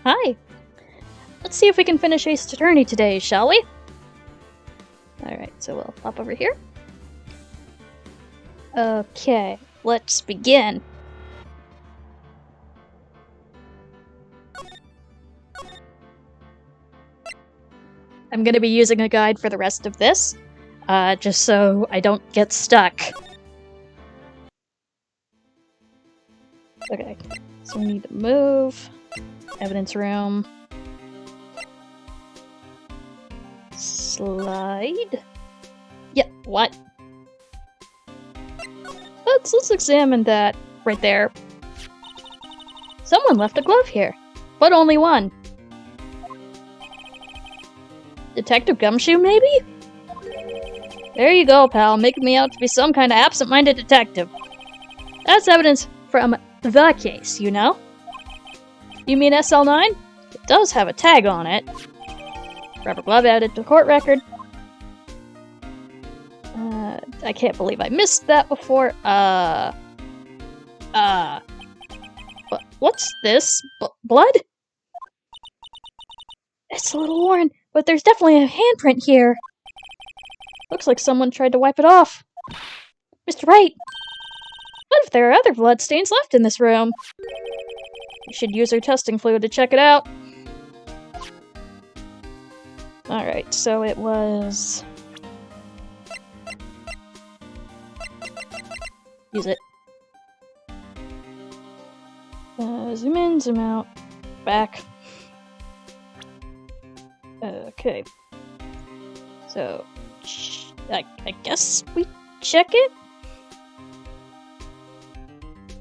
Hi. Let's see if we can finish Ace Attorney today, shall we? Alright, so we'll pop over here. Okay, let's begin. I'm gonna be using a guide for the rest of this, just so I don't get stuck. Okay, so we need to move. Evidence room. Slide. Yeah, what? Let's examine that right there. Someone left a glove here, but only one. Detective Gumshoe, maybe? There you go, pal, making me out to be some kind of absent-minded detective. That's evidence from the case, you know? You mean SL9? It does have a tag on it. Rubber glove added to court record. I can't believe I missed that before. What's this? Blood? It's a little worn, but there's definitely a handprint here. Looks like someone tried to wipe it off. Mr. Wright! What if there are other bloodstains left in this room? We should use our testing fluid to check it out. Alright, so it was... Use it. Zoom in, zoom out. Back. Okay. So, I guess we check it?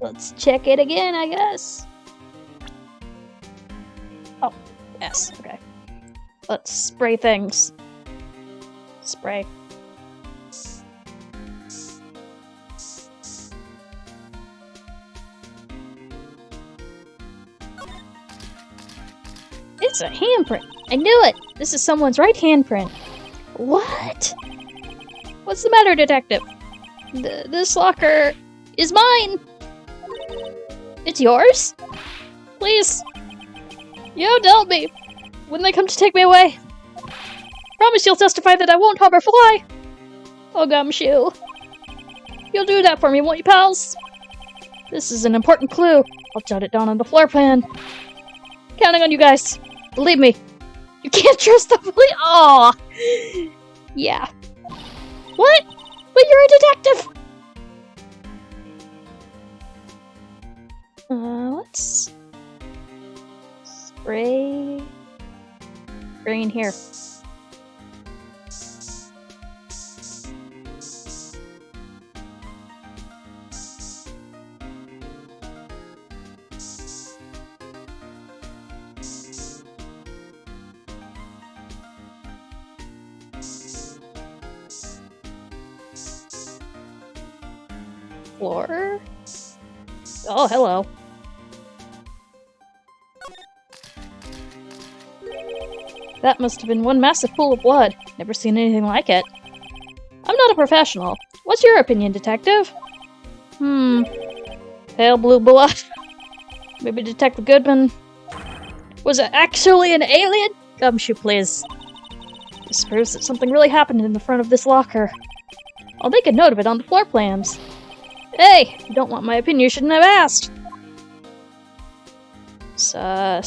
Let's check it again, I guess. Oh, yes, okay. Let's spray things. Spray. It's a handprint! I knew it! This is someone's right handprint. What? What's the matter, detective? This locker is mine! It's yours? Please! You have to help me when they come to take me away. Promise you'll testify that I won't harm or fly. Oh, Gumshoe. You'll do that for me, won't you, pals? This is an important clue. I'll jot it down on the floor plan. Counting on you guys. Believe me. You can't trust the police. Aw. Yeah. What? But you're a detective. Let's spray in here. Floor? Oh, hello. That must have been one massive pool of blood. Never seen anything like it. I'm not a professional. What's your opinion, detective? Pale blue blood. Maybe Detective Goodman. Was it actually an alien? Gumshoe, please. This proves that something really happened in the front of this locker. I'll make a note of it on the floor plans. Hey, if you don't want my opinion, you shouldn't have asked. Suspicious.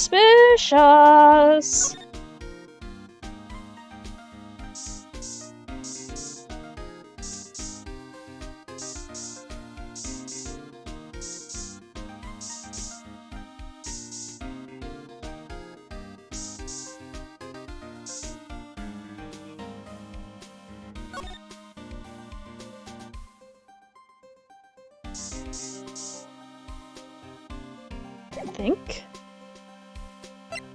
I think.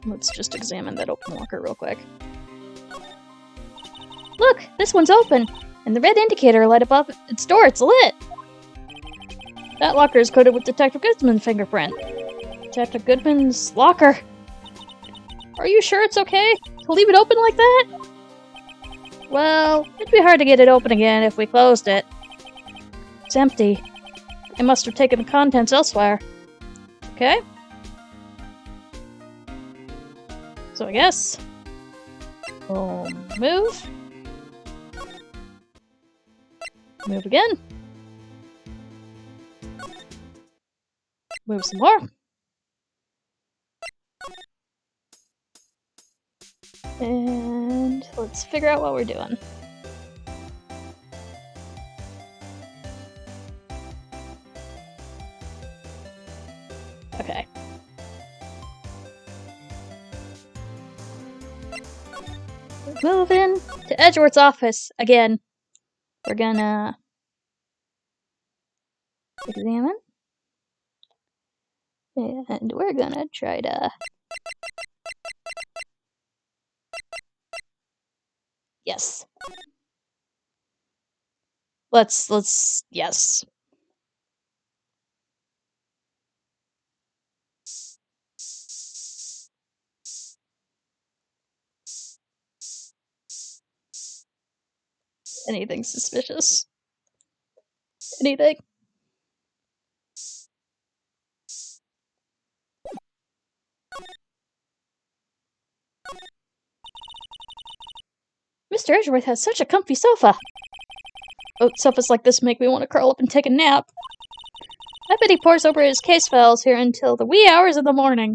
Let's just examine that open locker real quick. Look, this one's open, and the red indicator light above its door, it's lit. That locker is coated with Detective Goodman's fingerprint. Detective Goodman's locker. Are you sure it's okay to leave it open like that? Well, it'd be hard to get it open again if we closed it. It's empty. I must have taken the contents elsewhere. Okay? So I guess we'll move. Move again. Move some more. And let's figure out what we're doing. Okay. We're moving to Edgeworth's office again. We're gonna examine. And we're gonna try to... Yes. Yes. Anything suspicious? Anything? Mr. Edgeworth has such a comfy sofa. Oh, sofas like this make me want to curl up and take a nap. I bet he pores over his case files here until the wee hours of the morning.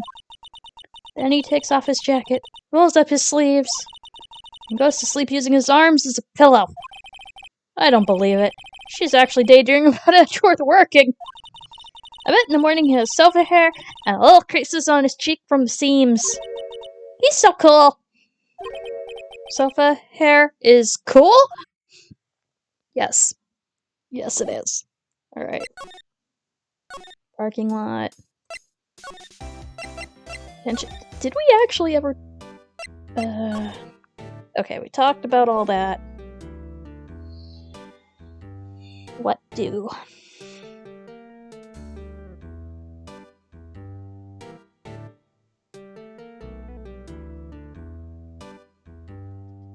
Then he takes off his jacket, rolls up his sleeves, and goes to sleep using his arms as a pillow. I don't believe it. She's actually daydreaming about Edgeworth working. I bet in the morning he has sofa hair and little creases on his cheek from the seams. He's so cool. Sofa hair is cool? Yes. Yes, it is. Alright. Parking lot. Did we actually ever... Okay, we talked about all that. What do?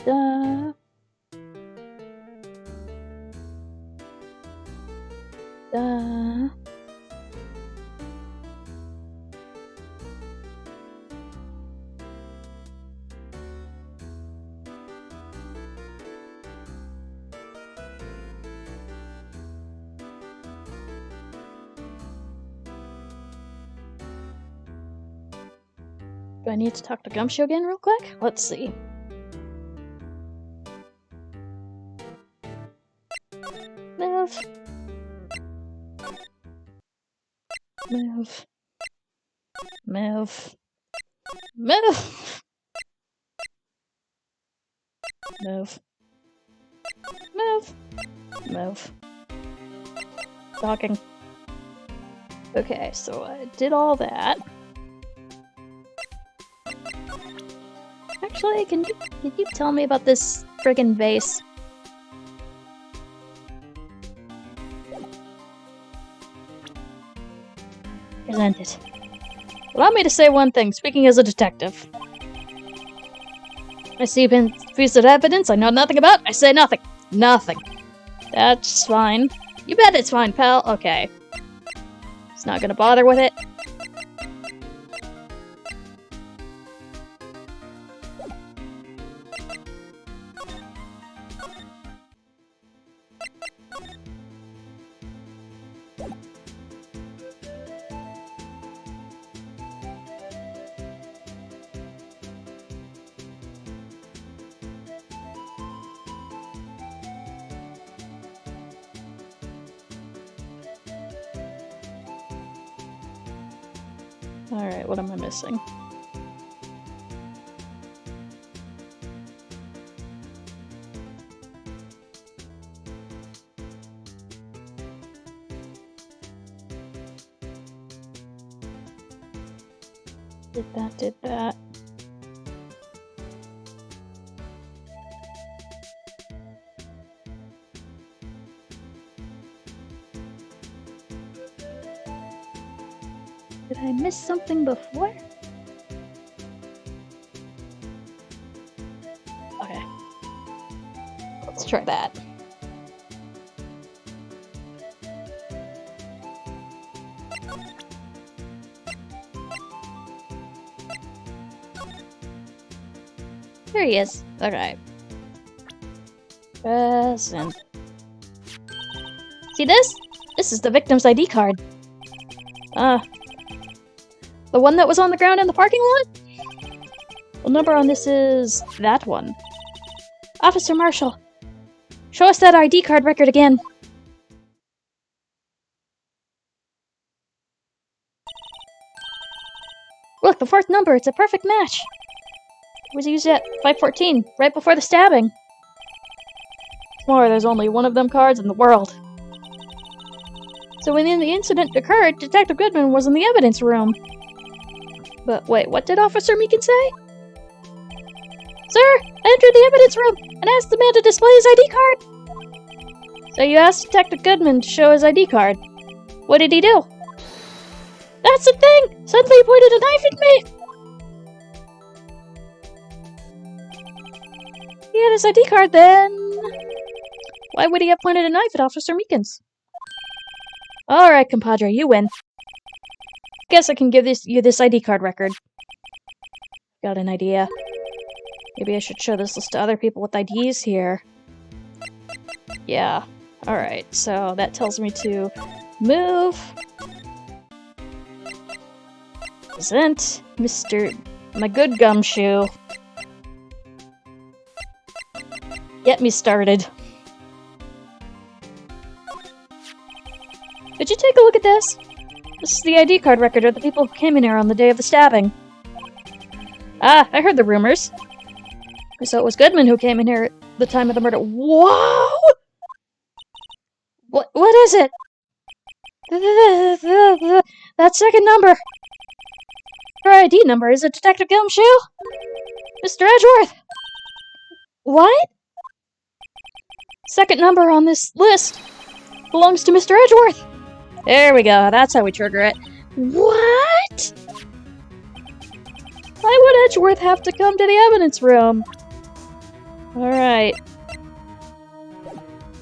Da. Do I need to talk to Gumshoe again real quick? Let's see. Move. Move. Move. Move. Move. Move. Move. Talking. Okay, so I did all that. Actually, can you tell me about this friggin' vase? Present it. Allow me to say one thing, speaking as a detective. I see a piece of evidence I know nothing about, I say nothing. Nothing. That's fine. You bet it's fine, pal. Okay. He's not gonna bother with it. Alright, what am I missing? Did that. Did I miss something before? Okay. Let's try that. There he is. Okay. Present. See this? This is the victim's ID card. The one that was on the ground in the parking lot? The number on this is that one. Officer Marshall, show us that ID card record again. Look, the fourth number, it's a perfect match. It was used at 5:14, right before the stabbing. What's more, there's only one of them cards in the world. So when the incident occurred, Detective Goodman was in the evidence room. But wait, what did Officer Meekin say? Sir, I entered the evidence room and asked the man to display his ID card. So you asked Detective Goodman to show his ID card. What did he do? That's the thing! Suddenly he pointed a knife at me! He had his ID card then. Why would he have pointed a knife at Officer Meekins? Alright, compadre, you win. Guess I can give you this ID card record. Got an idea. Maybe I should show this list to other people with IDs here. Yeah. Alright, so that tells me to move. Present Mr. My good gumshoe. Get me started. Did you take a look at this? This is the ID card record of the people who came in here on the day of the stabbing. Ah, I heard the rumors. So it was Goodman who came in here at the time of the murder. Whoa! What is it? That second number. Her ID number is a Detective Gumshoe? Mr. Edgeworth! What? Second number on this list belongs to Mr. Edgeworth. There we go, that's how we trigger it. What? Why would Edgeworth have to come to the evidence room? Alright.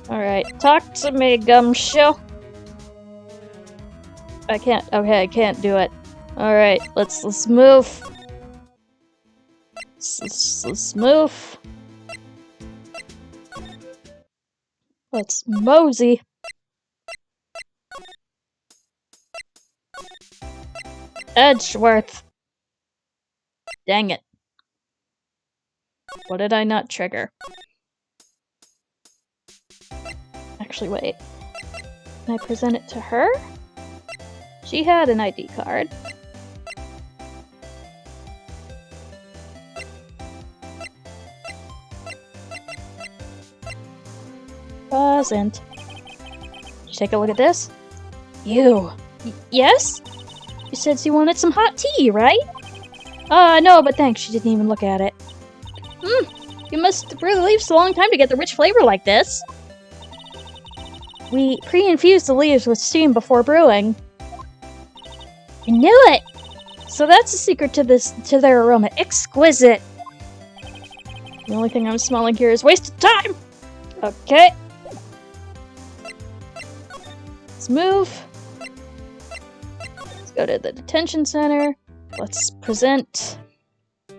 Alright, talk to me, Gumshoe. I can't, okay, I can't do it. Alright, let's move. Let's move. Let's mosey. Edgeworth. Dang it. What did I not trigger? Actually, wait. Can I present it to her? She had an ID card. Present. Did you take a look at this? You. Yes? You said you wanted some hot tea, right? No, but thanks. She didn't even look at it. You must brew the leaves a long time to get the rich flavor like this. We pre-infuse the leaves with steam before brewing. I knew it! So that's the secret to their aroma. Exquisite! The only thing I'm smelling here is wasted time! Okay. Let's move. Let's go to the detention center. Let's present a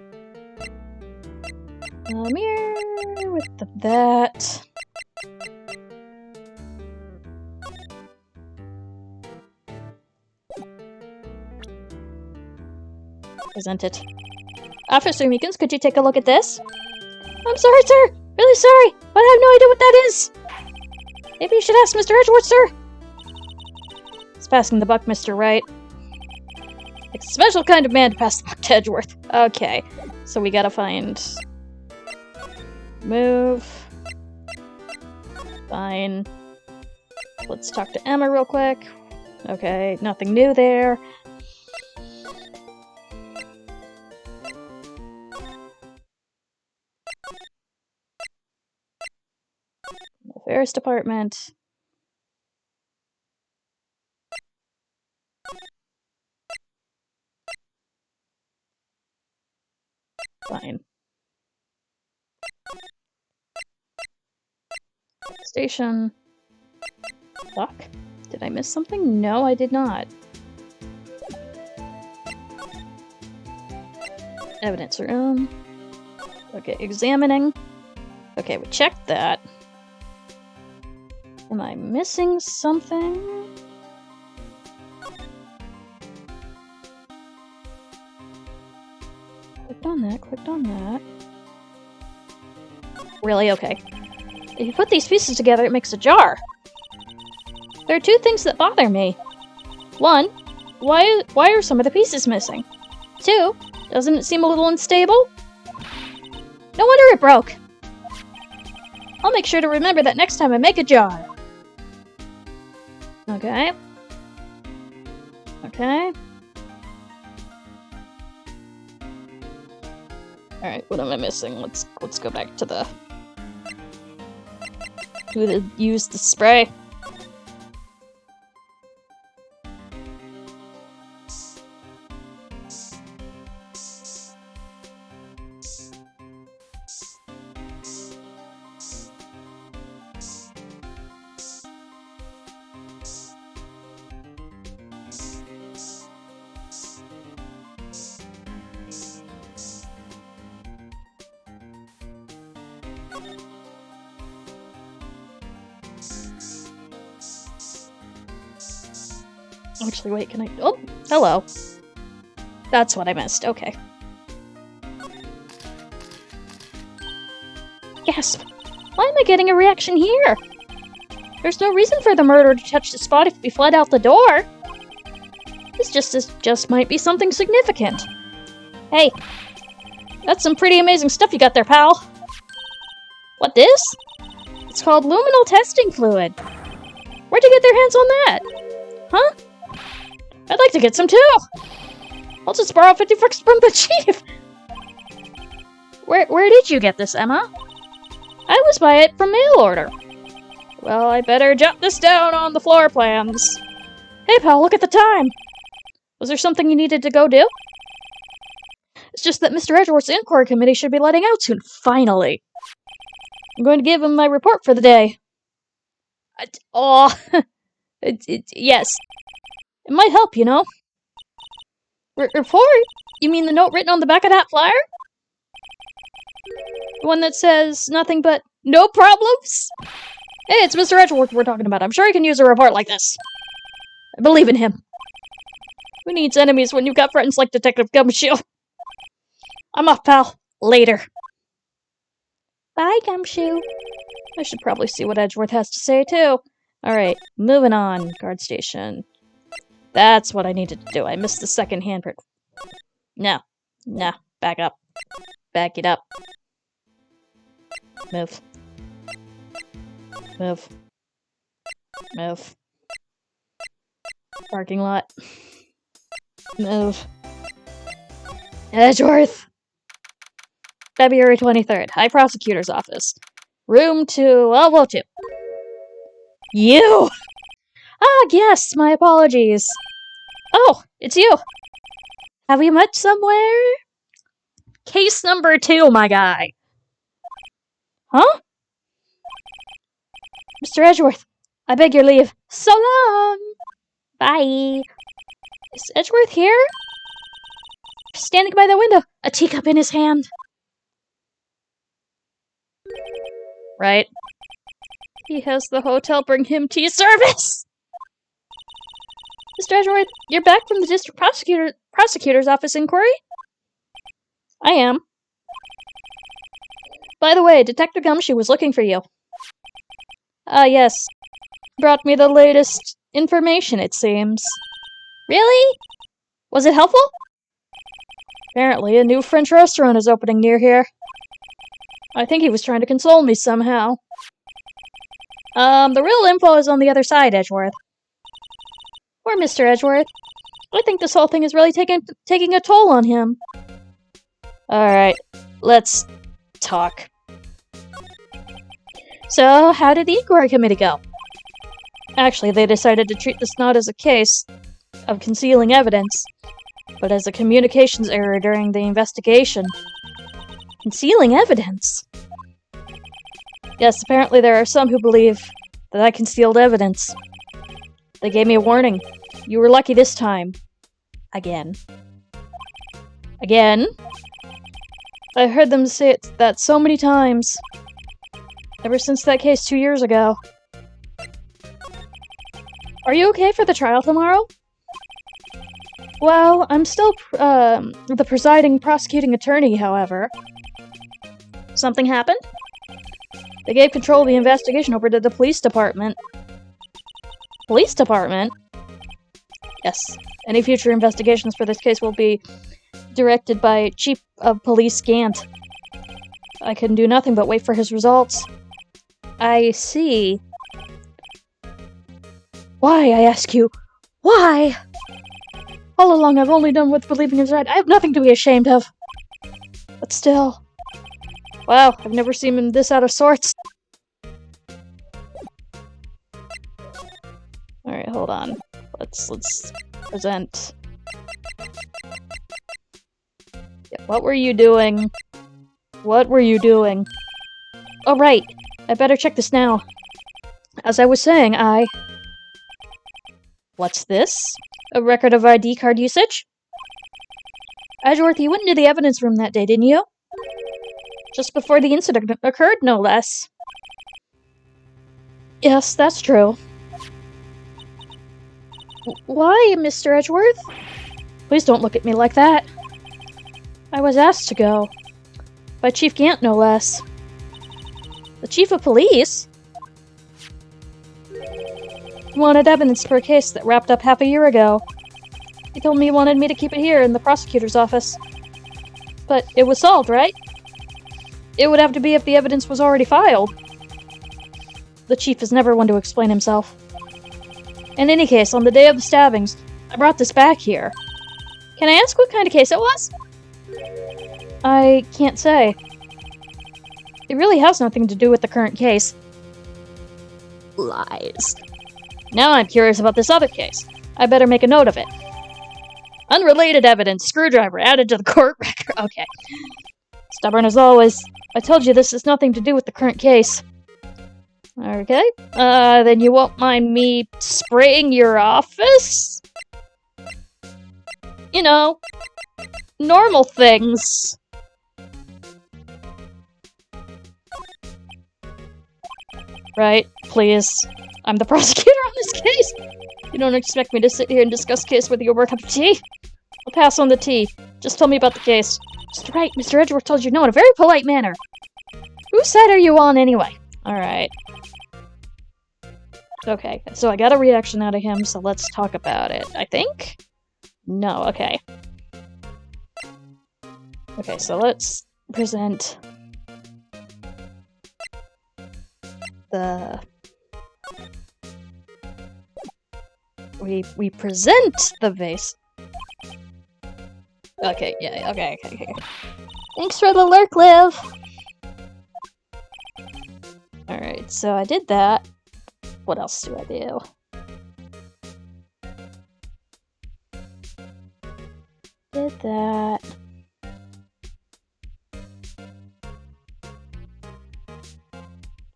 mirror with that. Present it. Officer Meekins, could you take a look at this? I'm sorry, sir! Really sorry, but I have no idea what that is! Maybe you should ask Mr. Edgeworth, sir! It's passing the buck, Mr. Wright. It's a special kind of man to pass the buck to Edgeworth. Okay, so we gotta find... Move. Fine. Let's talk to Emma real quick. Okay, nothing new there. Affairs department. Fine. Station. Fuck. Did I miss something? No, I did not. Evidence room. Okay, examining. Okay, we checked that. Am I missing something? Clicked on that, clicked on that. Really? Okay. If you put these pieces together, it makes a jar. There are two things that bother me. One, why are some of the pieces missing? Two, doesn't it seem a little unstable? No wonder it broke. I'll make sure to remember that next time I make a jar. Okay. Okay. Alright, what am I missing? Let's go back to the... who used the spray. Actually, wait, can I... Oh, hello. That's what I missed. Okay. Gasp! Why am I getting a reaction here? There's no reason for the murderer to touch the spot if we fled out the door. This just might be something significant. Hey, that's some pretty amazing stuff you got there, pal. What, this? It's called luminal testing fluid. Where'd you get their hands on that? Huh? I'd like to get some too! I'll just borrow 50 bucks from the chief! Where did you get this, Emma? I was by it from mail order. Well, I better jot this down on the floor plans. Hey, pal, look at the time! Was there something you needed to go do? It's just that Mr. Edgeworth's inquiry committee should be letting out soon, finally. I'm going to give him my report for the day. Yes. It might help, you know. Report? You mean the note written on the back of that flyer? The one that says nothing but no problems? Hey, it's Mr. Edgeworth we're talking about. I'm sure he can use a report like this. I believe in him. Who needs enemies when you've got friends like Detective Gumshoe? I'm off, pal. Later. Bye, Gumshoe. I should probably see what Edgeworth has to say, too. Alright, moving on. Guard station. That's what I needed to do. I missed the second handprint. No. No. Back up. Back it up. Move. Move. Move. Parking lot. Move. Edgeworth! February 23rd. High Prosecutor's Office. Room 202. You! Ah, yes, my apologies. Oh, it's you. Have we met somewhere? Case number 2, my guy. Huh? Mr. Edgeworth, I beg your leave. So long! Bye. Is Edgeworth here? Standing by the window, a teacup in his hand. Right. He has the hotel bring him tea service! Mr. Edgeworth, you're back from the district prosecutor's office inquiry? I am. By the way, Detective Gumshoe was looking for you. Ah, yes. Brought me the latest information, it seems. Really? Was it helpful? Apparently, a new French restaurant is opening near here. I think he was trying to console me somehow. The real info is on the other side, Edgeworth. Poor Mr. Edgeworth. I think this whole thing is really taking a toll on him. Alright, let's talk. So, how did the inquiry committee go? Actually, they decided to treat this not as a case of concealing evidence, but as a communications error during the investigation. Concealing evidence? Yes, apparently there are some who believe that I concealed evidence. They gave me a warning. You were lucky this time. Again. Again? I heard them say that so many times. Ever since that case 2 years ago. Are you okay for the trial tomorrow? Well, I'm still the presiding prosecuting attorney, however. Something happened? They gave control of the investigation over to the police department. Police department? Yes. Any future investigations for this case will be directed by Chief of Police Gant. I can do nothing but wait for his results. I see. Why, I ask you? Why? All along I've only done what's believing is right. I have nothing to be ashamed of. But still... Wow, I've never seen him this out of sorts. Alright, hold on. Let's present. Yeah, what were you doing? What were you doing? Oh, right. I better check this now. As I was saying, What's this? A record of ID card usage? Edgeworth, you went into the evidence room that day, didn't you? Just before the incident occurred, no less. Yes, that's true. Why, Mr. Edgeworth? Please don't look at me like that. I was asked to go. By Chief Gant, no less. The Chief of Police? He wanted evidence for a case that wrapped up half a year ago. He told me he wanted me to keep it here in the prosecutor's office. But it was solved, right? It would have to be if the evidence was already filed. The chief is never one to explain himself. In any case, on the day of the stabbings, I brought this back here. Can I ask what kind of case it was? I can't say. It really has nothing to do with the current case. Lies. Now I'm curious about this other case. I better make a note of it. Unrelated evidence, screwdriver added to the court record. Okay. Stubborn as always. I told you this has nothing to do with the current case. Okay. Then you won't mind me spraying your office? You know, normal things. Right, please. I'm the prosecutor on this case. You don't expect me to sit here and discuss case with you over a cup of tea? I'll pass on the tea. Just tell me about the case. Just right, Mr. Edgeworth told you no in a very polite manner. Whose side are you on anyway? Alright. Okay, so I got a reaction out of him, so let's talk about it. I think? No, okay. Okay, so let's present the... We present the vase. Okay, yeah, okay. Thanks for the lurk, Liv! Alright, so I did that. What else do I do? Did that.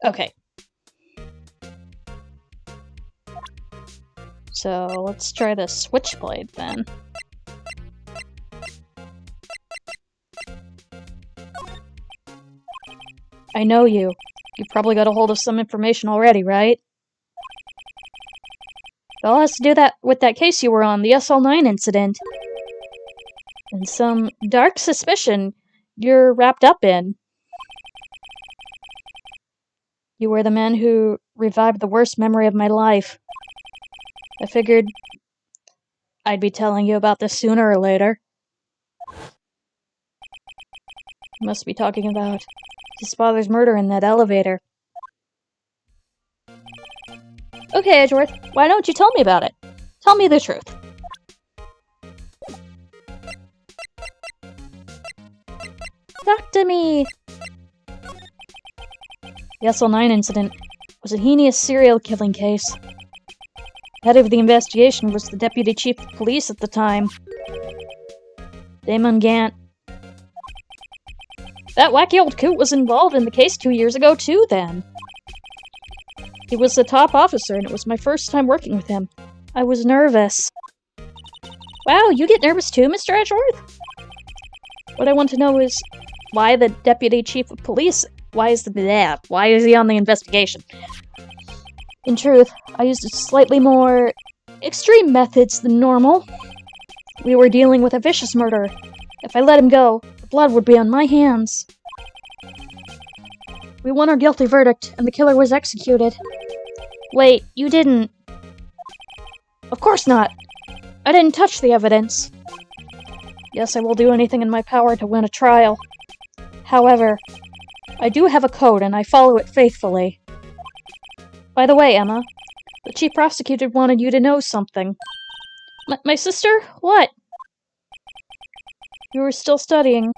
Okay. So let's try the switchblade then. I know you. You probably got a hold of some information already, right? It all has to do with that case you were on, the SL9 incident. And some dark suspicion you're wrapped up in. You were the man who revived the worst memory of my life. I figured I'd be telling you about this sooner or later. You must be talking about his father's murder in that elevator. Okay, Edgeworth, why don't you tell me about it? Tell me the truth. Talk to me! The SL9 incident was a heinous serial killing case. Head of the investigation was the deputy chief of police at the time, Damon Gant. That wacky old coot was involved in the case 2 years ago too, then. He was the top officer, and it was my first time working with him. I was nervous. Wow, you get nervous too, Mr. Edgeworth? What I want to know is, Why the deputy chief of police? Why is he on the investigation? In truth, I used slightly more extreme methods than normal. We were dealing with a vicious murderer. If I let him go, the blood would be on my hands. We won our guilty verdict, and the killer was executed. Wait, you didn't... Of course not! I didn't touch the evidence. Yes, I will do anything in my power to win a trial. However, I do have a code, and I follow it faithfully. By the way, Emma, the chief prosecutor wanted you to know something. My sister? What? You were still studying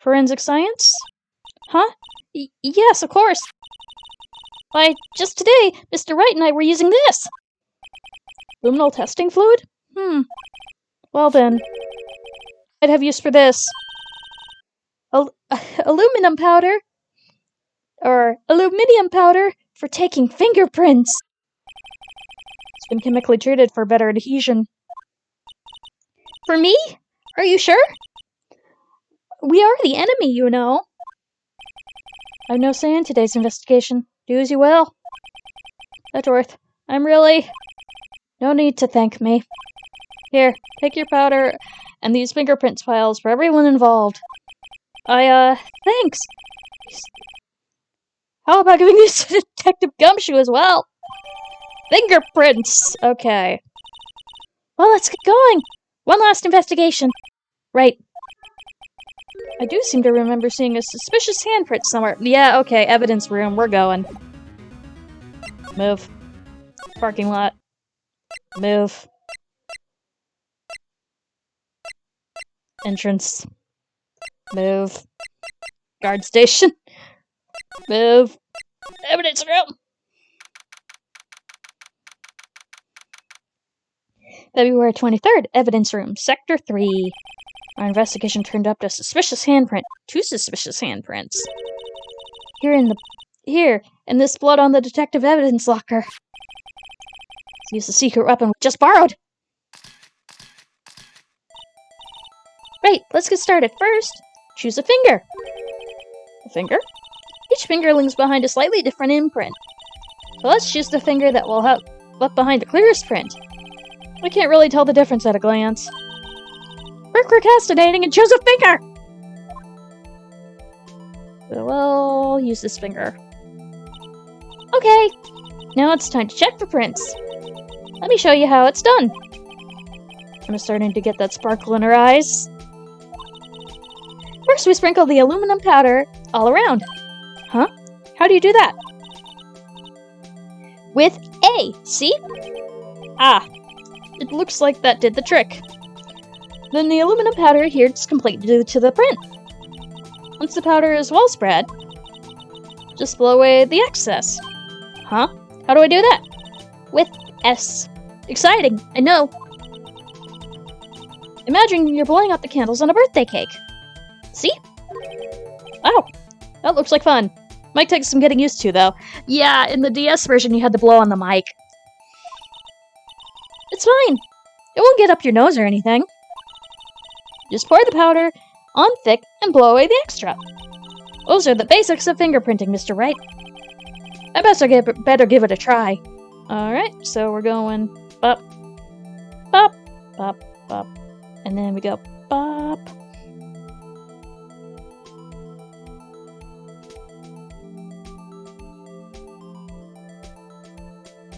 forensic science? Huh? Yes, of course. Why, just today, Mr. Wright and I were using this. Luminal testing fluid? Well then, I'd have use for this. Aluminum powder? Or aluminium powder for taking fingerprints. It's been chemically treated for better adhesion. For me? Are you sure? We are the enemy, you know. I've no say in today's investigation. Do as you will. Edgeworth, I'm really... No need to thank me. Here, take your powder and these fingerprint files for everyone involved. Thanks. How about giving this to Detective Gumshoe as well? Fingerprints! Okay. Well, let's get going. One last investigation. Right. I do seem to remember seeing a suspicious handprint somewhere. Yeah, okay, evidence room. We're going. Move. Parking lot. Move. Entrance. Move. Guard station. Move. Evidence room! February 23rd, evidence room, Sector 3. Our investigation turned up a suspicious handprint. 2 suspicious handprints. Here, and this blood on the detective evidence locker. Let's use the secret weapon we just borrowed. Right, let's get started. First, choose a finger. A finger? Each finger links behind a slightly different imprint. So let's choose the finger that will have left behind the clearest print. I can't really tell the difference at a glance. We're procrastinating and choose a finger! So we'll use this finger. Okay, now it's time to check for prints. Let me show you how it's done. I'm starting to get that sparkle in her eyes. First, we sprinkle the aluminum powder all around. Huh? How do you do that? With A, see? Ah, it looks like that did the trick. Then the aluminum powder adheres completely to the print. Once the powder is well spread, just blow away the excess. Huh? How do I do that? With S. Exciting, I know. Imagine you're blowing out the candles on a birthday cake. See? Wow, that looks like fun. Might take some getting used to, though. Yeah, in the DS version, you had to blow on the mic. It's fine. It won't get up your nose or anything. Just pour the powder on thick and blow away the extra. Those are the basics of fingerprinting, Mr. Wright. I better give it a try. Alright, so we're going bop, bop, bop, bop. And then we go bop.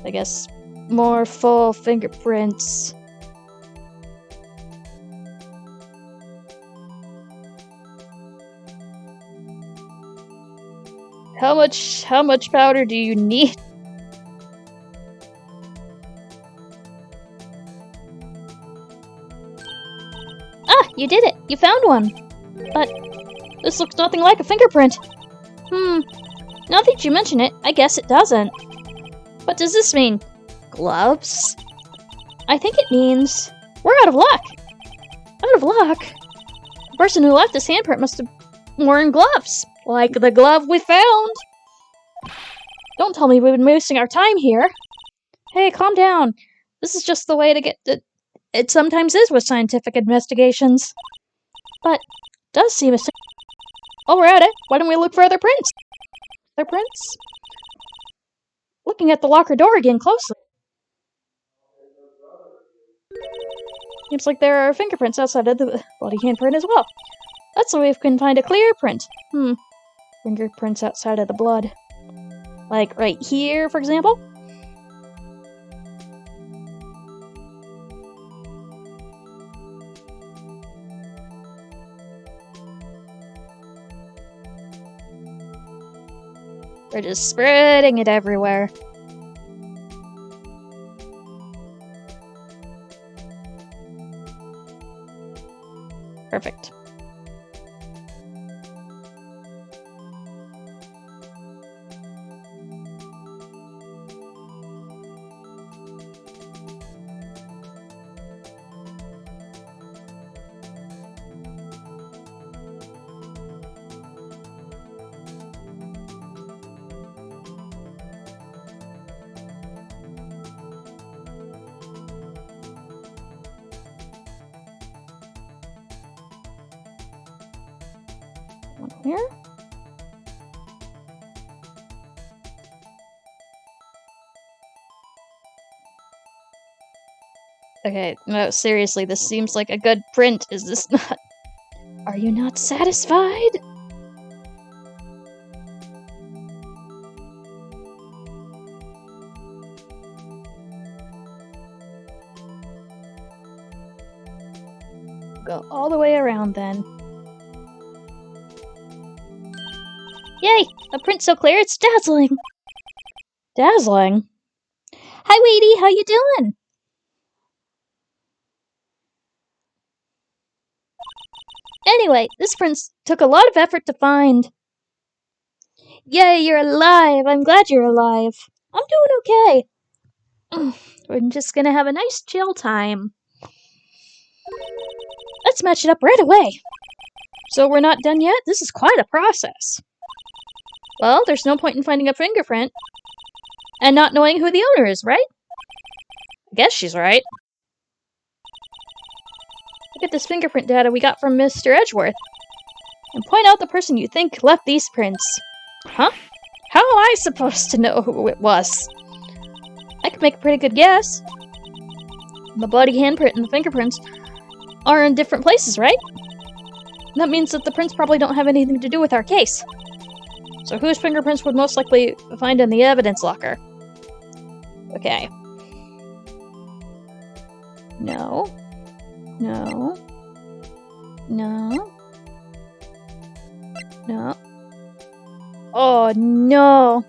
I guess more full fingerprints. How much powder do you need? Ah, you did it! You found one! But this looks nothing like a fingerprint. Now that you mention it, I guess it doesn't. What does this mean? Gloves? I think it means we're out of luck. Out of luck? The person who left this handprint must have worn gloves. Like the glove we found. Don't tell me we've been wasting our time here. Hey, calm down. This is just the way to get to... It sometimes is with scientific investigations. But it does seem While we're at it, why don't we look for other prints? Other prints? Looking at the locker door again closely. Seems like there are fingerprints outside of the bloody handprint as well. Let's see if we can find a clear print. Fingerprints outside of the blood. Like right here, for example? We're just spreading it everywhere. Perfect. One here. Okay, no, seriously, this seems like a good print, is this not? Are you not satisfied? Go all the way around then. Yay! A print so clear it's dazzling! Dazzling? Hi, Weedy, how you doing? Anyway, this print took a lot of effort to find. Yay, you're alive! I'm glad you're alive. I'm doing okay. We're just gonna have a nice chill time. Let's match it up right away. So we're not done yet? This is quite a process. Well, there's no point in finding a fingerprint and not knowing who the owner is, right? I guess she's right. Look at this fingerprint data we got from Mr. Edgeworth. And point out the person you think left these prints. Huh? How am I supposed to know who it was? I could make a pretty good guess. The bloody handprint and the fingerprints are in different places, right? That means that the prints probably don't have anything to do with our case. So whose fingerprints would most likely find in the evidence locker? Okay. No. No. No. No. Oh, no.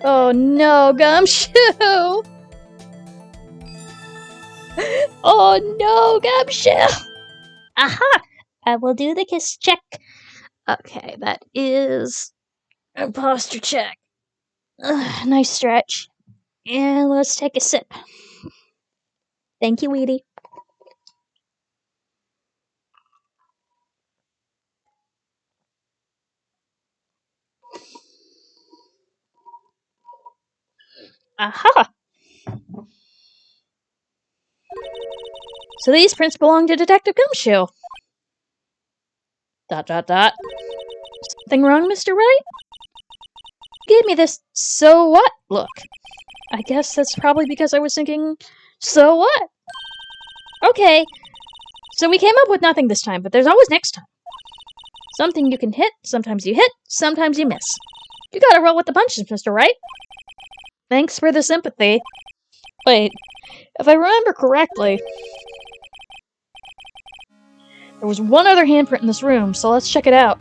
Oh, no, Gumshoe! Oh, no, Gumshoe! Aha! I will do the kiss check. Okay, that is imposter check. Nice stretch. And let's take a sip. Thank you, Weedy. Aha! So these prints belong to Detective Gumshoe. ... Something wrong, Mr. Wright? You gave me this so what look. I guess that's probably because I was thinking, so what? Okay, so we came up with nothing this time, but there's always next time. Something you can hit, sometimes you hit, sometimes you miss. You gotta roll with the punches, Mr. Wright. Thanks for the sympathy. Wait, if I remember correctly, there was one other handprint in this room, so let's check it out.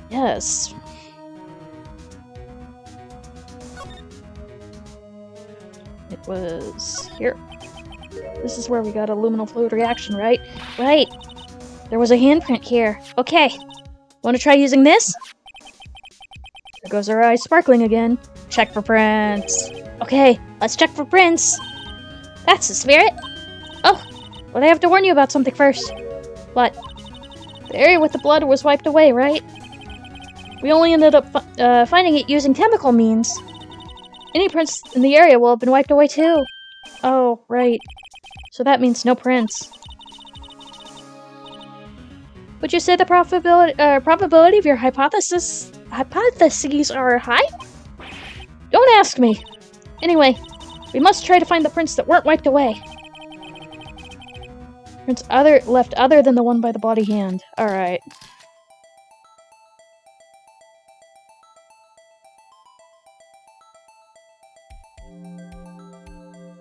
Yes. It was here. This is where we got a luminal fluid reaction, right? Right. There was a handprint here. Okay. Want to try using this? There goes our eye sparkling again. Check for prints. Okay, let's check for prints. That's the spirit. Oh, but I have to warn you about something first. What? The area with the blood was wiped away, right? We only ended up finding it using chemical means. Any prints in the area will have been wiped away too. Oh, right. So that means no prints. Would you say the probability of your hypotheses are high? Don't ask me. Anyway, we must try to find the prints that weren't wiped away. Prints left other than the one by the body hand. Alright.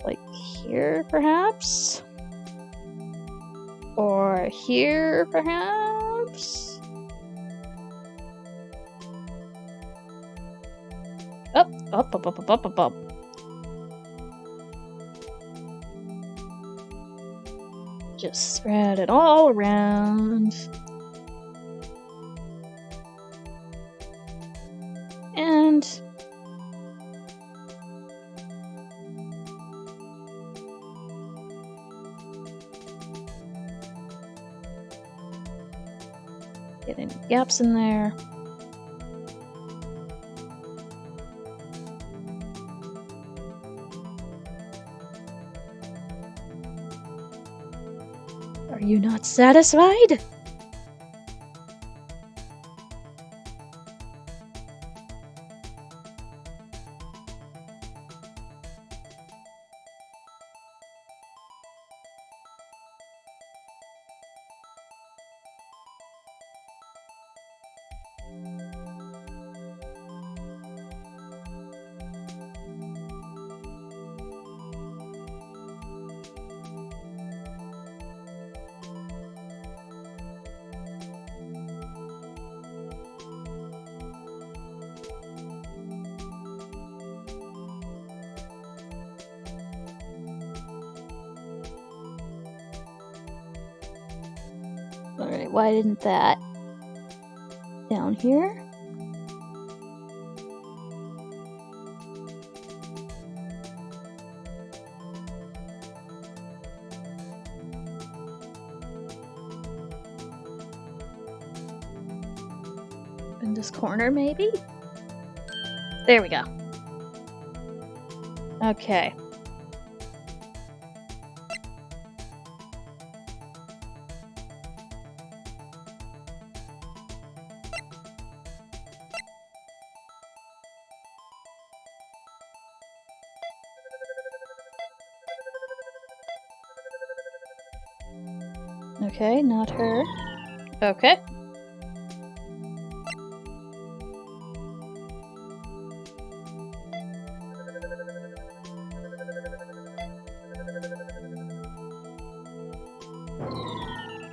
Like here, perhaps? Or here, perhaps? Up. Just spread it all around. And... get any gaps in there. Are you not satisfied? Alright, why didn't that? Down here? In this corner, maybe? There we go. Okay. Okay, not her. Okay.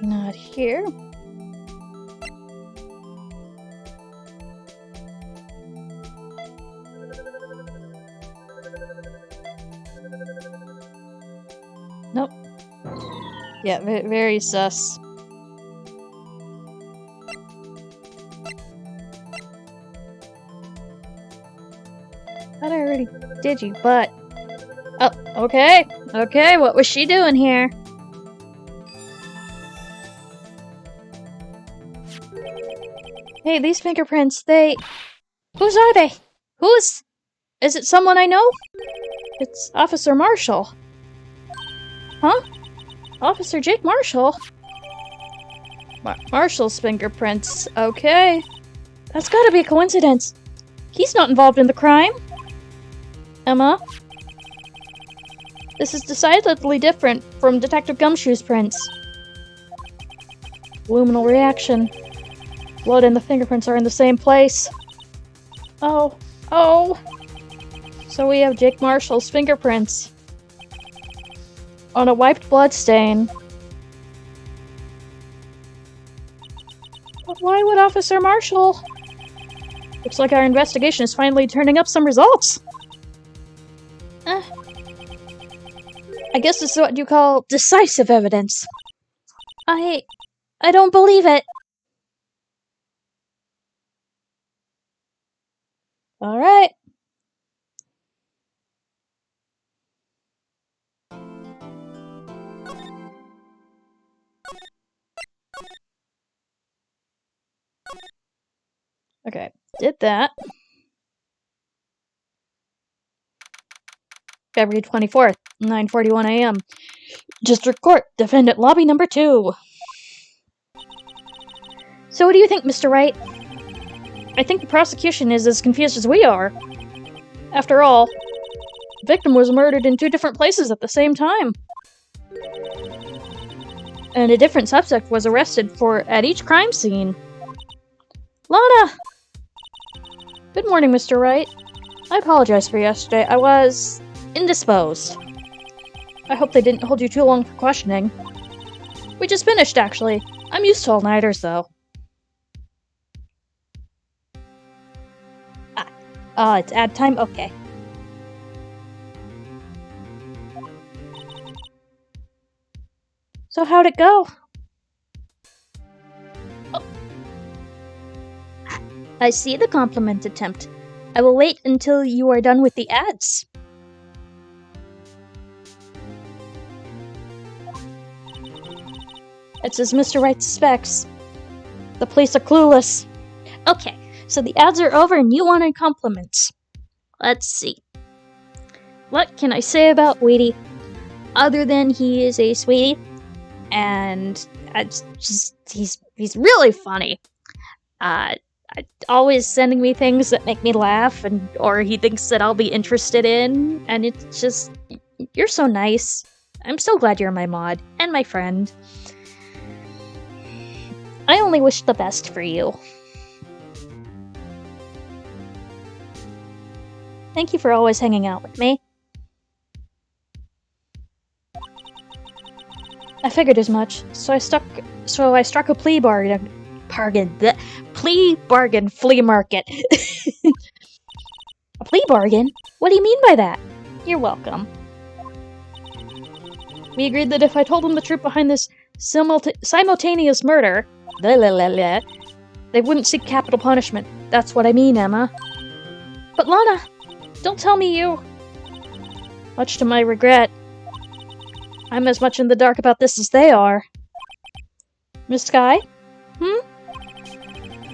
Not here. Nope. Yeah, very sus. Thought I already did you, but... Oh, okay. Okay, what was she doing here? Hey, these fingerprints, they... Whose are they? Who's... Is it someone I know? It's Officer Marshall. Huh? Officer Jake Marshall? Marshall's fingerprints. Okay. That's gotta be a coincidence. He's not involved in the crime. Emma? This is decidedly different from Detective Gumshoe's prints. Luminal reaction. Blood and the fingerprints are in the same place. Oh. Oh. So we have Jake Marshall's fingerprints. On a wiped bloodstain. But why would Officer Marshall? Looks like our investigation is finally turning up some results. I guess this is what you call decisive evidence. I don't believe it. Alright. Okay. Did that. February 24th, 9:41 a.m. District Court, Defendant Lobby Number 2. So what do you think, Mr. Wright? I think the prosecution is as confused as we are. After all, the victim was murdered in 2 different places at the same time. And a different suspect was arrested at each crime scene. Lana! Good morning, Mr. Wright. I apologize for yesterday. I was indisposed. I hope they didn't hold you too long for questioning. We just finished, actually. I'm used to all-nighters, though. It's ad time? Okay. So how'd it go? Oh. I see the compliment attempt. I will wait until you are done with the ads. It's as Mr. Wright suspects. The police are clueless. Okay, so the ads are over and you wanted compliments. Let's see. What can I say about Wheaty? Other than he is a sweetie, and he's really funny. Always sending me things that make me laugh, or he thinks that I'll be interested in, and it's just, you're so nice. I'm so glad you're my mod, and my friend. I only wish the best for you. Thank you for always hanging out with me. I figured as much, so I struck a plea bargain. Flea market. A plea bargain? What do you mean by that? You're welcome. We agreed that if I told them the truth behind this simultaneous murder, they wouldn't seek capital punishment. That's what I mean, Emma. But Lana, don't tell me you... Much to my regret, I'm as much in the dark about this as they are. Miss Sky?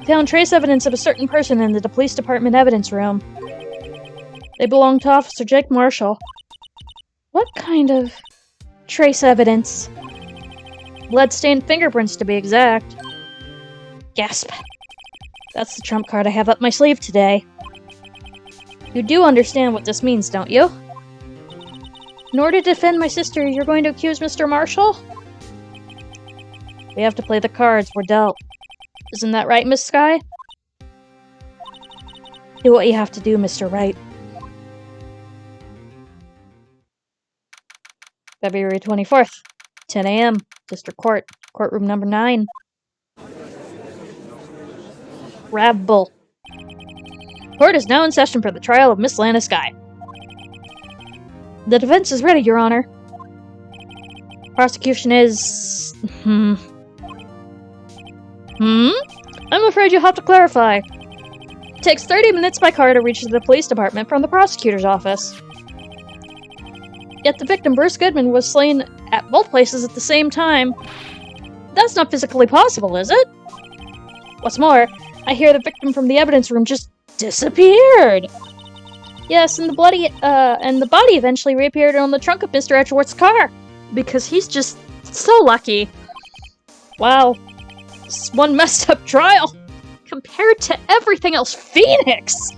Found trace evidence of a certain person in the police department evidence room. They belong to Officer Jake Marshall. What kind of trace evidence? Blood-stained fingerprints, to be exact. Gasp. That's the trump card I have up my sleeve today. You do understand what this means, don't you? In order to defend my sister, you're going to accuse Mr. Marshall? We have to play the cards we're dealt. Isn't that right, Miss Sky? Do what you have to do, Mr. Wright. February 24th, 10 a.m., District Court, Courtroom Number 9. Rabble. Court is now in session for the trial of Miss Lana Sky. The defense is ready, Your Honor. Prosecution is... I'm afraid you'll have to clarify. It takes 30 minutes by car to reach the police department from the prosecutor's office. Yet the victim, Bruce Goodman, was slain at both places at the same time. That's not physically possible, is it? What's more, I hear the victim from the evidence room just disappeared. Yes, and the body eventually reappeared on the trunk of Mr. Edgeworth's car. Because he's just so lucky. Wow. This is one messed up trial. Compared to everything else Phoenix!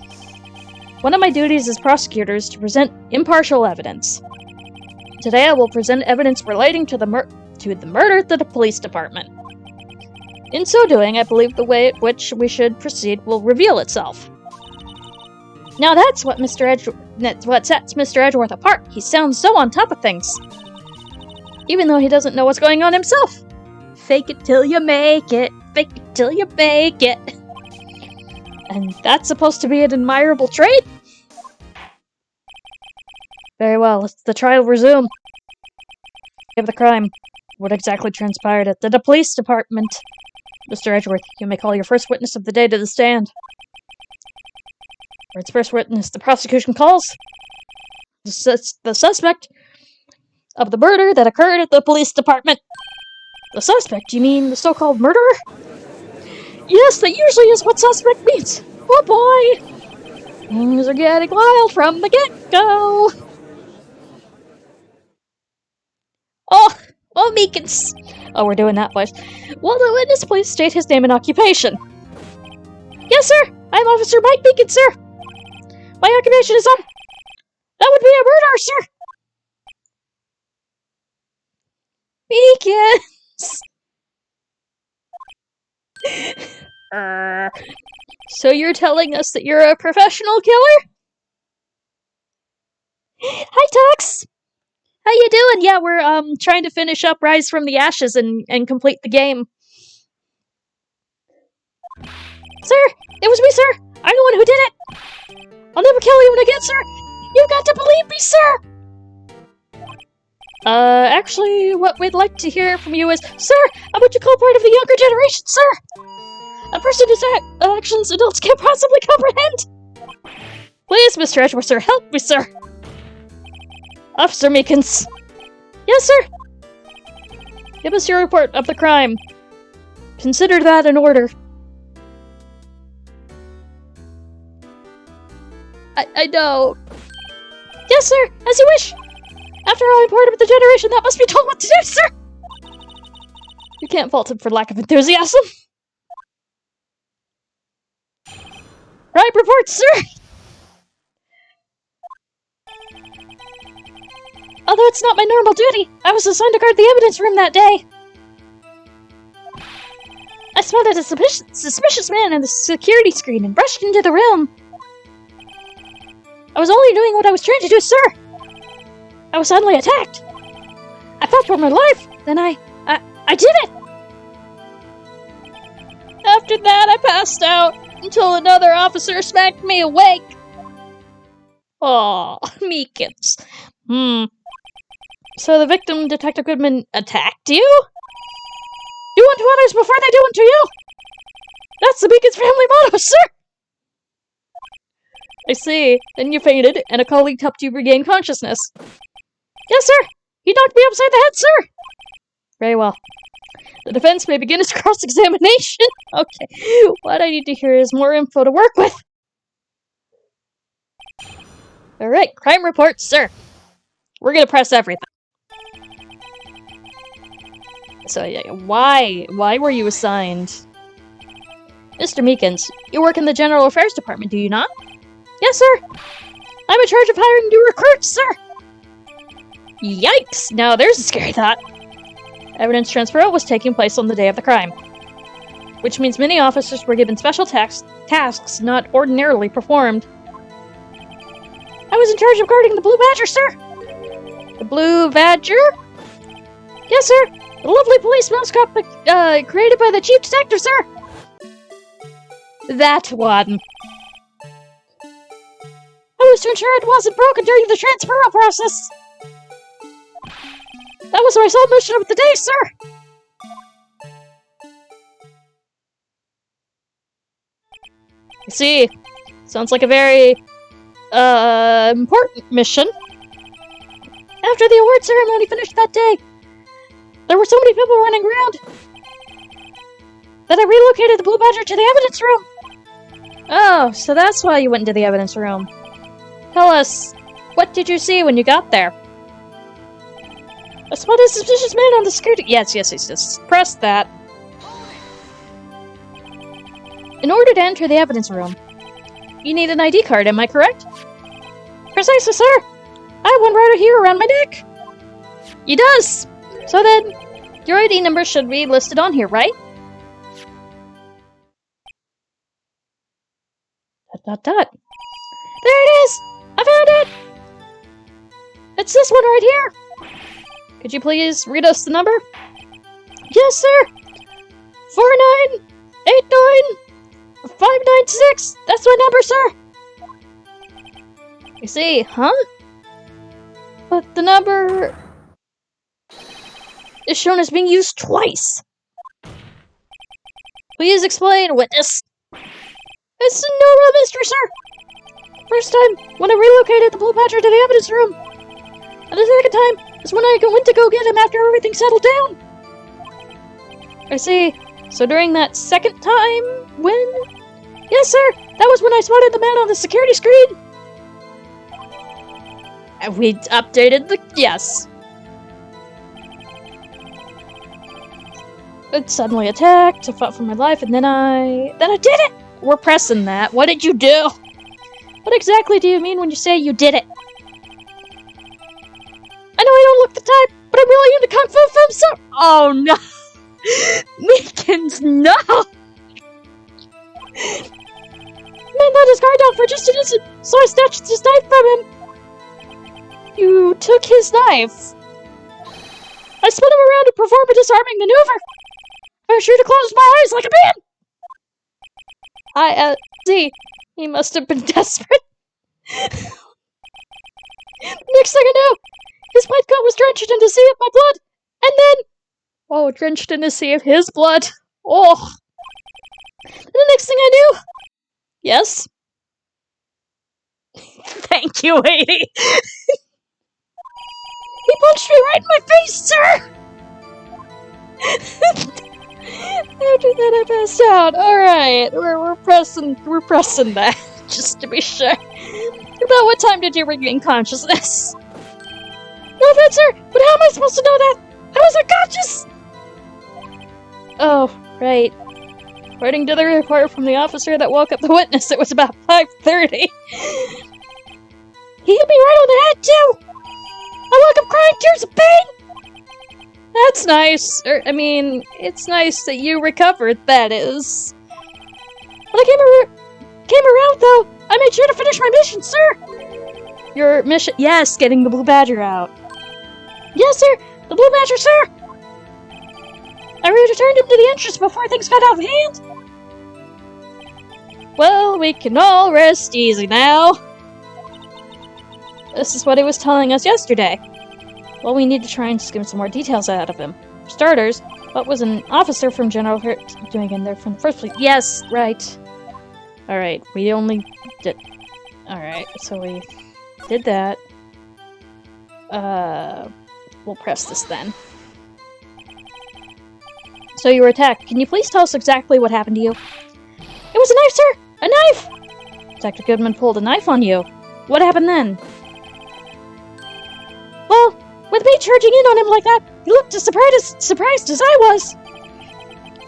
One of my duties as prosecutor is to present impartial evidence. Today I will present evidence relating to the murder at the police department. In so doing, I believe the way at which we should proceed will reveal itself. Now that's what sets Mr. Edgeworth apart. He sounds so on top of things. Even though he doesn't know what's going on himself. Fake it till you make it. Fake it till you make it. And that's supposed to be an admirable trait? Very well, let's the trial resume. Of the crime. What exactly transpired at the police department? Mr. Edgeworth, you may call your first witness of the day to the stand. For its first witness, the prosecution calls the suspect of the murder that occurred at the police department. The suspect? You mean the so-called murderer? Yes, that usually is what suspect means. Oh boy! Things are getting wild from the get-go! Oh, Meekins! Oh, we're doing that voice. Will the witness please state his name and occupation? Yes, sir! I'm Officer Mike Meekins, sir! My occupation is that would be a murderer, sir! Meekins! So you're telling us that you're a professional killer? Hi, Tux! How you doing? Yeah, we're trying to finish up Rise from the Ashes and complete the game. Sir, it was me, sir. I'm the one who did it. I'll never kill you again, sir. You've got to believe me, sir. Actually, what we'd like to hear from you is, sir, how about you call part of the younger generation, sir? A person whose actions adults can't possibly comprehend. Please, Mr. Edgeworth, sir, help me, sir. Officer Meekins. Yes, sir. Give us your report of the crime. Consider that an order. I know. Yes, sir, as you wish. After all, I'm part of the generation that must be told what to do, sir. You can't fault him for lack of enthusiasm. Right report, sir. Although it's not my normal duty, I was assigned to guard the evidence room that day. I spotted a suspicious man in the security screen and rushed into the room. I was only doing what I was trained to do, sir. I was suddenly attacked. I fought for my life, then I did it. After that, I passed out until another officer smacked me awake. Aw, Meekins. So the victim, Detective Goodman, attacked you? Do unto others before they do unto you! That's the Meekins family motto, sir! I see. Then you fainted, and a colleague helped you regain consciousness. Yes, sir! He knocked me upside the head, sir! Very well. The defense may begin its cross-examination. Okay, what I need to hear is more info to work with. Alright, crime report, sir. We're gonna press everything. So, yeah, why were you assigned? Mr. Meekins, you work in the General Affairs Department, do you not? Yes, sir. I'm in charge of hiring new recruits, sir. Yikes! Now there's a scary thought. Evidence transfer was taking place on the day of the crime, which means many officers were given special tasks not ordinarily performed. I was in charge of guarding the Blue Badger, sir. The Blue Badger? Yes, sir. The lovely police mascot created by the chief detective, sir. That one. I was to ensure it wasn't broken during the transferal process. That was my sole mission of the day, sir. I see. Sounds like a very, important mission. After the award ceremony finished that day, there were so many people running around that I relocated the Blue Badger to the evidence room. Oh, so that's why you went into the evidence room. Tell us, what did you see when you got there? I spotted a suspicious man on the security— Yes. Press that. In order to enter the evidence room, you need an ID card, am I correct? Precisely, sir. I have one right here around my neck. He does. So then, your ID number should be listed on here, right? ... There it is! I found it! It's this one right here! Could you please read us the number? Yes, sir! 4989596! That's my number, sir! You see, huh? But the number is shown as being used twice. Please explain, witness. It's no real mystery, sir. First time, when I relocated the Blue Badger to the evidence room. And the second time is when I went to go get him after everything settled down. I see. So during that second time, when... Yes, sir. That was when I spotted the man on the security screen! And we updated the... Yes. It suddenly attacked, I fought for my life, and then I did it! We're pressing that. What did you do? What exactly do you mean when you say you did it? I know I don't look the type, but I'm really into Kung Fu films, so... Oh, no! Meekins, no! Man let his guard down for just an instant, so I snatched his knife from him! You took his knife? I spun him around to perform a disarming maneuver! I was sure to close my eyes like a man! See, he must have been desperate. Next thing I knew, his white coat was drenched in a sea of my blood, and then... Oh, drenched in a sea of his blood. Oh. And the next thing I knew... Yes? Thank you, lady. He punched me right in my face, sir! After that, I passed out. Alright, we're pressing that, just to be sure. About what time did you regain consciousness? No offense, sir, but how am I supposed to know that? I was unconscious! Oh, right. According to the report from the officer that woke up the witness, it was about 5:30. He hit me right on the head, too! I woke up crying tears of pain! That's nice. I mean, it's nice that you recovered, that is. When I came around, though, I made sure to finish my mission, sir! Your mission? Yes, getting the Blue Badger out. Yes, sir! The Blue Badger, sir! I returned him to the entrance before things got out of hand! Well, we can all rest easy now. This is what he was telling us yesterday. Well, we need to try and skim some more details out of him. For starters, what was an officer from General Hurt doing in there from the first place? Yes, right. Alright, we only did... Alright, so we did that. We'll press this then. So you were attacked. Can you please tell us exactly what happened to you? It was a knife, sir! A knife! Dr. Goodman pulled a knife on you. What happened then? Well, with me charging in on him like that, he looked as surprised as I was.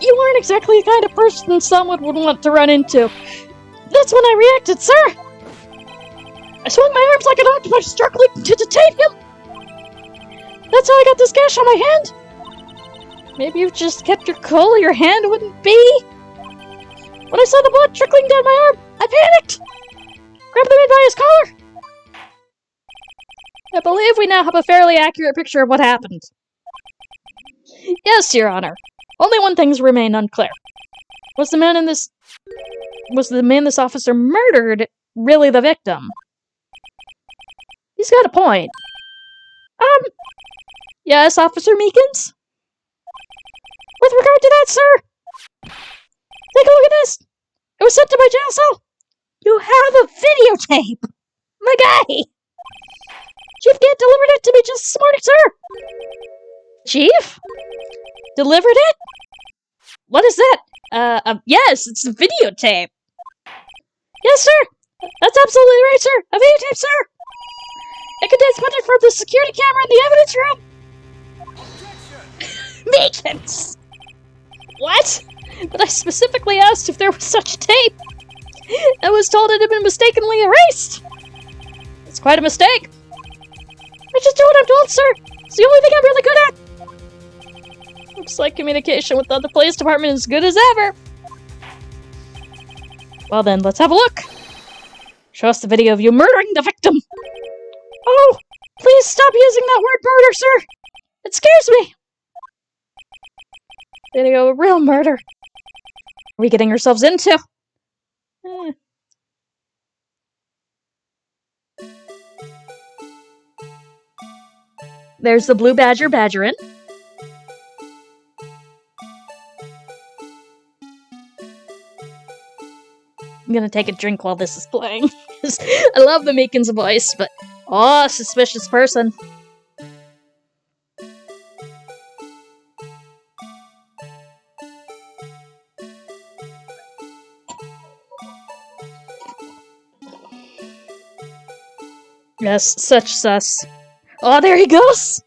You weren't exactly the kind of person someone would want to run into. That's when I reacted, sir! I swung my arms like an octopus, struggling to detain him! That's how I got this gash on my hand! Maybe you just kept your cool, your hand wouldn't be? When I saw the blood trickling down my arm, I panicked! Grabbed the man by his collar! I believe we now have a fairly accurate picture of what happened. Yes, Your Honor. Only one thing's remained unclear. Was the man this officer murdered really the victim? He's got a point. Yes, Officer Meekins? With regard to that, sir, take a look at this. It was sent to my jail cell. You have a videotape. My guy. Chief Gant delivered it to me just this morning, sir. Chief? Delivered it? What is that? Yes, it's a videotape. Yes, sir. That's absolutely right, sir. A videotape, sir. It contains footage from the security camera in the evidence room. Meekins! What? But I specifically asked if there was such tape. I was told it had been mistakenly erased. It's quite a mistake. I just do what I'm told, sir. It's the only thing I'm really good at. Looks like communication with the other police department is good as ever. Well then, let's have a look. Show us the video of you murdering the victim. Oh, please stop using that word murder, sir. It scares me. Video of real murder. Are we getting ourselves into? There's the Blue Badger badgerin'. I'm gonna take a drink while this is playing. I love the Meekins voice, but... Oh, suspicious person. Yes, such sus. Oh, there he goes!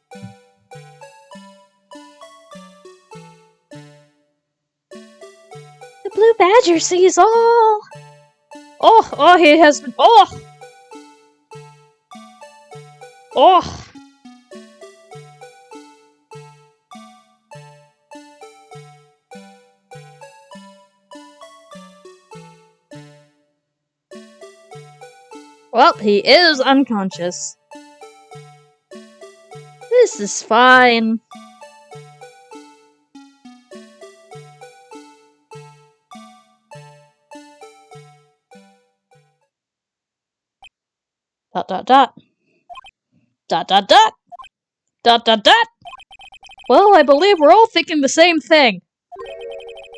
The blue badger sees all! Oh, he has been— oh! Oh! Well, he is unconscious. This is fine. Dot dot dot. Dot dot dot. Dot dot dot. Well, I believe we're all thinking the same thing.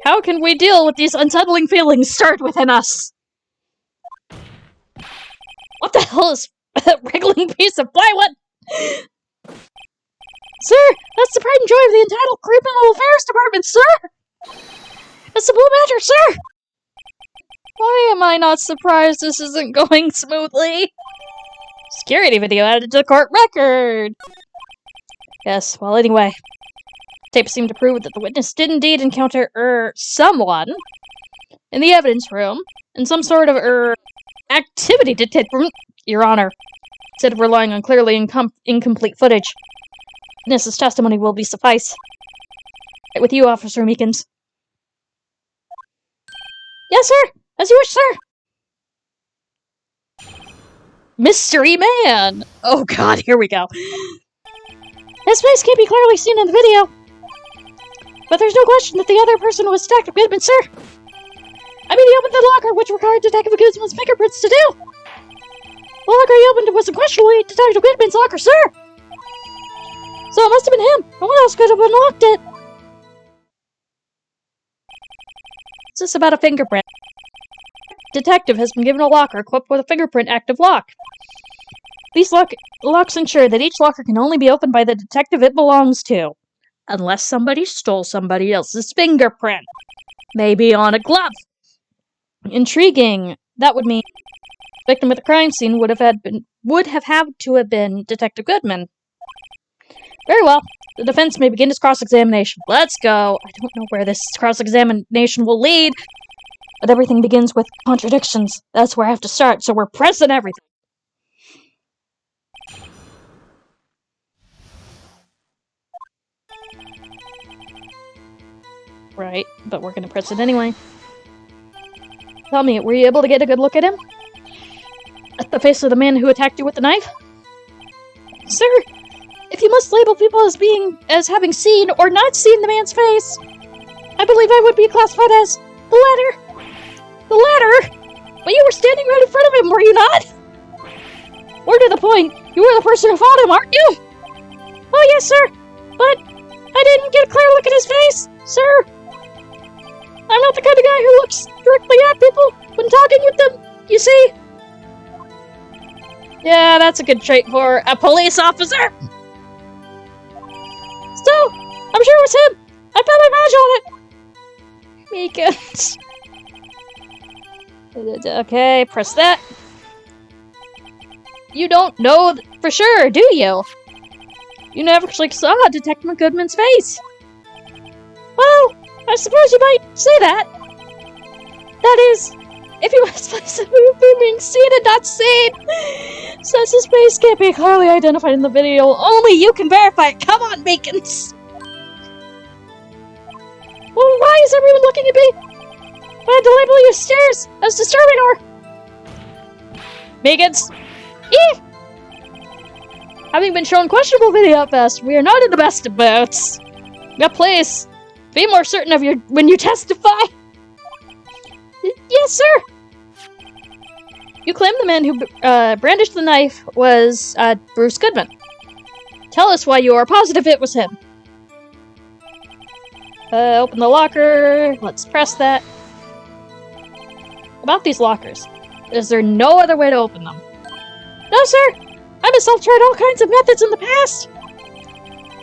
How can we deal with these unsettling feelings stirred within us? What the hell is a wriggling piece of plywood? Sir, that's the pride and joy of the entitled criminal affairs department, sir! It's the blue badger, sir! Why am I not surprised this isn't going smoothly? Security video added to the court record! Yes, well anyway. Tape seemed to prove that the witness did indeed encounter, someone in the evidence room in some sort of, activity detected, Your Honor. Instead of relying on clearly incomplete footage. Witness's testimony will be suffice. Right with you, Officer Meekins. Yes, sir! As you wish, sir! Mystery Man! Oh god, here we go. His face can't be clearly seen in the video. But there's no question that the other person was Detective Goodman, sir! I mean, he opened the locker, which required Detective Goodman's fingerprints to do! The locker he opened was unquestionably Detective Goodman's locker, sir! So it must have been him! No one else could have unlocked it! It's just about a fingerprint. Detective has been given a locker equipped with a fingerprint-active lock. These locks ensure that each locker can only be opened by the detective it belongs to. Unless somebody stole somebody else's fingerprint. Maybe on a glove. Intriguing. That would mean the victim at the crime scene would have had to have been Detective Goodman. Very well. The defense may begin its cross-examination. Let's go. I don't know where this cross-examination will lead, but everything begins with contradictions. That's where I have to start, so we're pressing everything. Right, but we're gonna press it anyway. Tell me, were you able to get a good look at him? At the face of the man who attacked you with the knife? Sir, if you must label people as having seen or not seen the man's face, I believe I would be classified as the latter. The latter? But you were standing right in front of him, were you not? More to the point, you were the person who fought him, aren't you? Oh, yes, sir. But I didn't get a clear look at his face, sir. I'm not the kind of guy who looks directly at people when talking with them, you see? Yeah, that's a good trait for a police officer. Still, I'm sure it was him. I bet my badge on it. Meekins. Okay, press that. You don't know for sure, do you? You never actually saw Detective Goodman's face. Well, I suppose you might say that. That is, if he was being seen and not seen. Since his face can't be clearly identified in the video, only you can verify it. Come on, Meekins. Well, why is everyone looking at me? I had to label your stares as disturbing or... Meekins. Having been shown questionable video at best, we are not in the best of moods. Now please, be more certain of when you testify. Yes, sir. You claim the man who brandished the knife was Bruce Goodman. Tell us why you are positive it was him. Open the locker. Let's press that. About these lockers, is there no other way to open them? No, sir. I myself tried all kinds of methods in the past.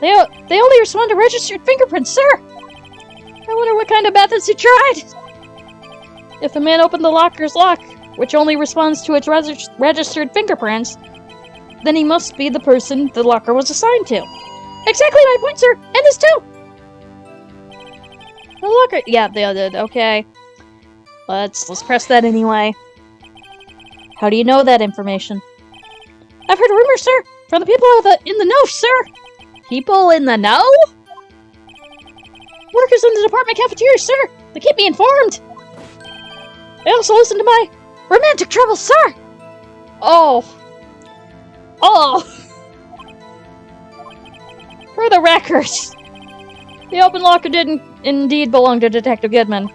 They only respond to registered fingerprints, sir. I wonder what kind of methods he tried. If the man opened the locker's lock, which only responds to its registered fingerprints, then he must be the person the locker was assigned to. Exactly my point, sir! And this too! The locker... Yeah, okay. Let's press that anyway. How do you know that information? I've heard rumors, sir! From the people in the know, sir! People in the know? Workers in the department cafeteria, sir! They keep me informed! They also listen to my romantic troubles, sir! Oh. Oh! For the record, the open locker didn't indeed belong to Detective Goodman.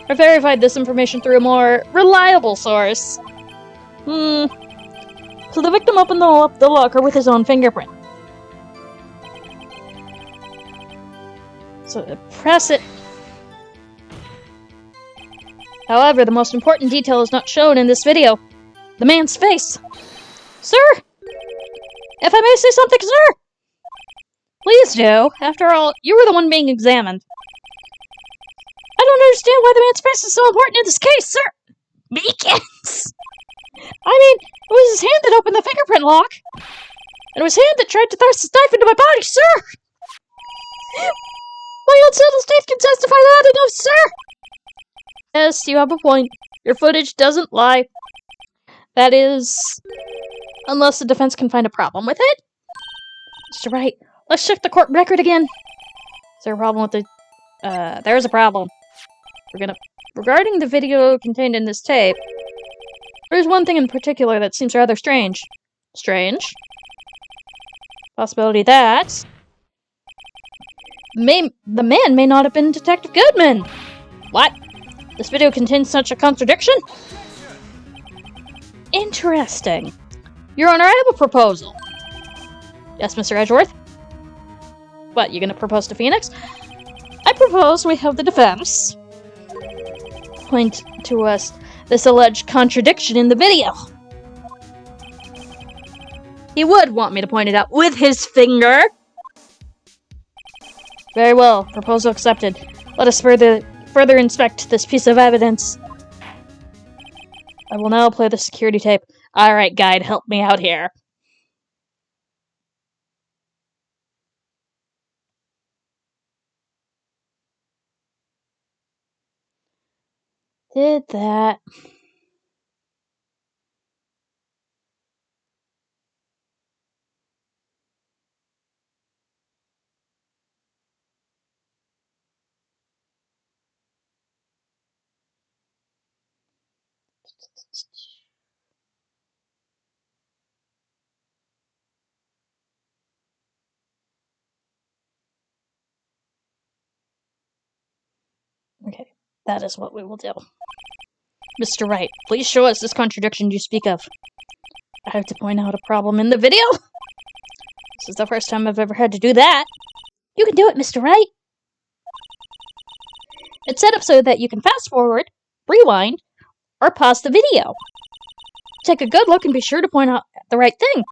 I verified this information through a more reliable source. So the victim opened the locker with his own fingerprint. So press it. However, the most important detail is not shown in this video. The man's face. Sir! If I may say something, sir! Please do. After all, you were the one being examined. I don't understand why the man's face is so important in this case, sir! Beacons! I mean, it was his hand that opened the fingerprint lock. And it was his hand that tried to thrust his knife into my body, sir! My unsettled state can testify that enough, sir! Yes, you have a point. Your footage doesn't lie. That is... unless the defense can find a problem with it. Mr. Wright, let's check the court record again. Is there a problem with the... there's a problem. Regarding the video contained in this tape, there's one thing in particular that seems rather strange. Strange? Possibility that... the man may not have been Detective Goodman! What? This video contains such a contradiction? Interesting. Your Honor, I have a proposal. Yes, Mr. Edgeworth? What, you gonna propose to Phoenix? I propose we have the defense point to us this alleged contradiction in the video. He would want me to point it out with his finger. Very well. Proposal accepted. Let us further inspect this piece of evidence. I will now play the security tape. Alright, guide, help me out here. Did that. Okay, that is what we will do. Mr. Wright, please show us this contradiction you speak of. I have to point out a problem in the video? This is the first time I've ever had to do that. You can do it, Mr. Wright. It's set up so that you can fast forward, rewind, or pause the video. Take a good look and be sure to point out the right thing.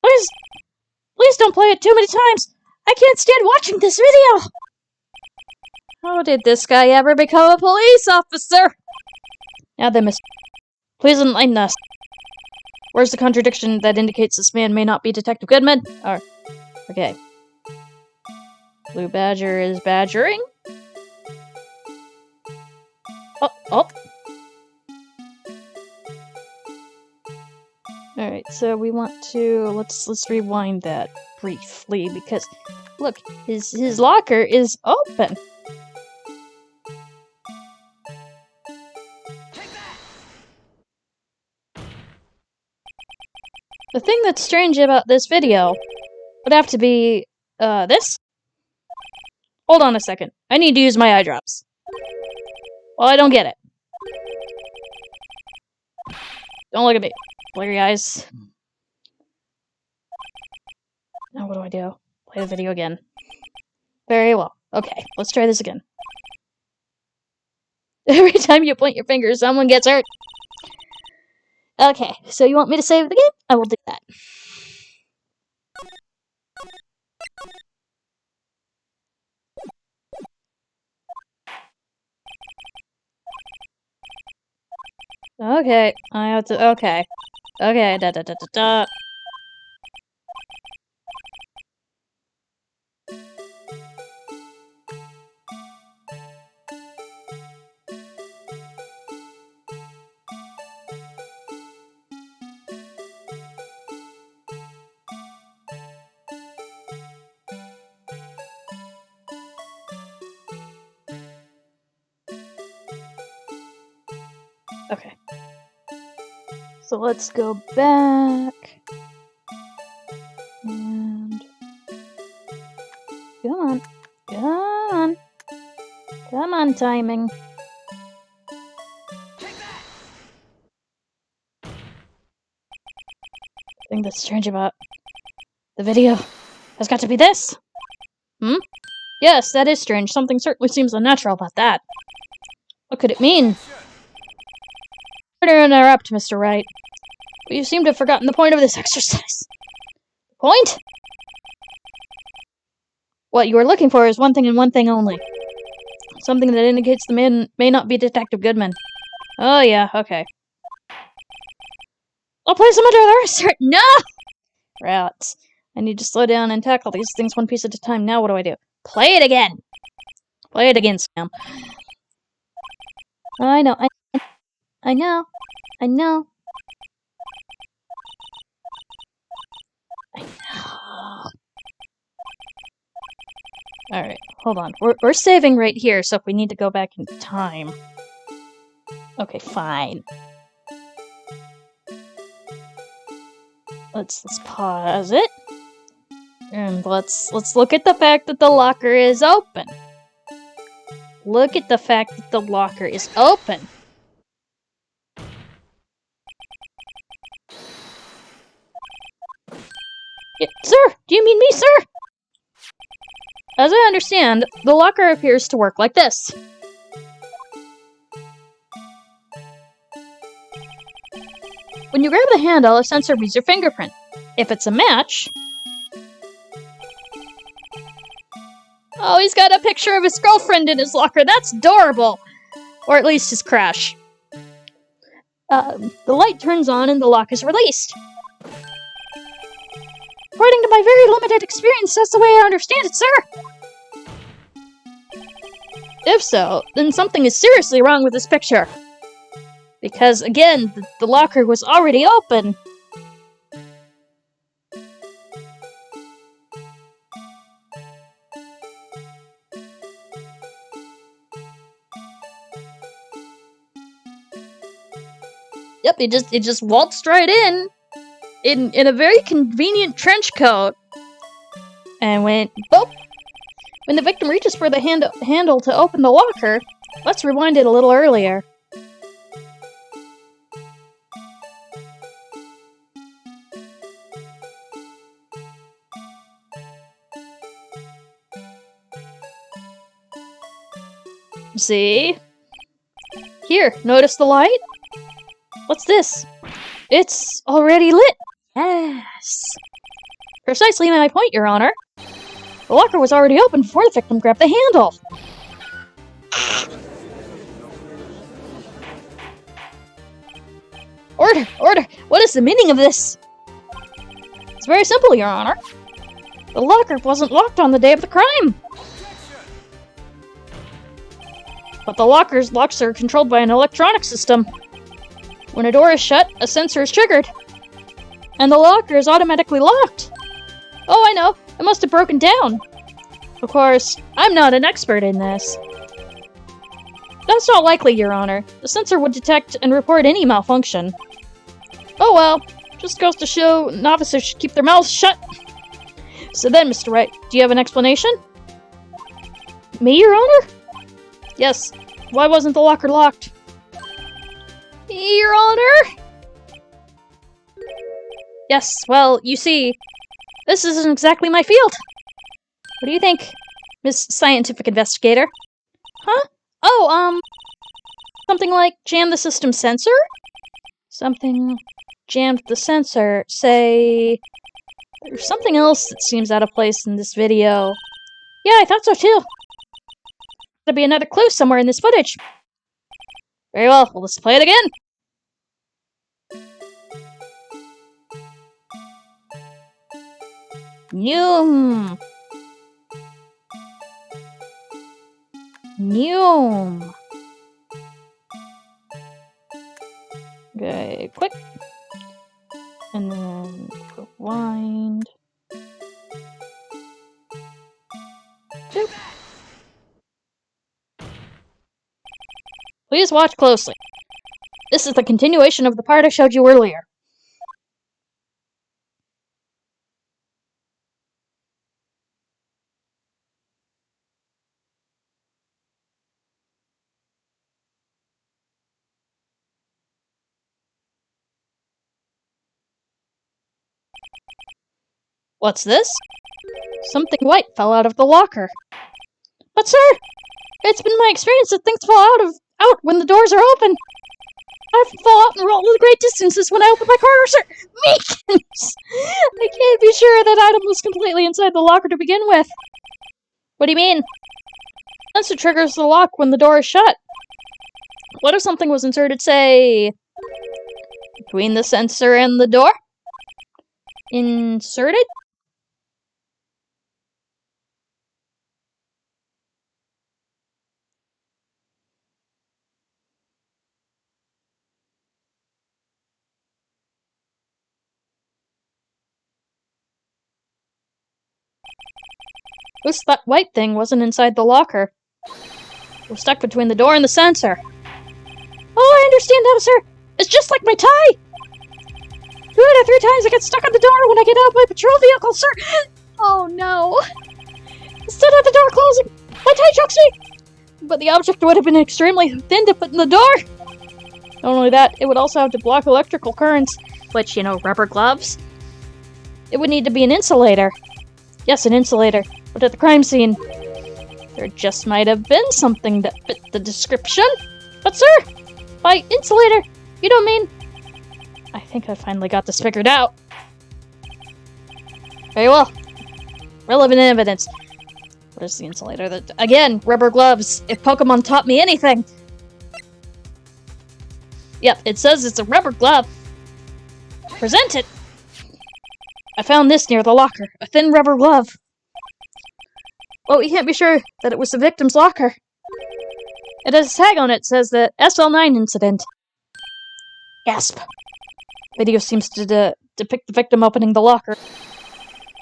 Please don't play it too many times. I can't stand watching this video. How did this guy ever become a police officer? Now then, Miss... Please enlighten us. Where's the contradiction that indicates this man may not be Detective Goodman? Okay. Blue Badger is badgering? Oh. Alright, so we want to... Let's rewind that briefly, because... Look, his locker is open. The thing that's strange about this video would have to be, this? Hold on a second. I need to use my eye drops. Well, I don't get it. Don't look at me. Blurry eyes. Now what do I do? Play the video again. Very well. Okay, let's try this again. Every time you point your finger, someone gets hurt. Okay, so you want me to save the game? I will do that. Okay, I have to... Okay. Okay, da. Okay. So let's go back. And... Come on. Come on. Come on, timing. The thing that's strange about the video has got to be this. Hmm? Yes, that is strange. Something certainly seems unnatural about that. What could it mean? Sorry to interrupt, Mr. Wright, but you seem to have forgotten the point of this exercise. Point? What you are looking for is one thing and one thing only. Something that indicates the man may not be Detective Goodman. Oh yeah, okay. I'll place him under arrest. No! Rats. I need to slow down and tackle these things one piece at a time. Now what do I do? Play it again! Play it again, Sam. I know. Alright, hold on. We're saving right here, so if we need to go back in time. Okay, fine. Let's pause it. And let's look at the fact that the locker is open. Look at the fact that the locker is open. Yeah, sir! Do you mean me, sir? As I understand, the locker appears to work like this. When you grab the handle, a sensor reads your fingerprint. If it's a match... Oh, he's got a picture of his girlfriend in his locker. That's adorable! Or at least his crush. The light turns on and the lock is released. According to my very limited experience, that's the way I understand it, sir! If so, then something is seriously wrong with this picture. Because, again, the locker was already open. Yep, it just waltzed right in a very convenient trench coat, and went boop. When the victim reaches for the handle to open the locker, let's rewind it a little earlier. See? Here, notice the light? What's this? It's already lit! Yes! Precisely my point, Your Honor. The locker was already open before the victim grabbed the handle. Order! Order! What is the meaning of this? It's very simple, Your Honor. The locker wasn't locked on the day of the crime. But the locker's locks are controlled by an electronic system. When a door is shut, a sensor is triggered. And the locker is automatically locked. Oh, I know. It must have broken down. Of course, I'm not an expert in this. That's not likely, Your Honor. The sensor would detect and report any malfunction. Oh well. Just goes to show novices should keep their mouths shut. So then, Mr. Wright, do you have an explanation? Me, Your Honor? Yes. Why wasn't the locker locked? Your Honor? Yes, well, you see, this isn't exactly my field. What do you think, Miss Scientific Investigator? Huh? Oh, something like jam the system sensor? Something jammed the sensor, say... There's something else that seems out of place in this video. Yeah, I thought so too. There'll be another clue somewhere in this footage. Very well, let's play it again. Noom. Noom. Okay, quick. And then rewind. Boop. Please watch closely. This is the continuation of the part I showed you earlier. What's this? Something white fell out of the locker. But sir, it's been my experience that things fall out when the doors are open. I've fall out and roll great distances when I open my corner, sir. Meekins! I can't be sure that item was completely inside the locker to begin with. What do you mean? Sensor triggers the lock when the door is shut. What if something was inserted, say, between the sensor and the door? Inserted? That white thing wasn't inside the locker. It was stuck between the door and the sensor. Oh, I understand now, sir. It's just like my tie. 2 out of 3 times I get stuck on the door when I get out of my patrol vehicle, sir. Oh, no. Instead of the door closing, my tie chokes me. But the object would have been extremely thin to put in the door. Not only that, it would also have to block electrical currents, which, rubber gloves. It would need to be an insulator. Yes, an insulator. But at the crime scene, there just might have been something that fit the description. But sir, by insulator, you don't mean... I think I finally got this figured out. Very well. Relevant evidence. What is the insulator? Again, rubber gloves. If Pokemon taught me anything. Yep, it says it's a rubber glove. Present it. I found this near the locker. A thin rubber glove. Well, we can't be sure that it was the victim's locker. It has a tag on it, says the SL9 incident. Gasp. Video seems to depict the victim opening the locker.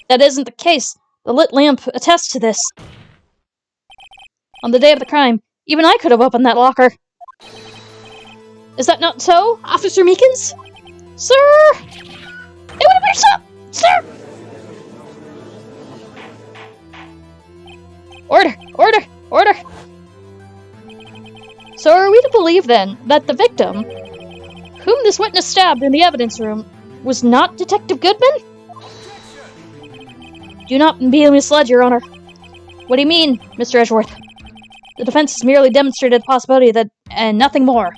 That isn't the case. The lit lamp attests to this. On the day of the crime, even I could have opened that locker. Is that not so, Officer Meekins? Sir! It would have been so! Sir! Order! Order! Order! So are we to believe, then, that the victim, whom this witness stabbed in the evidence room, was not Detective Goodman? Do not be misled, Your Honor. What do you mean, Mr. Edgeworth? The defense has merely demonstrated the possibility that, and nothing more.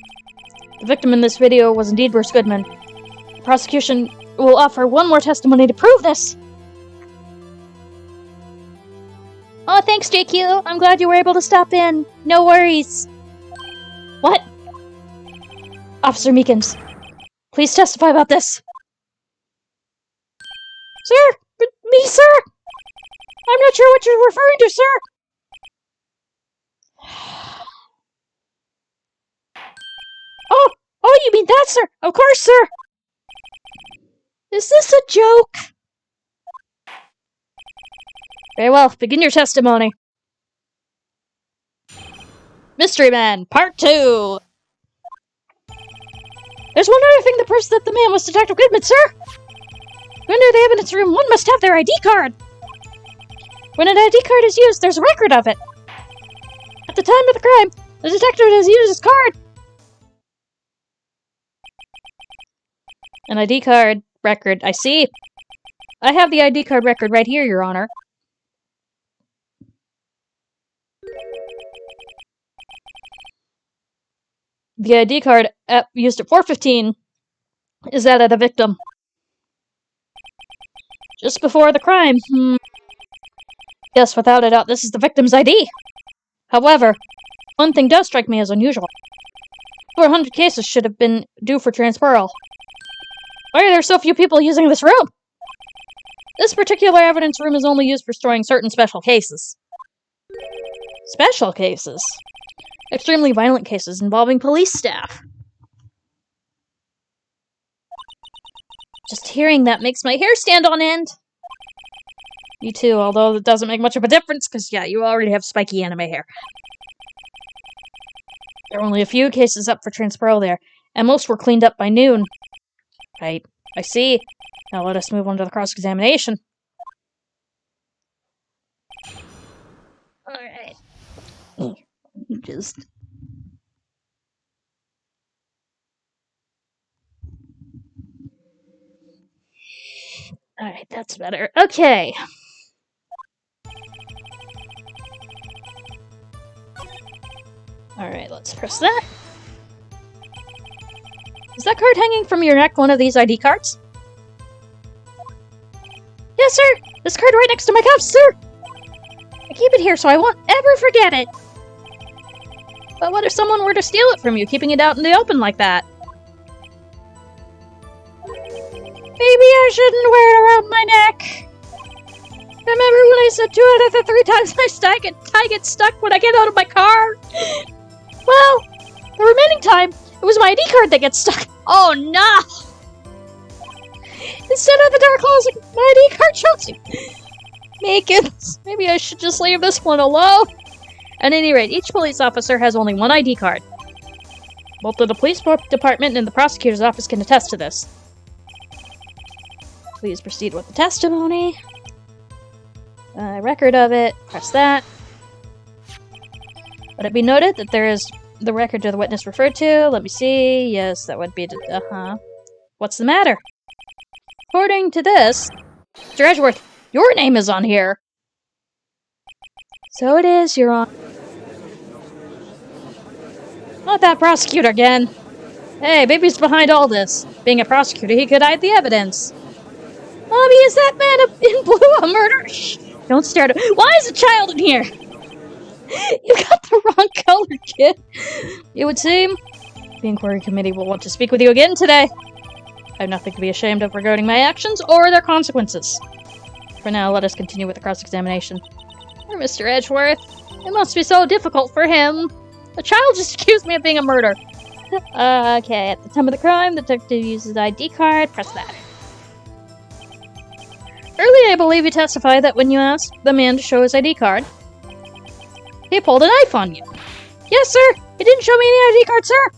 The victim in this video was indeed Bruce Goodman. The prosecution will offer one more testimony to prove this. Oh, thanks, JQ. I'm glad you were able to stop in. No worries. What? Officer Meekins, please testify about this. Sir? Me, sir? I'm not sure what you're referring to, sir. Oh, you mean that, sir? Of course, sir. Is this a joke? Very well, begin your testimony. Mystery Man, Part 2. There's one other thing that the man was Detective Goodman, sir. When enter the evidence room, one must have their ID card. When an ID card is used, there's a record of it. At the time of the crime, the detective has used his card. An ID card record, I see. I have the ID card record right here, Your Honor. The ID card used at 4:15 is that of the victim. Just before the crime. Yes, without a doubt, this is the victim's ID. However, one thing does strike me as unusual. 400 cases should have been due for transferal. Why are there so few people using this room? This particular evidence room is only used for storing certain special cases. Special cases? Extremely violent cases involving police staff. Just hearing that makes my hair stand on end. Me too, although it doesn't make much of a difference, because, yeah, you already have spiky anime hair. There are only a few cases up for transferal there, and most were cleaned up by noon. Right, I see. Now let us move on to the cross-examination. Alright. Just... Alright, that's better. Okay. Alright, let's press that. Is that card hanging from your neck one of these ID cards? Yes, sir! This card right next to my cuffs, sir! I keep it here so I won't ever forget it! But what if someone were to steal it from you, keeping it out in the open like that? Maybe I shouldn't wear it around my neck. Remember when I said 2 out of the 3 times I get stuck when I get out of my car? Well, the remaining time, it was my ID card that gets stuck. Oh no! Instead of the door closing, my ID card shows you. Maybe I should just leave this one alone. At any rate, each police officer has only one ID card. Both the police department and the prosecutor's office can attest to this. Please proceed with the testimony. Record of it. Press that. Let it be noted that there is the record of the witness referred to. Let me see. Yes, that would be... What's the matter? According to this, Mr. Edgeworth, your name is on here. So it is, Your Honor. Not that prosecutor again. Hey, baby's behind all this. Being a prosecutor, he could hide the evidence. Mommy, is that man in blue a murderer? Shh, don't stare at him. Why is a child in here? You got the wrong color, kid. It would seem the inquiry committee will want to speak with you again today. I have nothing to be ashamed of regarding my actions or their consequences. For now, let us continue with the cross-examination. Poor Mr. Edgeworth. It must be so difficult for him. A child just accused me of being a murderer. Okay, at the time of the crime, the detective uses ID card. Press that. Earlier, I believe you testified that when you asked the man to show his ID card, he pulled a knife on you. Yes, sir! He didn't show me any ID card, sir!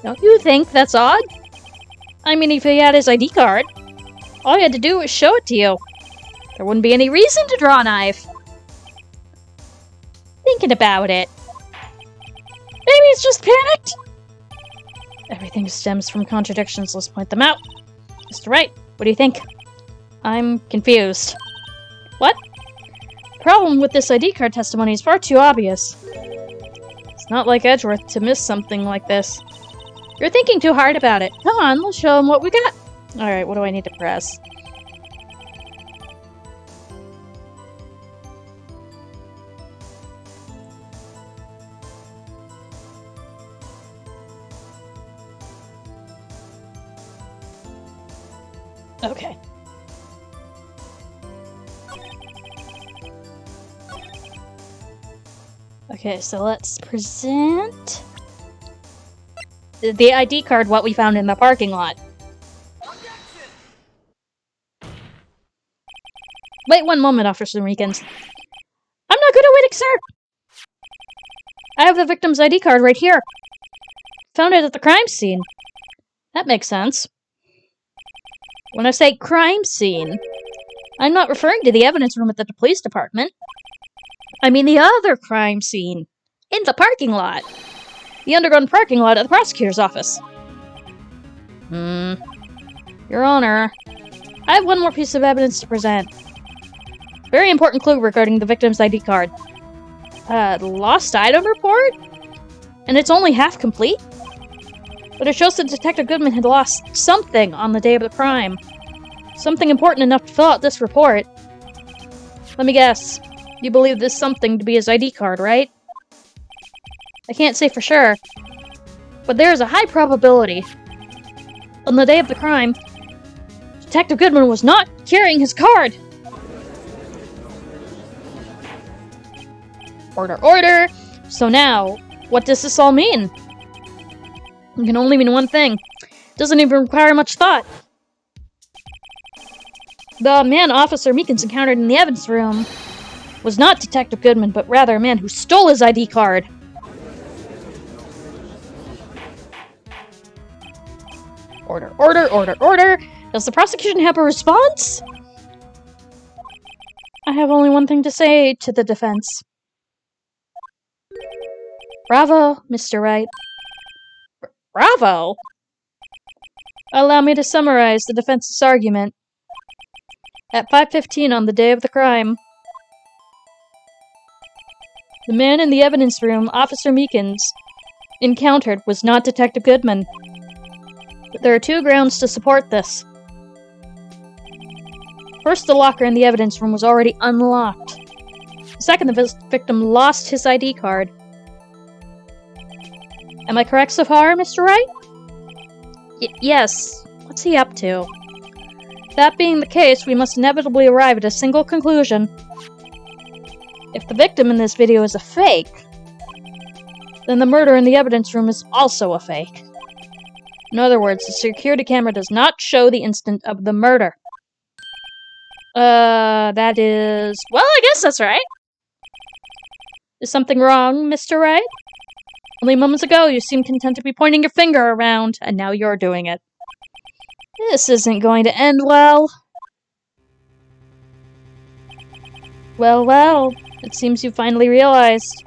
Don't you think that's odd? I mean, if he had his ID card, all he had to do was show it to you. There wouldn't be any reason to draw a knife. Thinking about it. Maybe he's just panicked? Everything stems from contradictions. Let's point them out. Mr. Wright, what do you think? I'm confused. What? The problem with this ID card testimony is far too obvious. It's not like Edgeworth to miss something like this. You're thinking too hard about it. Come on, let's show him what we got. Alright, what do I need to press? Okay. Okay, so let's present the ID card, what we found in the parking lot. Wait one moment, Officer Meekins. I'm not good at waiting, sir! I have the victim's ID card right here. Found it at the crime scene. That makes sense. When I say crime scene, I'm not referring to the evidence room at the police department. I mean the other crime scene. In the parking lot. The underground parking lot at the prosecutor's office. Your Honor, I have one more piece of evidence to present. Very important clue regarding the victim's ID card. The lost item report? And it's only half complete? But it shows that Detective Goodman had lost something on the day of the crime. Something important enough to fill out this report. Let me guess. You believe this something to be his ID card, right? I can't say for sure, but there is a high probability. On the day of the crime, Detective Goodman was not carrying his card! Order, order! So now, what does this all mean? It can only mean one thing. It doesn't even require much thought. The man Officer Meekins encountered in the evidence room was not Detective Goodman, but rather a man who stole his ID card. Order, order, order, order! Does the prosecution have a response? I have only one thing to say to the defense. Bravo, Mr. Wright. Bravo? Allow me to summarize the defense's argument. At 5:15 on the day of the crime, the man in the evidence room Officer Meekins encountered was not Detective Goodman. But there are two grounds to support this. First, the locker in the evidence room was already unlocked. Second, the victim lost his ID card. Am I correct so far, Mr. Wright? Yes. What's he up to? That being the case, we must inevitably arrive at a single conclusion. If the victim in this video is a fake, then the murder in the evidence room is also a fake. In other words, the security camera does not show the instant of the murder. That is... Well, I guess that's right. Is something wrong, Mr. Wright? Only moments ago, you seemed content to be pointing your finger around, and now you're doing it. This isn't going to end well. Well, well, it seems you finally realized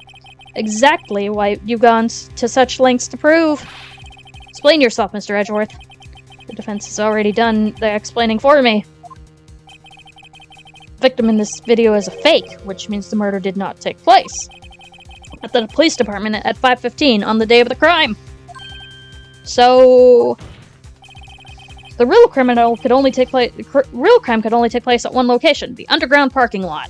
exactly why you've gone to such lengths to prove. Explain yourself, Mr. Edgeworth. The defense has already done the explaining for me. The victim in this video is a fake, which means the murder did not take place at the police department at 5:15 on the day of the crime. So the real crime could only take place at one location, the underground parking lot.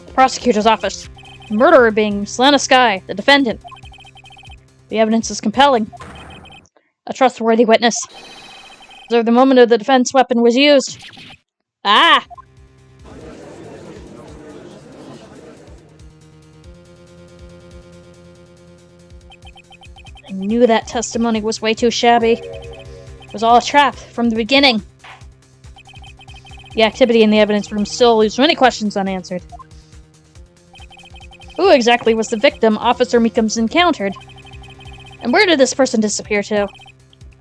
The prosecutor's office. The murderer being Selena Sky, the defendant. The evidence is compelling. A trustworthy witness. Observe the moment of the defense weapon was used. Ah! I knew that testimony was way too shabby. It was all a trap from the beginning. The activity in the evidence room still leaves many questions unanswered. Who exactly was the victim Officer Meekins encountered? And where did this person disappear to?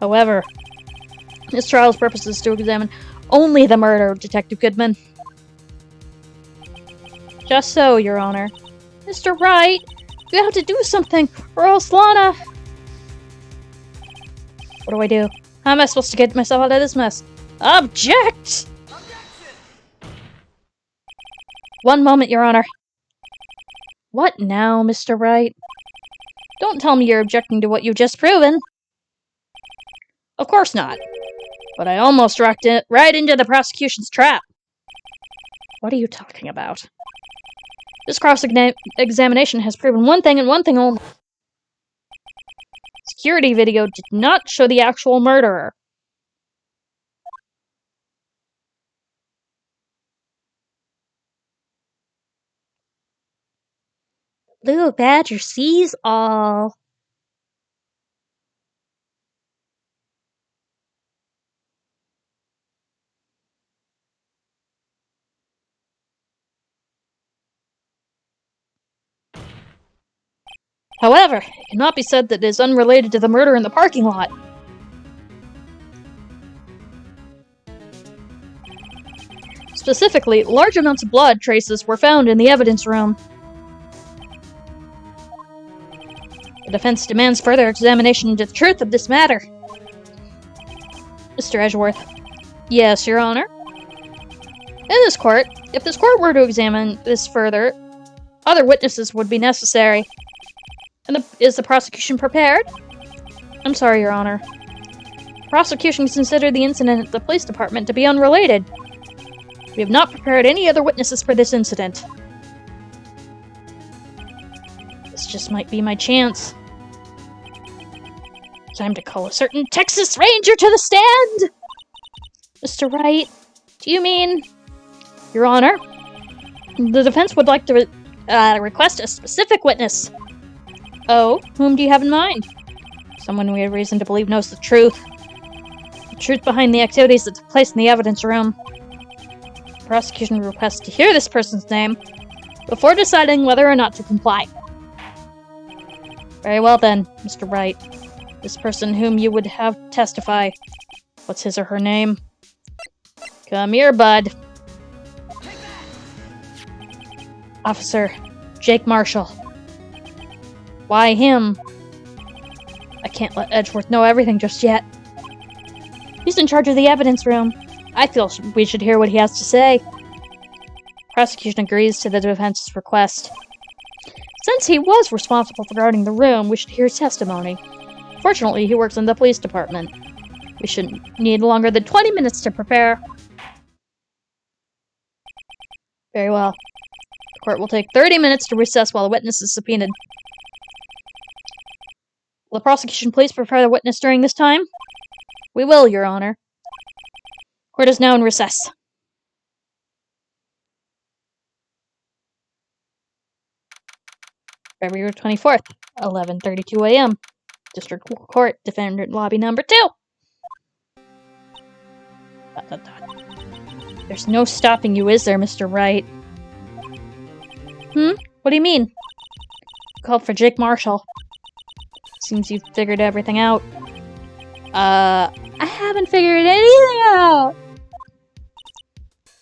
However, this trial's purpose is to examine only the murder of Detective Goodman. Just so, Your Honor. Mr. Wright, you have to do something, or else Lana... What do I do? How am I supposed to get myself out of this mess? Object! One moment, Your Honor. What now, Mr. Wright? Don't tell me you're objecting to what you've just proven. Of course not. But I almost rocked it right into the prosecution's trap. What are you talking about? This cross-examination has proven one thing and one thing only. Security video did not show the actual murderer. Blue Badger sees all. However, it cannot be said that it is unrelated to the murder in the parking lot. Specifically, large amounts of blood traces were found in the evidence room. The defense demands further examination into the truth of this matter. Mr. Edgeworth. Yes, Your Honor. In this court, if this court were to examine this further, other witnesses would be necessary. And is the prosecution prepared? I'm sorry, Your Honor. Prosecution considered the incident at the police department to be unrelated. We have not prepared any other witnesses for this incident. This just might be my chance. Time to call a certain Texas Ranger to the stand! Mr. Wright, do you mean... Your Honor, the defense would like to request a specific witness. Oh, whom do you have in mind? Someone we have reason to believe knows the truth. The truth behind the activities that took place in the evidence room. The prosecution requests to hear this person's name before deciding whether or not to comply. Very well then, Mr. Wright. This person whom you would have testify. What's his or her name? Come here, bud. Officer Jake Marshall. Why him? I can't let Edgeworth know everything just yet. He's in charge of the evidence room. I feel we should hear what he has to say. Prosecution agrees to the defense's request. Since he was responsible for guarding the room, we should hear his testimony. Fortunately, he works in the police department. We shouldn't need longer than 20 minutes to prepare. Very well. The court will take 30 minutes to recess while the witness is subpoenaed. Will the prosecution please prepare the witness during this time? We will, Your Honor. Court is now in recess. February 24th, 11:32 a.m. District Court, Defendant Lobby Number 2. ... There's no stopping you, is there, Mr. Wright? What do you mean? Called for Jake Marshall. Seems you've figured everything out. I haven't figured anything out!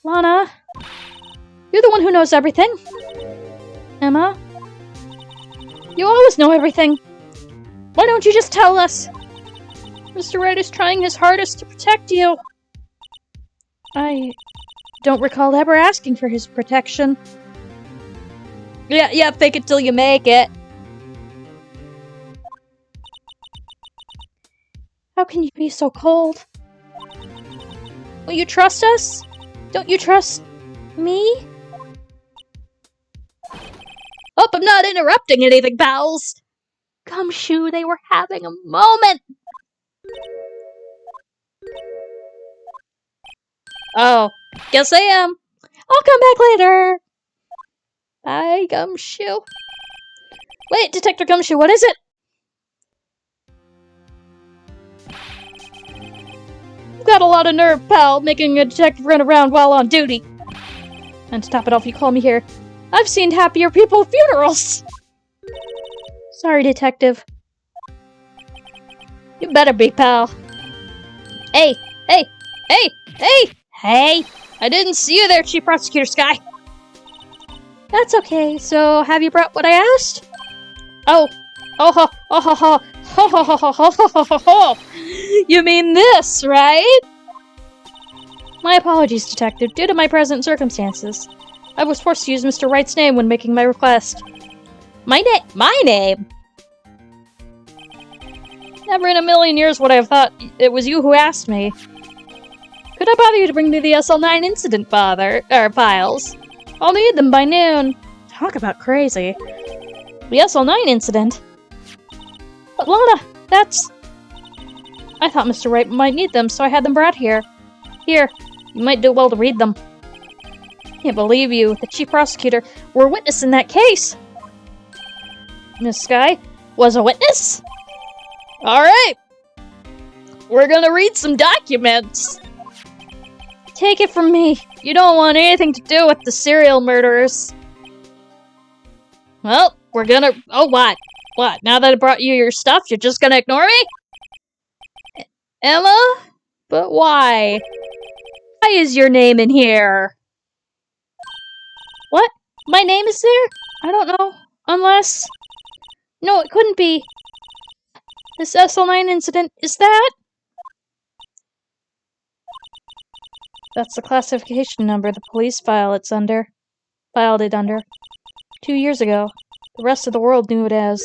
Lana, you're the one who knows everything. Emma, you always know everything. Why don't you just tell us? Mr. Wright is trying his hardest to protect you. I don't recall ever asking for his protection. Yeah, fake it till you make it. How can you be so cold? Will you trust us? Don't you trust me? Hope I'm not interrupting anything, pals. Gumshoe, they were having a moment. Oh, guess I am. I'll come back later. Bye, Gumshoe. Wait, Detective Gumshoe, what is it? You've got a lot of nerve, pal, making a detective run around while on duty. And to top it off, you call me here. I've seen happier people at funerals. Sorry, Detective. You better be, pal. Hey! I didn't see you there, Chief Prosecutor Sky. That's okay. So, have you brought what I asked? Oh, you mean this, right? My apologies, Detective. Due to my present circumstances, I was forced to use Mr. Wright's name when making my request. My name? Never in a million years would I have thought it was you who asked me. Could I bother you to bring me the SL9 incident files? I'll need them by noon. Talk about crazy. The SL9 incident? But Lana, that's... I thought Mr. Wright might need them, so I had them brought here. Here, you might do well to read them. Can't believe you, the Chief Prosecutor, were a witness in that case. Miss Sky was a witness? Alright! We're gonna read some documents! Take it from me, you don't want anything to do with the serial murderers. Well, we're gonna... Oh, what? What, now that I brought you your stuff, you're just gonna ignore me? Emma? But why? Why is your name in here? What? My name is there? I don't know. Unless... No, it couldn't be. This SL9 incident, is that? That's the classification number the police filed it under. 2 years ago. The rest of the world knew it as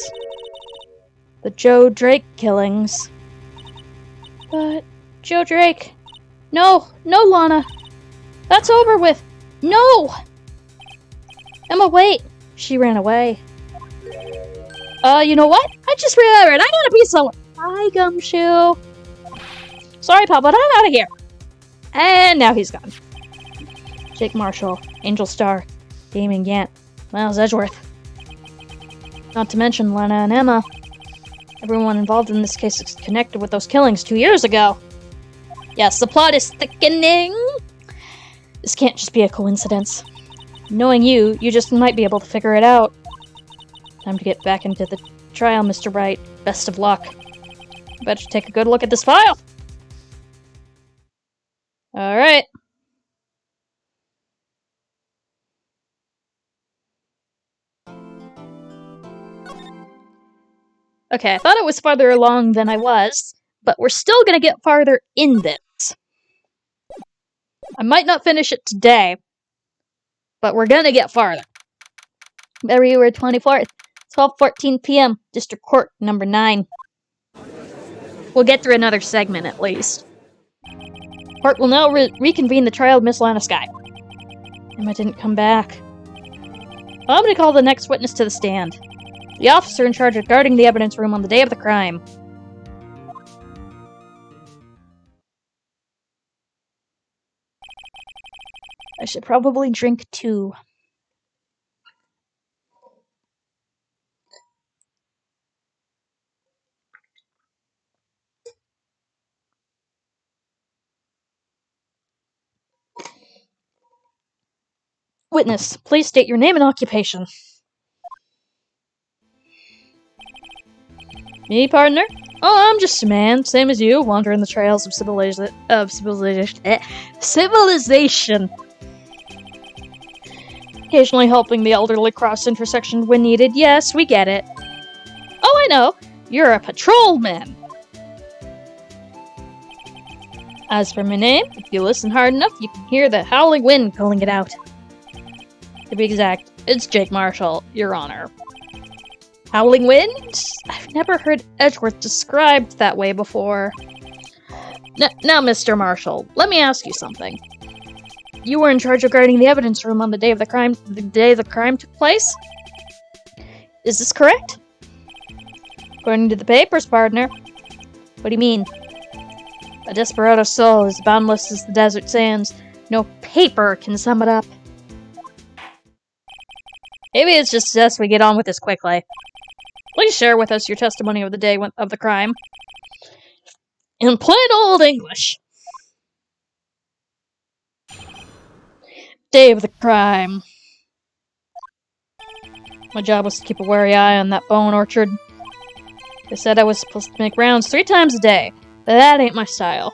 the Joe Drake killings. But Joe Drake... No, Lana. That's over with. No! Emma, wait. She ran away. You know what? I just remembered. I gotta be somewhere. Bye, Gumshoe. Sorry, pal, but I'm out of here. And now he's gone. Jake Marshall, Angel Star, Damien Gant, Miles Edgeworth. Not to mention Lena and Emma. Everyone involved in this case is connected with those killings 2 years ago. Yes, the plot is thickening. This can't just be a coincidence. Knowing you just might be able to figure it out. Time to get back into the trial, Mr. Bright. Best of luck. Better take a good look at this file. Alright. Okay, I thought it was farther along than I was, but we're still gonna get farther in this. I might not finish it today, but we're gonna get farther. February 24th, 12:14 p.m., District Court, number 9. We'll get through another segment at least. Court will now reconvene the trial of Miss Lana Skye. Emma didn't come back. I'm gonna call the next witness to the stand. The officer in charge of guarding the evidence room on the day of the crime. I should probably drink too. Witness, please state your name and occupation. Me, partner? Oh, I'm just a man, same as you, wandering the trails of civilization. Occasionally helping the elderly cross intersection when needed. Yes, we get it. Oh, I know. You're a patrolman. As for my name, if you listen hard enough, you can hear the howling wind calling it out. To be exact, it's Jake Marshall, Your Honor. Howling wind? I've never heard Edgeworth described that way before. Now, Mr. Marshall, let me ask you something. You were in charge of guarding the evidence room on the day of the crime took place? Is this correct? According to the papers, partner. What do you mean? A desperado soul as boundless as the desert sands. No paper can sum it up. Maybe it's just best we get on with this quickly. Please share with us your testimony of the day of the crime. In plain old English. Day of the crime. My job was to keep a wary eye on that bone orchard. They said I was supposed to make rounds 3 times a day, but that ain't my style.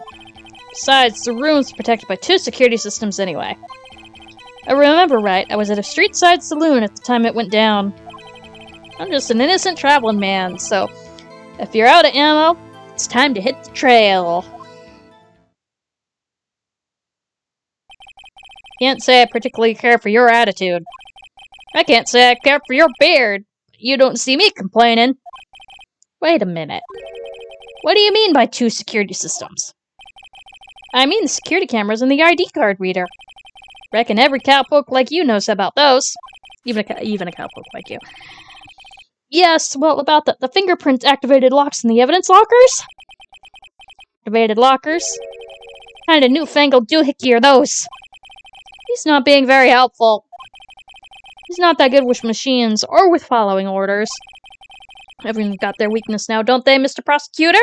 Besides, the room's protected by 2 security systems anyway. I remember right, I was at a street-side saloon at the time it went down. I'm just an innocent traveling man, so if you're out of ammo, it's time to hit the trail. Can't say I particularly care for your attitude. I can't say I care for your beard. You don't see me complaining. Wait a minute. What do you mean by 2 security systems? I mean the security cameras and the ID card reader. Reckon every cowpoke like you knows about those. Even a cowpoke like you. Yes, well, about the fingerprint-activated locks in the evidence lockers? Activated lockers? Kind of newfangled doohickey are those? He's not being very helpful. He's not that good with machines or with following orders. Everyone's got their weakness now, don't they, Mr. Prosecutor?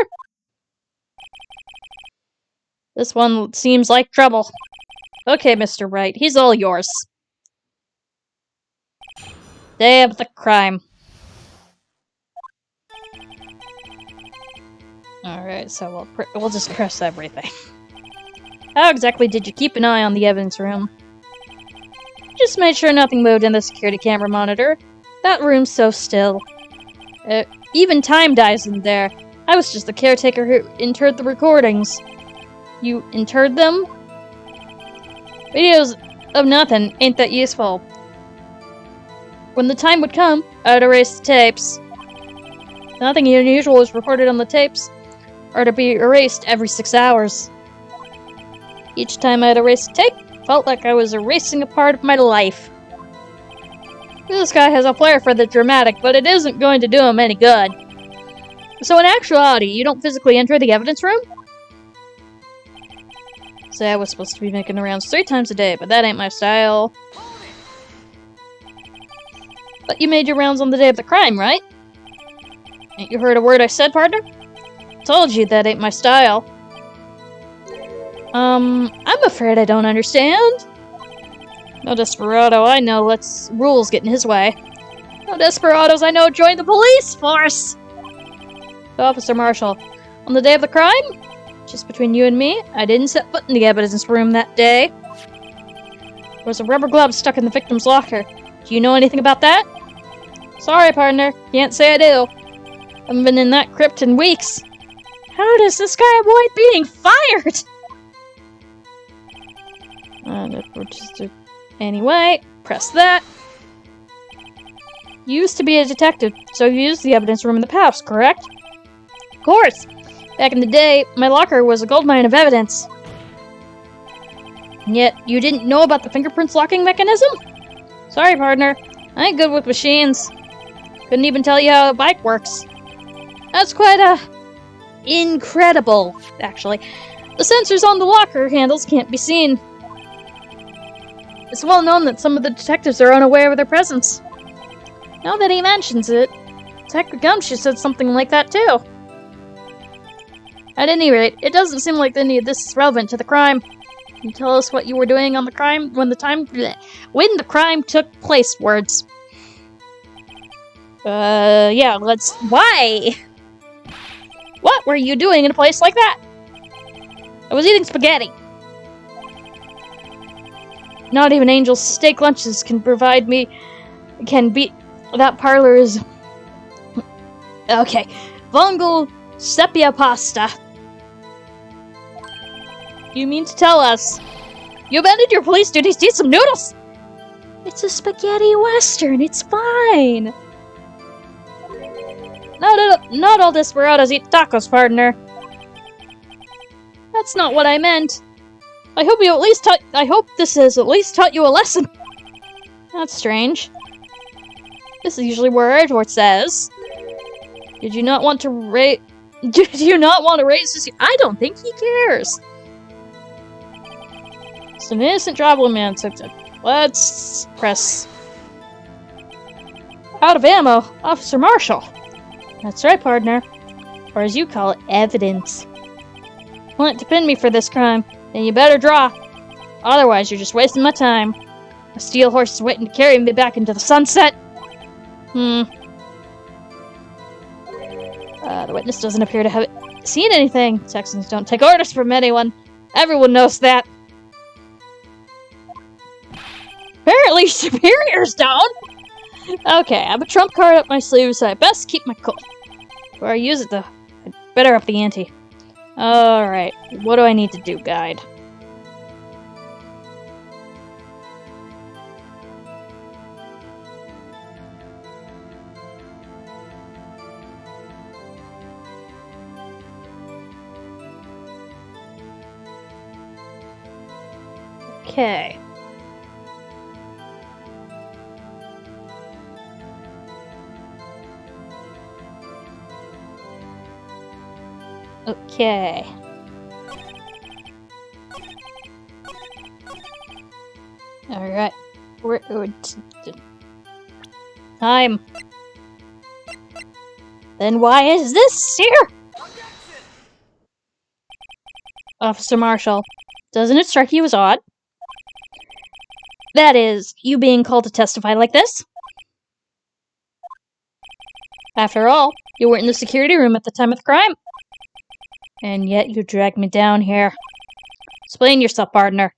This one seems like trouble. Okay, Mr. Wright, he's all yours. Day of the crime. Alright, so we'll just press everything. How exactly did you keep an eye on the evidence room? Just made sure nothing moved in the security camera monitor. That room's so still. Even time dies in there. I was just the caretaker who interred the recordings. You interred them? Videos of nothing ain't that useful. When the time would come, I'd erase the tapes. Nothing unusual is recorded on the tapes, or to be erased every 6 hours. Each time I'd erase a tape, felt like I was erasing a part of my life. This guy has a flair for the dramatic, but it isn't going to do him any good. So in actuality, you don't physically enter the evidence room? Say I was supposed to be making the rounds 3 times a day, but that ain't my style. But you made your rounds on the day of the crime, right? Ain't you heard a word I said, partner? Told you that ain't my style. I'm afraid I don't understand. No desperado I know lets rules get in his way. No desperados I know join the police force! Officer Marshall, on the day of the crime? Just between you and me, I didn't set foot in the evidence room that day. There was a rubber glove stuck in the victim's locker. Do you know anything about that? Sorry, partner. Can't say I do. Haven't been in that crypt in weeks. How does this guy avoid being fired? Anyway, press that. You used to be a detective, so you used the evidence room in the past, correct? Of course. Back in the day, my locker was a goldmine of evidence. And yet, you didn't know about the fingerprints locking mechanism? Sorry, partner. I ain't good with machines. Couldn't even tell you how a bike works. That's quite, incredible, actually. The sensors on the locker handles can't be seen. It's well known that some of the detectives are unaware of their presence. Now that he mentions it, Detective Gumshoe said something like that too. At any rate, it doesn't seem like any of this is relevant to the crime. Can you tell us what you were doing on the crime when the crime took place? Words. Yeah, why? What were you doing in a place like that? I was eating spaghetti. Not even Angel's steak lunches can beat that parlor's... Okay. Vongole sepia pasta. You mean to tell us you abandoned your police duties to eat some noodles? It's a spaghetti western. It's fine. Not all desperados eat tacos, partner. That's not what I meant. I hope this has at least taught you a lesson. That's strange. This is usually where Edward says. Did you not want to raise this? I don't think he cares. It's an innocent traveler man, so let's press. Out of ammo, Officer Marshall. That's right, partner. Or as you call it, evidence. Want to pin me for this crime, then you better draw. Otherwise, you're just wasting my time. A steel horse is waiting to carry me back into the sunset. The witness doesn't appear to have seen anything. Texans don't take orders from anyone. Everyone knows that. Apparently, Superior's down. Okay, I have a trump card up my sleeve, so I best keep my cool. Before I use it, though, I'd better up the ante. Alright, what do I need to do, guide? Okay. Okay. Alright. Time. Then why is this here? Officer Marshall, doesn't it strike you as odd? That is, you being called to testify like this? After all, you weren't in the security room at the time of the crime. And yet you dragged me down here. Explain yourself, partner.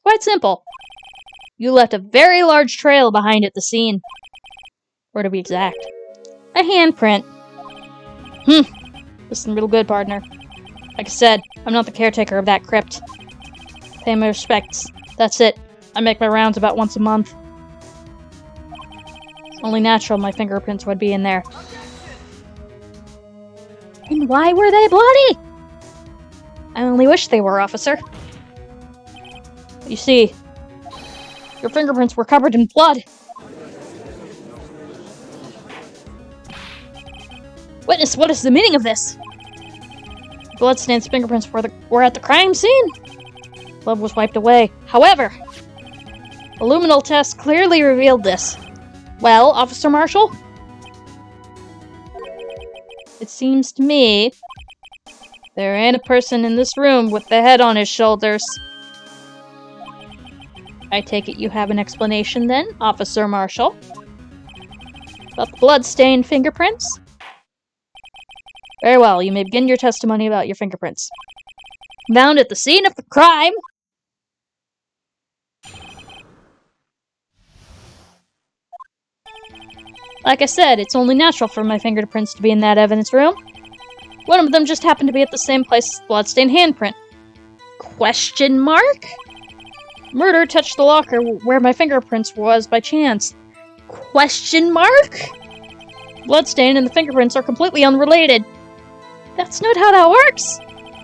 Quite simple. You left a very large trail behind at the scene. Or to be exact, a handprint. Listen real good, partner. Like I said, I'm not the caretaker of that crypt. Pay my respects. That's it. I make my rounds about once a month. It's only natural my fingerprints would be in there. And why were they bloody? I only wish they were, officer. You see, your fingerprints were covered in blood. Witness, what is the meaning of this? Bloodstains' fingerprints were at the crime scene. Blood was wiped away. However, a luminal test clearly revealed this. Well, Officer Marshall? It seems to me there ain't a person in this room with the head on his shoulders. I take it you have an explanation then, Officer Marshall? About the blood-stained fingerprints? Very well, you may begin your testimony about your fingerprints. Found at the scene of the crime. Like I said, it's only natural for my fingerprints to be in that evidence room. One of them just happened to be at the same place as the bloodstained handprint. Question mark? Murder touched the locker where my fingerprints was by chance. Question mark? Bloodstain and the fingerprints are completely unrelated. That's not how that works!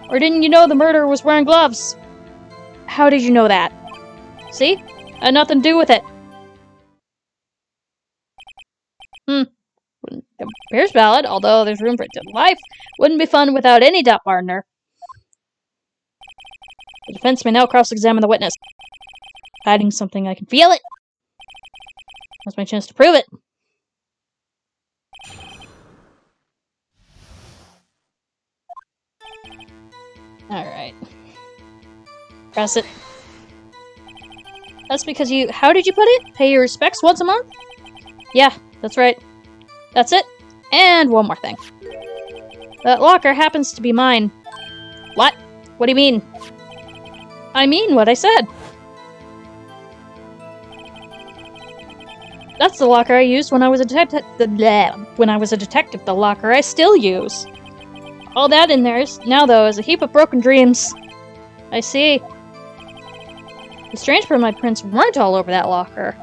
Or didn't you know the murderer was wearing gloves? How did you know that? See? Had nothing to do with it. Appears valid, although there's room for it to life. Wouldn't be fun without any doubt, partner. The defense may now cross-examine the witness. Hiding something, I can feel it. That's my chance to prove it. Alright. Press it. That's because you... How did you put it? Pay your respects once a month? Yeah, that's right. That's it. And one more thing. That locker happens to be mine. What? What do you mean? I mean what I said. That's the locker I used when I was a detective. When I was a detective, the locker I still use. All that in there now, though, is a heap of broken dreams. I see. The strange part, my prints weren't all over that locker.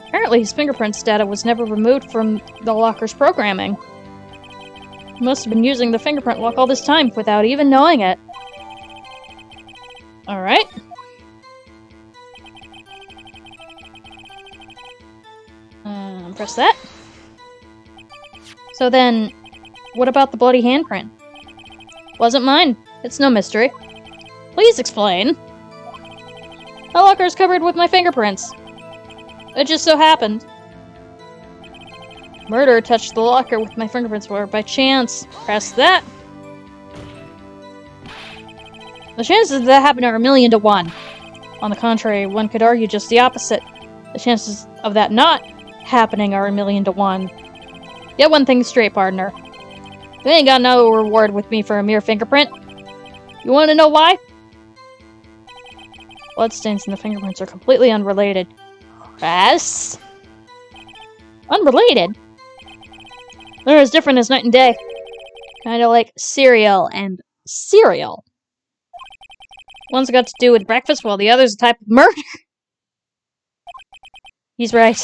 Apparently, his fingerprints data was never removed from the locker's programming. He must have been using the fingerprint lock all this time without even knowing it. Alright. Press that. So then, what about the bloody handprint? Wasn't mine. It's no mystery. Please explain. My locker is covered with my fingerprints. It just so happened. Murder touched the locker with my fingerprints were by chance. Press that. The chances of that happening are 1,000,000 to 1. On the contrary, one could argue just the opposite. The chances of that not happening are 1,000,000 to 1. Get one thing straight, partner. You ain't got no reward with me for a mere fingerprint. You want to know why? Bloodstains and the fingerprints are completely unrelated. Yes? Unrelated? They're as different as night and day. Kinda like cereal and cereal. One's got to do with breakfast, while the other's a type of murder. He's right.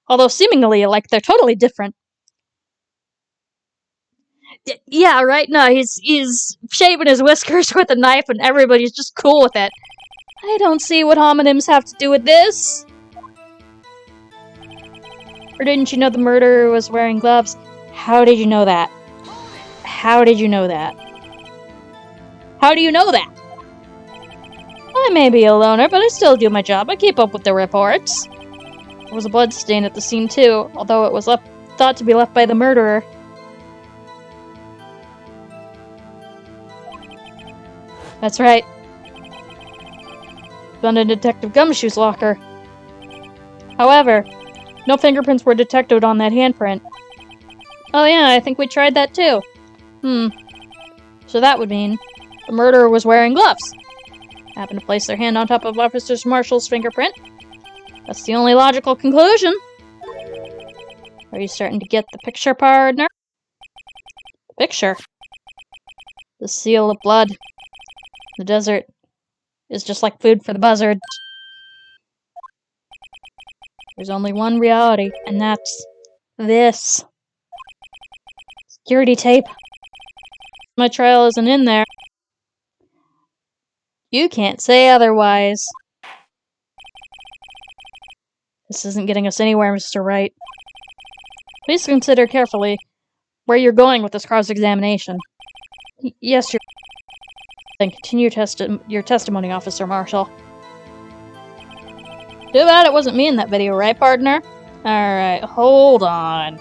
Although seemingly, like, they're totally different. Yeah, right? No, he's shaving his whiskers with a knife and everybody's just cool with it. I don't see what homonyms have to do with this. Or didn't you know the murderer was wearing gloves? How did you know that? How did you know that? How do you know that? I may be a loner, but I still do my job. I keep up with the reports. There was a blood stain at the scene too, although it was thought to be left by the murderer. That's right. Found in Detective Gumshoe's locker. However, no fingerprints were detected on that handprint. Oh yeah, I think we tried that too. So that would mean the murderer was wearing gloves. Happened to place their hand on top of Officer Marshall's fingerprint. That's the only logical conclusion. Are you starting to get the picture, partner? The picture? The seal of blood. The desert is just like food for the buzzards. There's only one reality, and that's this. Security tape. My trial isn't in there. You can't say otherwise. This isn't getting us anywhere, Mr. Wright. Please consider carefully where you're going with this cross-examination. Yes, you're... Then continue your testimony, Officer Marshall. Too bad it wasn't me in that video, right, partner? Alright, hold on.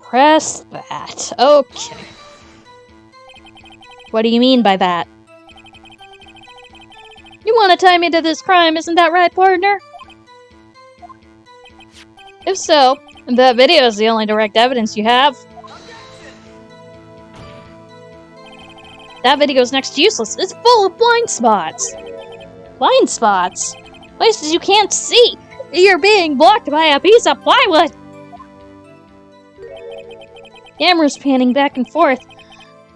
Press that. Okay. What do you mean by that? You want to tie me to this crime, isn't that right, partner? If so, that video is the only direct evidence you have. That video is next to useless. It's full of blind spots. Blind spots? Places you can't see. You're being blocked by a piece of plywood. Camera's panning back and forth.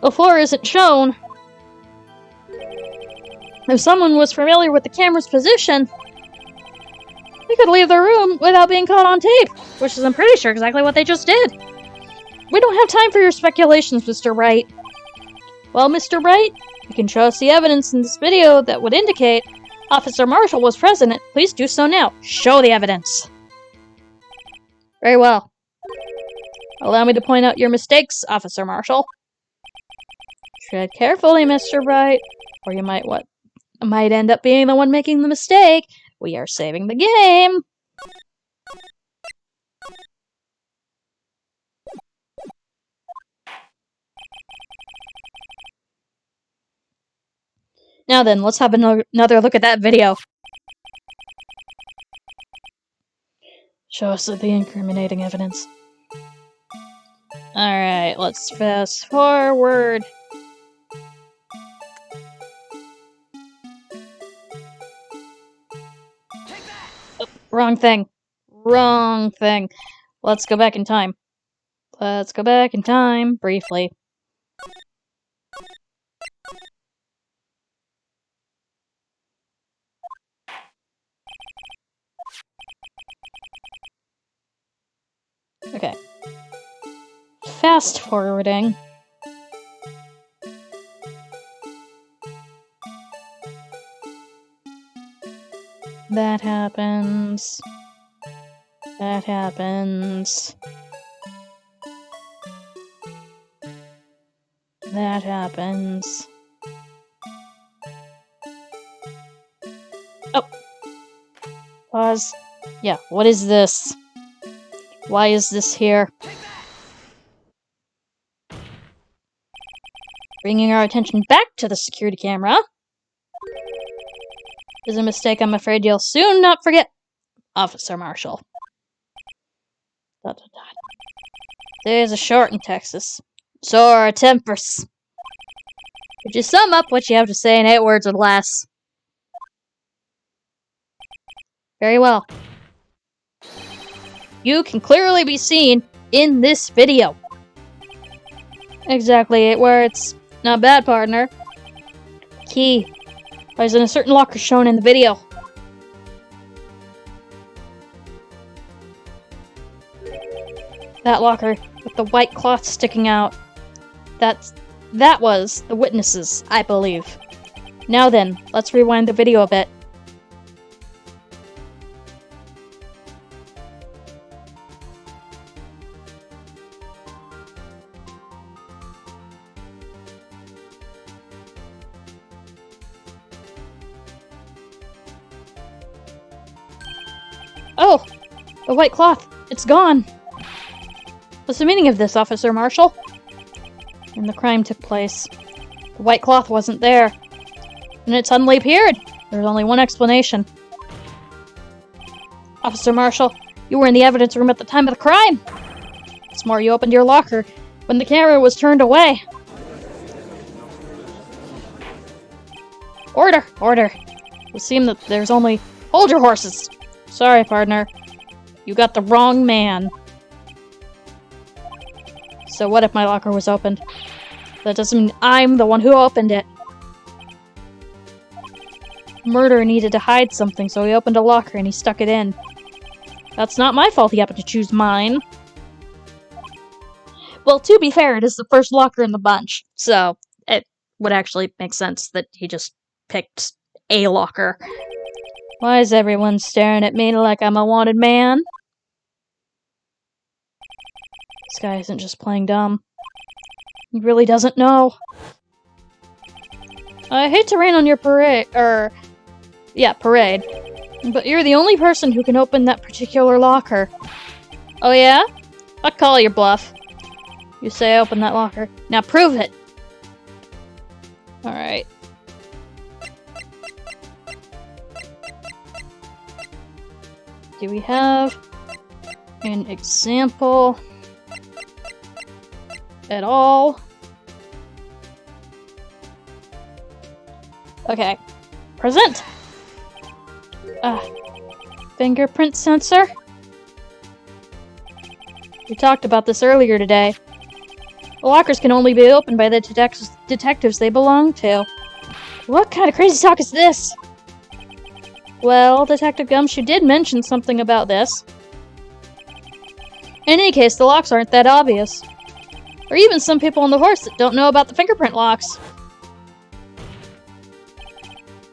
The floor isn't shown. If someone was familiar with the camera's position, they could leave the room without being caught on tape, which is, I'm pretty sure, exactly what they just did. We don't have time for your speculations, Mr. Wright. Well, Mr. Wright, you can show us the evidence in this video that would indicate Officer Marshall was present. Please do so now. Show the evidence. Very well. Allow me to point out your mistakes, Officer Marshall. Tread carefully, Mr. Wright, or you might end up being the one making the mistake. We are saving the game. Now then, let's have another look at that video. Show us the incriminating evidence. Alright, let's fast forward. Oh, wrong thing. Wrong thing. Let's go back in time. Let's go back in time, briefly. Okay. Fast forwarding. That happens. That happens. That happens. Oh. Pause. Yeah, what is this? Why is this here? Bringing our attention back to the security camera. Is a mistake I'm afraid you'll soon not forget, Officer Marshall. ... Days are short in Texas. So are our tempers. Could you sum up what you have to say in 8 words or less? Very well. You can clearly be seen in this video. Exactly 8 words. Not bad, partner. Key lies in a certain locker shown in the video. That locker with the white cloth sticking out. That was the witnesses, I believe. Now then, let's rewind the video a bit. Oh! The white cloth! It's gone! What's the meaning of this, Officer Marshall? When the crime took place, the white cloth wasn't there. And it suddenly appeared! There's only one explanation. Officer Marshall, you were in the evidence room at the time of the crime! What's more, you opened your locker when the camera was turned away. Order! Order! It would seem that there's only... Hold your horses! Sorry, partner. You got the wrong man. So what if my locker was opened? That doesn't mean I'm the one who opened it. Murderer needed to hide something, so he opened a locker and he stuck it in. That's not my fault he happened to choose mine. Well, to be fair, it is the first locker in the bunch, so it would actually make sense that he just picked a locker. Why is everyone staring at me like I'm a wanted man? This guy isn't just playing dumb. He really doesn't know. I hate to rain on your parade, parade, but you're the only person who can open that particular locker. Oh yeah? I'll call your bluff. You say I opened that locker. Now prove it! Alright. Do we have an example at all? Okay. Present! Fingerprint sensor? We talked about this earlier today. The lockers can only be opened by the detectives they belong to. What kind of crazy talk is this? Well, Detective Gumshoe did mention something about this. In any case, the locks aren't that obvious. Or even some people on the horse that don't know about the fingerprint locks.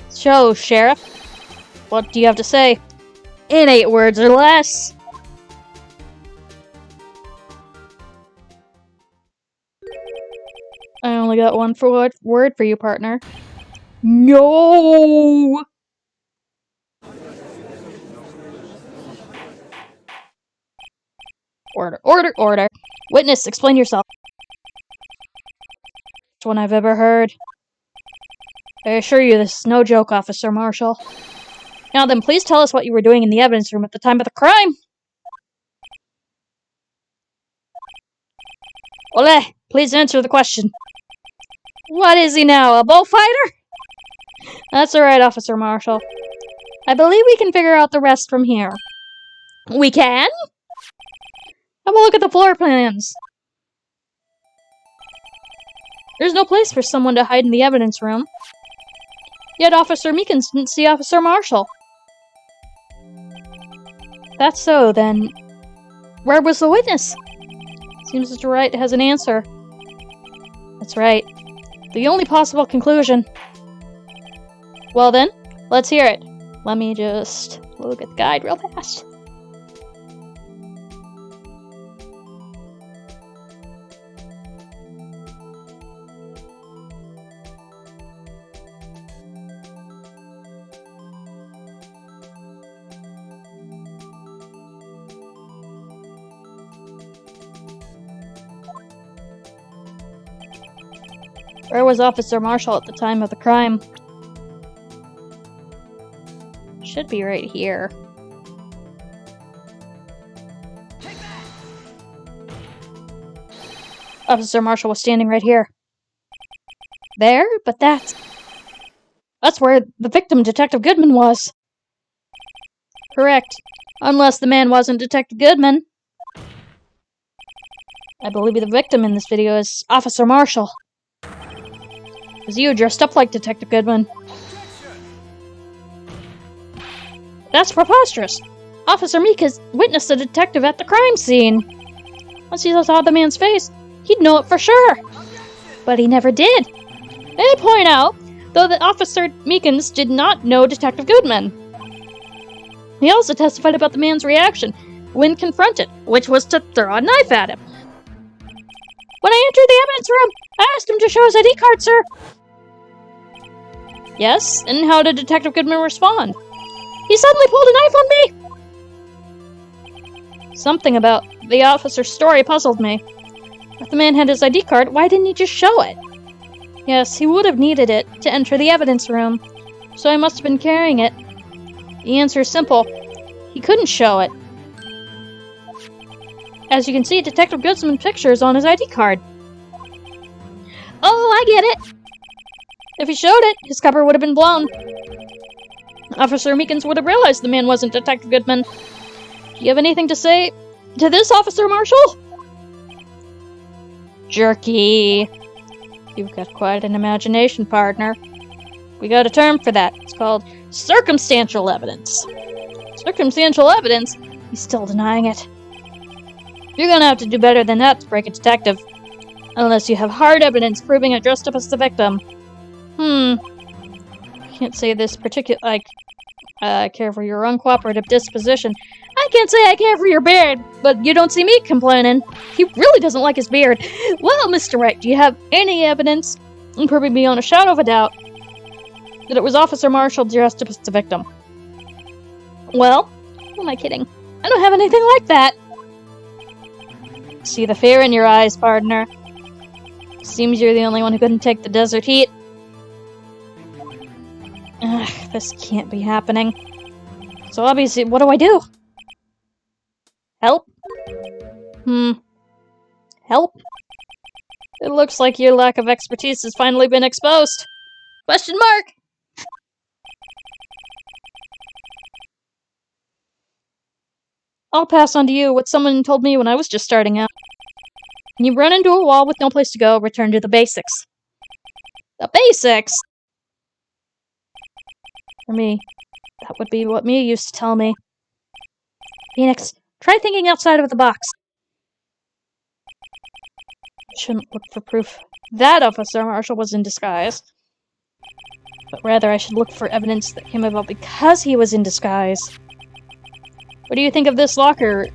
So, Sheriff, what do you have to say? In 8 words or less. I only got one word for you, partner. No! Order, order, order. Witness, explain yourself. Best one I've ever heard. I assure you this is no joke, Officer Marshall. Now then, please tell us what you were doing in the evidence room at the time of the crime. Ole, please answer the question. What is he now, a bullfighter? That's alright, Officer Marshall. I believe we can figure out the rest from here. We can? Have a look at the floor plans. There's no place for someone to hide in the evidence room. Yet Officer Meekins didn't see Officer Marshall. That's so, then where was the witness? Seems Mr. Wright has an answer. That's right. The only possible conclusion. Well then, let's hear it. Let me just look at the guide real fast. Where was Officer Marshall at the time of the crime? Should be right here. Officer Marshall was standing right here. There? But that's where the victim, Detective Goodman, was. Correct. Unless the man wasn't Detective Goodman. I believe the victim in this video is Officer Marshall. It was you dressed up like Detective Goodman. That's preposterous. Officer Meek has witnessed a detective at the crime scene. Once he saw the man's face, he'd know it for sure. But he never did. They point out, though, that Officer Meekins did not know Detective Goodman. He also testified about the man's reaction when confronted, which was to throw a knife at him. When I entered the evidence room, I asked him to show his ID card, sir. Yes, and how did Detective Goodman respond? He suddenly pulled a knife on me! Something about the officer's story puzzled me. If the man had his ID card, why didn't he just show it? Yes, he would have needed it to enter the evidence room, so he must have been carrying it. The answer is simple. He couldn't show it. As you can see, Detective Goodman's picture is on his ID card. Oh, I get it! If he showed it, his cover would have been blown. Officer Meekins would have realized the man wasn't Detective Goodman. Do you have anything to say to this, Officer Marshall? Jerky. You've got quite an imagination, partner. We got a term for that. It's called circumstantial evidence. Circumstantial evidence? He's still denying it. You're gonna have to do better than that to break a detective. Unless you have hard evidence proving I dressed up as the victim. Can't say this I care for your uncooperative disposition. I can't say I care for your beard, but you don't see me complaining. He really doesn't like his beard. Well, Mr. Wright, do you have any evidence proving beyond a shadow of a doubt that it was Officer Marshall dressed up as the victim? Well, who am I kidding? I don't have anything like that. See the fear in your eyes, partner. Seems you're the only one who couldn't take the desert heat. Ugh, this can't be happening. So obviously, what do I do? Help? Help? It looks like your lack of expertise has finally been exposed. Question mark? I'll pass on to you what someone told me when I was just starting out. When you run into a wall with no place to go, return to the basics. The basics? For me, that would be what Mia used to tell me. Phoenix, try thinking outside of the box. I shouldn't look for proof that Officer Marshall was in disguise. But rather, I should look for evidence that came about because he was in disguise. What do you think of this locker?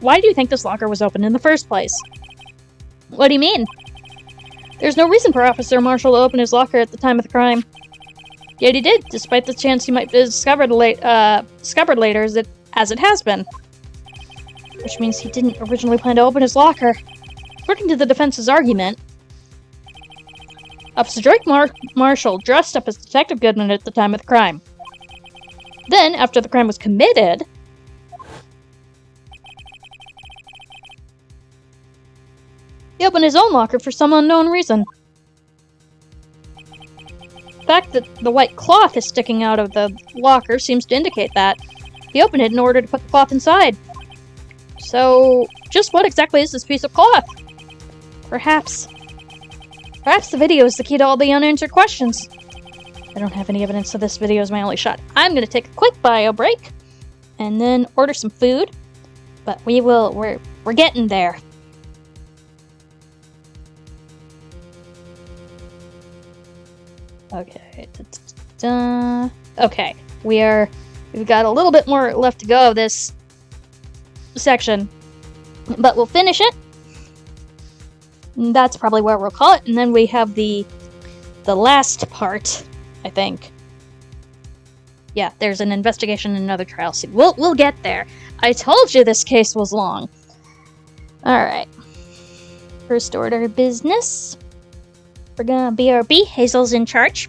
Why do you think this locker was open in the first place? What do you mean? There's no reason for Officer Marshall to open his locker at the time of the crime. Yet he did, despite the chance he might be discovered later as it has been. Which means he didn't originally plan to open his locker. According to the defense's argument, Officer Drake Marshall dressed up as Detective Goodman at the time of the crime. Then, after the crime was committed, he opened his own locker for some unknown reason. The fact that the white cloth is sticking out of the locker seems to indicate that. He opened it in order to put the cloth inside. So, just what exactly is this piece of cloth? Perhaps the video is the key to all the unanswered questions. I don't have any evidence, so this video is my only shot. I'm gonna take a quick bio break, and then order some food. But we're getting there. Okay. Okay. We've got a little bit more left to go of this section, but we'll finish it. That's probably where we'll call it, and then we have the last part, I think. Yeah, there's an investigation and another trial scene. We'll get there. I told you this case was long. Alright. First order of business. We're gonna BRB. Hazel's in charge.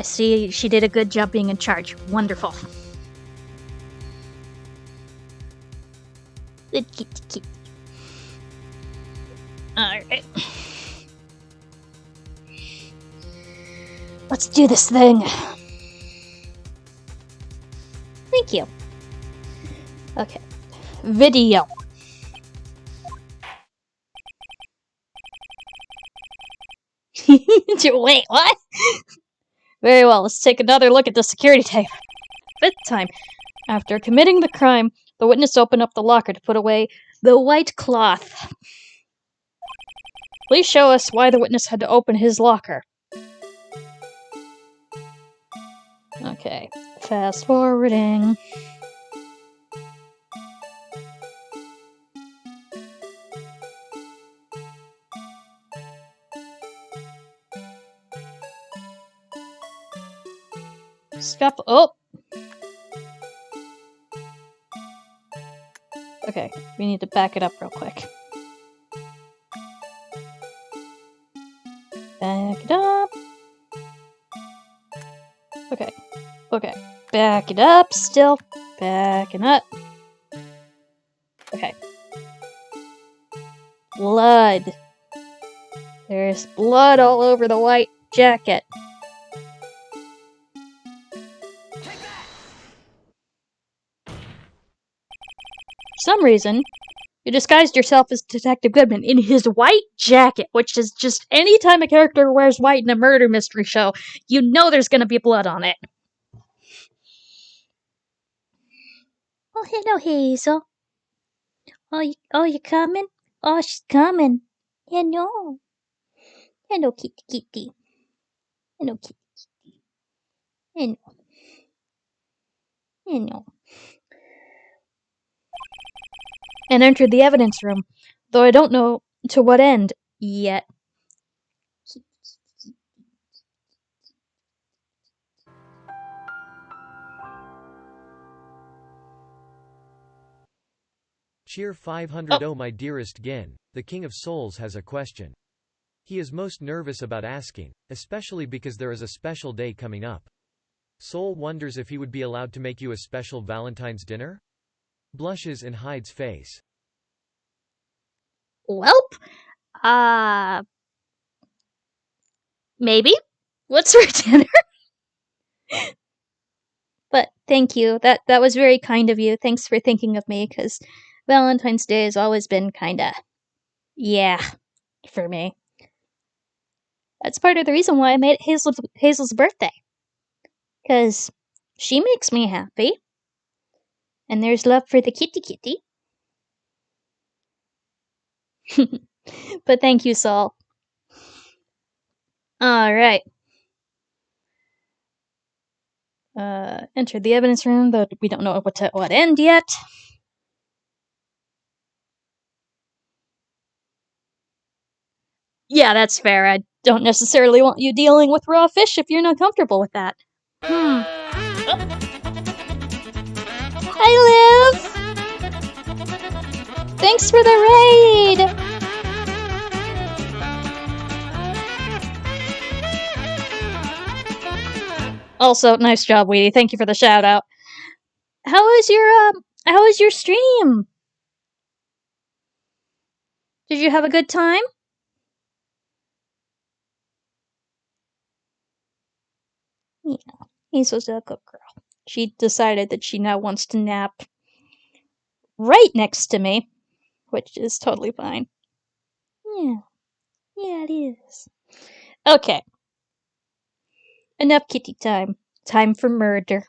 see she did a good job being in charge. Wonderful. Good kitty. Alright. Let's do this thing. Thank you. Okay. Video. Wait, what? Very well, let's take another look at the security tape. Fifth time. After committing the crime, the witness opened up the locker to put away the white cloth. Please show us why the witness had to open his locker. Okay, fast forwarding. Stop. Oh! Okay, we need to back it up real quick. Back it up. Okay. Okay. Back it up still. Backing up. Okay. Blood. There's blood all over the white jacket. For some reason, you disguised yourself as Detective Goodman in his white jacket, which is just anytime a character wears white in a murder mystery show, you know there's gonna be blood on it. Oh, hello, Hazel. Oh, you coming? Oh, she's coming. Hello. Hello, kitty kitty. Hello, kitty kitty. Hello. Hello. And entered the evidence room, though I don't know to what end yet. Cheer 500. Oh, my dearest Gin, the King of Souls has a question. He is most nervous about asking, especially because there is a special day coming up. Soul wonders if he would be allowed to make you a special Valentine's dinner? Blushes in Hyde's face. Welp, maybe? What's for dinner? But thank you. That was very kind of you. Thanks for thinking of me, because Valentine's Day has always been kinda, yeah, for me. That's part of the reason why I made it Hazel's birthday. Because she makes me happy. And there's love for the kitty kitty. But thank you, Saul. Alright. Enter the evidence room, though we don't know what end yet. Yeah, that's fair. I don't necessarily want you dealing with raw fish if you're not comfortable with that. Oh. Hi, Liv! Thanks for the raid! Also, nice job, Weedy. Thank you for the shout out. How was your stream? Did you have a good time? Yeah, Hazel's a good girl. She decided that she now wants to nap right next to me, which is totally fine. Yeah, it is. Okay. Enough kitty time. Time for murder.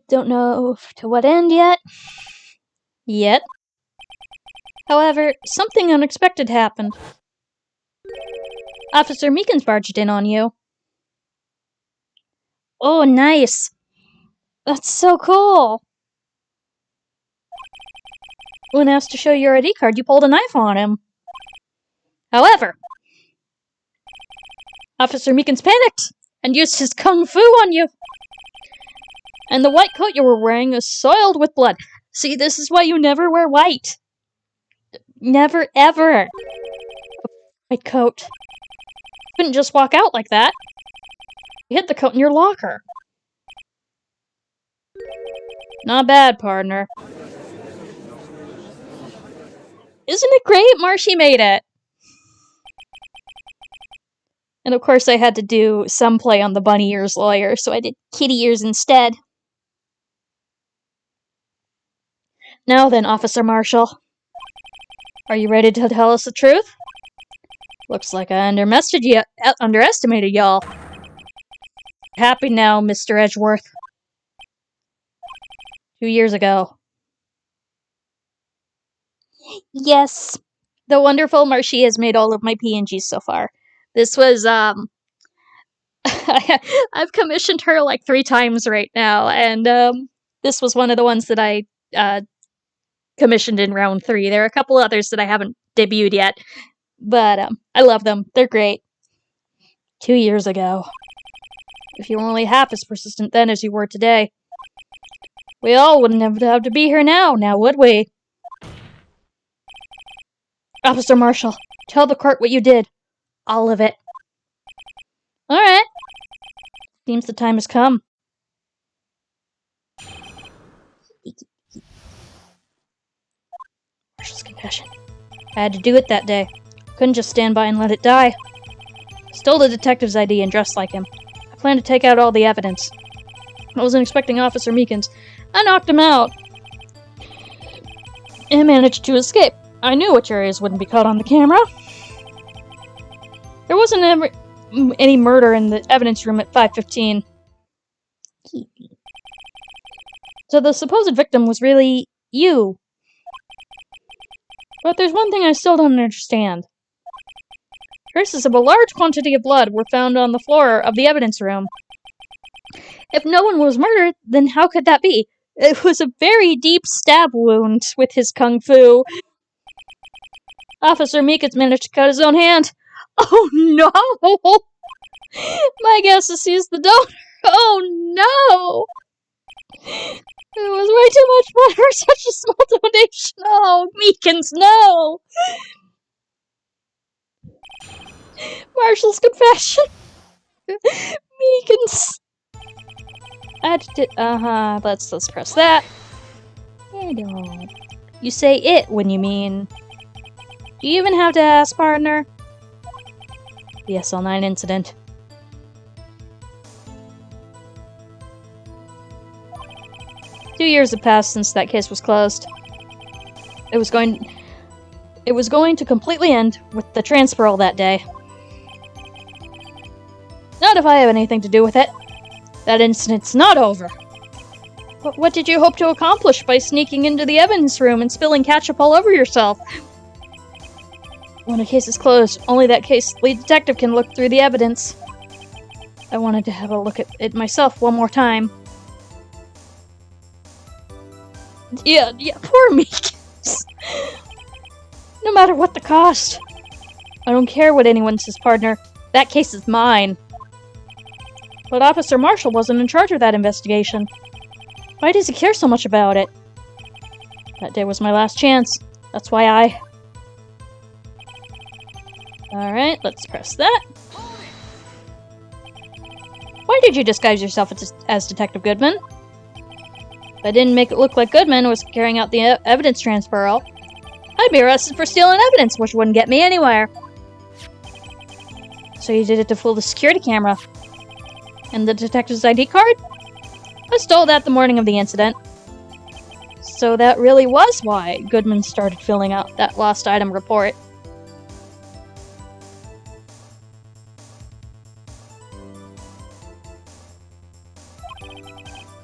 Don't know to what end yet. However, something unexpected happened. Officer Meekins barged in on you. Oh, nice. That's so cool. When asked to show your ID card, you pulled a knife on him. However, Officer Meekins panicked and used his kung fu on you. And the white coat you were wearing is soiled with blood. See, this is why you never wear white. Never, ever. White coat. You couldn't just walk out like that. You hid the coat in your locker. Not bad, partner. Isn't it great? Marshy made it. And of course I had to do some play on the bunny ears lawyer, so I did kitty ears instead. Now then, Officer Marshall. Are you ready to tell us the truth? Looks like I underestimated y'all. Happy now, Mr. Edgeworth. 2 years ago. Yes. The wonderful Marshy has made all of my PNGs so far. This was, I've commissioned her like 3 times right now, and, this was one of the ones that I, commissioned in round 3. There are a couple others that I haven't debuted yet, but, I love them. They're great. 2 years ago. If you were only half as persistent then as you were today, we all wouldn't have had to be here now, would we? Officer Marshall, tell the court what you did. All of it. Alright. Seems the time has come. Marshall's confession. I had to do it that day. Couldn't just stand by and let it die. Stole the detective's ID and dressed like him. I planned to take out all the evidence. I wasn't expecting Officer Meekins. I knocked him out. And managed to escape. I knew which areas wouldn't be caught on the camera. There wasn't any murder in the evidence room at 5:15. So the supposed victim was really you. But there's one thing I still don't understand. Traces of a large quantity of blood were found on the floor of the evidence room. If no one was murdered, then how could that be? It was a very deep stab wound with his kung fu. Officer Meekins managed to cut his own hand. Oh no! My guess is he's the donor. Oh no! It was way too much blood for such a small donation. Oh, Meekins, no! Marshall's confession. Meekins. Let's press that. I don't. You say it when you mean. Do you even have to ask, partner? The SL9 incident. Two years have passed since that case was closed. It was going to completely end with the transferal that day. Not if I have anything to do with it. That incident's not over. But what did you hope to accomplish by sneaking into the evidence room and spilling ketchup all over yourself? When a case is closed, only that case lead detective can look through the evidence. I wanted to have a look at it myself one more time. Yeah, poor Meekins. No matter what the cost. I don't care what anyone says, partner. That case is mine. But Officer Marshall wasn't in charge of that investigation. Why does he care so much about it? That day was my last chance. That's why I... Alright, let's press that. Why did you disguise yourself as Detective Goodman? If I didn't make it look like Goodman was carrying out the evidence transferal, I'd be arrested for stealing evidence, which wouldn't get me anywhere. So you did it to fool the security camera. And the detective's ID card? I stole that the morning of the incident. So that really was why Goodman started filling out that lost item report.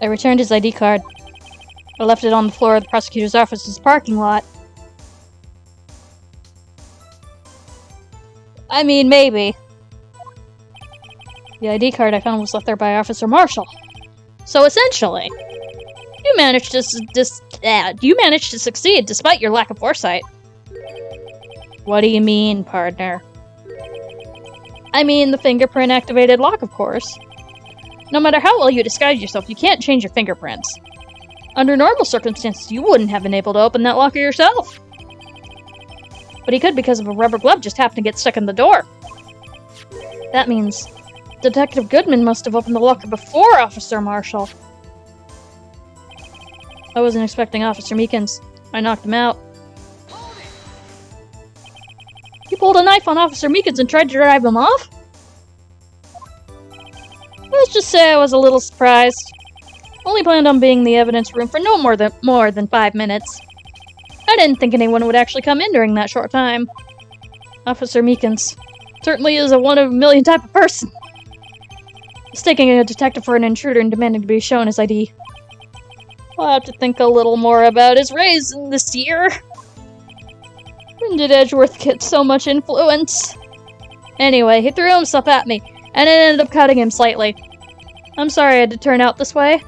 I returned his ID card. I left it on the floor of the prosecutor's office's parking lot. I mean, maybe. The ID card I found was left there by Officer Marshall. So essentially, you managed to succeed despite your lack of foresight. What do you mean, partner? I mean the fingerprint-activated lock, of course. No matter how well you disguise yourself, you can't change your fingerprints. Under normal circumstances, you wouldn't have been able to open that locker yourself. But he could because of a rubber glove just happened to get stuck in the door. That means Detective Goodman must have opened the locker before Officer Marshall. I wasn't expecting Officer Meekins. I knocked him out. You pulled a knife on Officer Meekins and tried to drive him off? Let's just say I was a little surprised. Only planned on being in the evidence room for no more than 5 minutes. I didn't think anyone would actually come in during that short time. Officer Meekins certainly is a one-of-a-million type of person. Mistaking a detective for an intruder and demanding to be shown his ID. I'll have to think a little more about his raise this year. When did Edgeworth get so much influence? Anyway, he threw himself at me, and it ended up cutting him slightly. I'm sorry I had to turn out this way.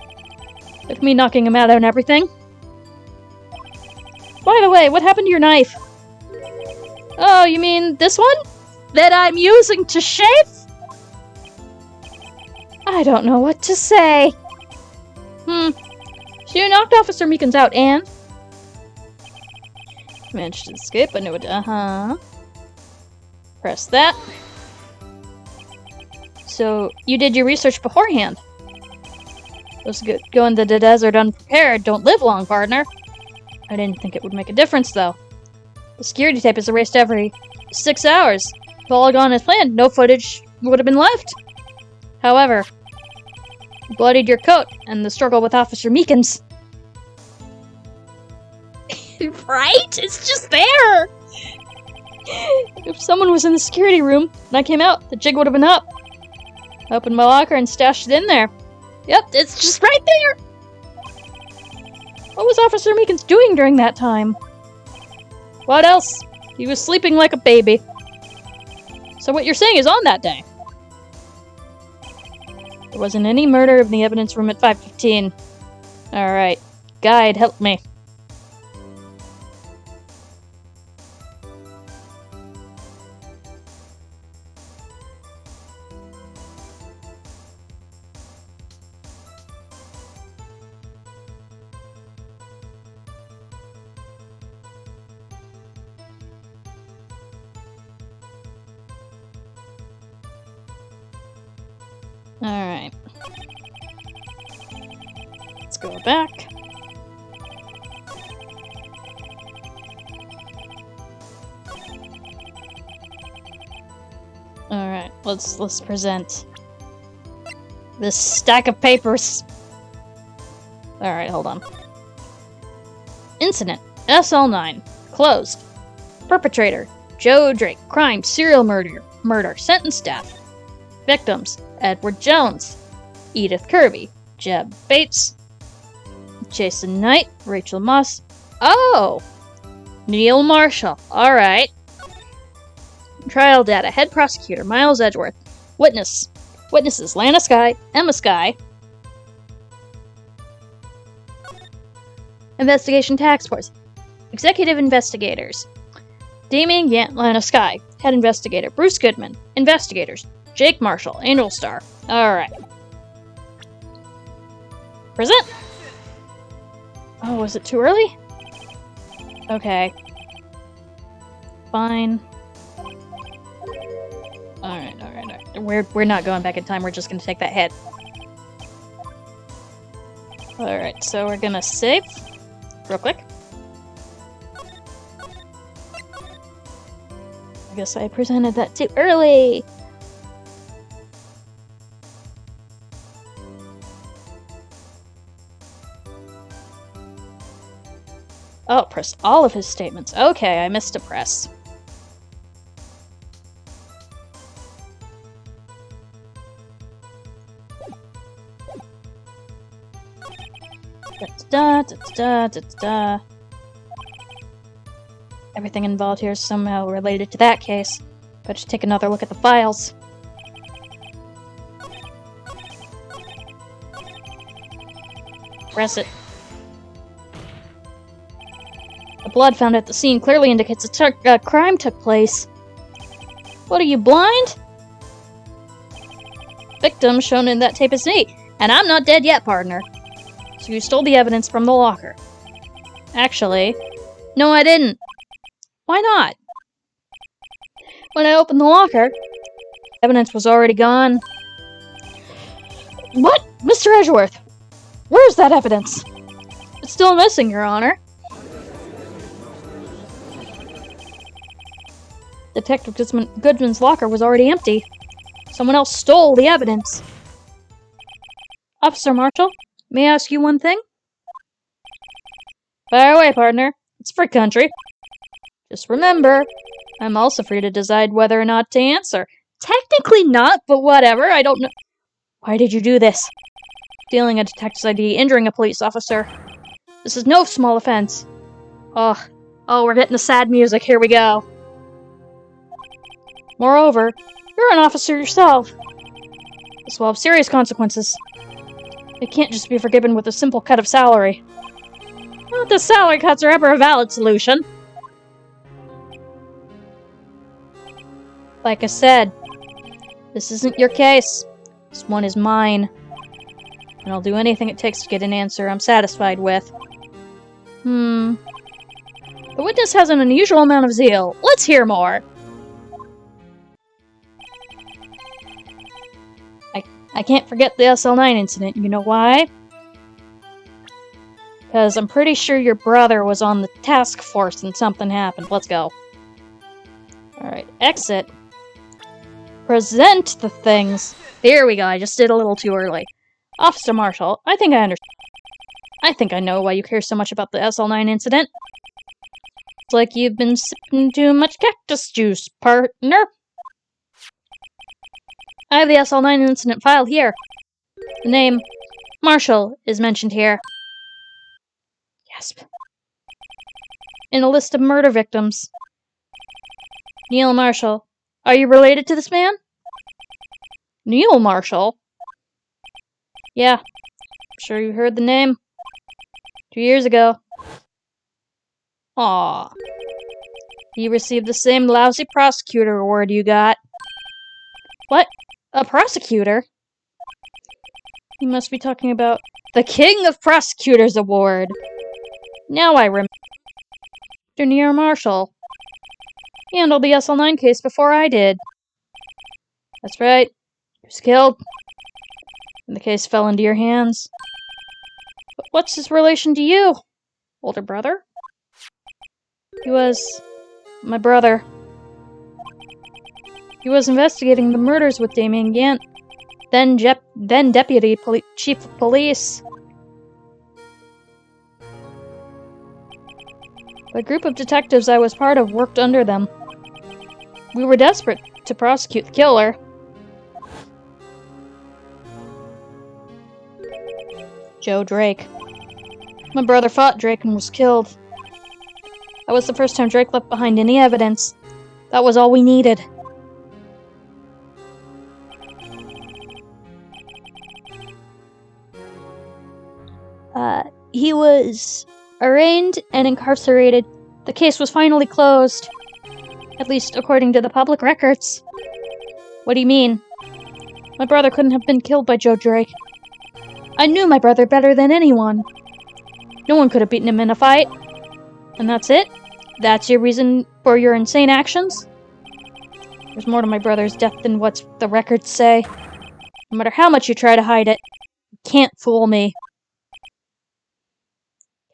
With me knocking him out and everything. By the way, what happened to your knife? Oh, you mean this one? That I'm using to shave? I don't know what to say. So you knocked Officer Meekins out and... Managed to escape, I knew it. Press that. So, you did your research beforehand. Those go into the desert unprepared don't live long, partner. I didn't think it would make a difference, though. The security tape is erased every 6 hours. If all had gone as planned, no footage would have been left. However, you bloodied your coat and the struggle with Officer Meekins. Right? It's just there! If someone was in the security room and I came out, the jig would have been up. I opened my locker and stashed it in there. Yep, it's just right there! What was Officer Meekins doing during that time? What else? He was sleeping like a baby. So what you're saying is on that day? There wasn't any murder in the evidence room at 5:15. Alright. Guide, help me. Alright. Let's go back. Alright, let's present this stack of papers. Alright, hold on. Incident. SL9. Closed. Perpetrator. Joe Drake. Crime. Serial murder. Sentence death. Victims. Edward Jones, Edith Kirby, Jeb Bates, Jason Knight, Rachel Moss. Oh! Neil Marshall. Alright. Trial data. Head prosecutor, Miles Edgeworth. Witnesses, Lana Skye, Emma Skye. Investigation Task Force. Executive investigators. Damien Yant, Lana Skye. Head investigator, Bruce Goodman. Investigators. Jake Marshall, Angel Star. Alright. Present! Oh, was it too early? Okay. Fine. Alright. We're not going back in time, we're just gonna take that hit. Alright, so we're gonna save. Real quick. I guess I presented that too early! Oh, press all of his statements. Okay, I missed a press. Da-da-da-da-da-da. Everything involved here is somehow related to that case. Better take another look at the files. Press it. The blood found at the scene clearly indicates a crime took place. What, are you blind? Victim shown in that tape is me, and I'm not dead yet, partner. So you stole the evidence from the locker. Actually, no, I didn't. Why not? When I opened the locker, evidence was already gone. What? Mr. Edgeworth, where's that evidence? It's still missing, Your Honor. Detective Goodman's locker was already empty. Someone else stole the evidence. Officer Marshall, may I ask you one thing? Fire away, partner. It's free country. Just remember, I'm also free to decide whether or not to answer. Technically not, but whatever, I don't know. Why did you do this? Stealing a detective's ID, injuring a police officer. This is no small offense. Oh, we're getting the sad music, here we go. Moreover, you're an officer yourself. This will have serious consequences. It can't just be forgiven with a simple cut of salary. Not that salary cuts are ever a valid solution. Like I said, this isn't your case. This one is mine. And I'll do anything it takes to get an answer I'm satisfied with. The witness has an unusual amount of zeal. Let's hear more. I can't forget the SL9 incident. You know why? Because I'm pretty sure your brother was on the task force and something happened. Let's go. Alright, exit. Present the things. There we go, I just did a little too early. Officer Marshall, I think I understand. I think I know why you care so much about the SL9 incident. It's like you've been sipping too much cactus juice, partner. I have the SL9 incident file here. The name, Marshall, is mentioned here. Gasp. In a list of murder victims. Neil Marshall. Are you related to this man? Neil Marshall? Yeah. I'm sure you heard the name. 2 years ago. Aww. He received the same lousy prosecutor award you got. What? A prosecutor? You must be talking about the King of Prosecutors Award. Now I remember. Neil Marshall. He handled the SL9 case before I did. That's right. He was killed. And the case fell into your hands. But what's his relation to you? Older brother? He was my brother. He was investigating the murders with Damien Gant, then Deputy Chief of Police. The group of detectives I was part of worked under them. We were desperate to prosecute the killer. Joe Drake. My brother fought Drake and was killed. That was the first time Drake left behind any evidence. That was all we needed. He was arraigned and incarcerated. The case was finally closed. At least according to the public records. What do you mean? My brother couldn't have been killed by Joe Drake. I knew my brother better than anyone. No one could have beaten him in a fight. And that's it? That's your reason for your insane actions? There's more to my brother's death than what the records say. No matter how much you try to hide it, you can't fool me.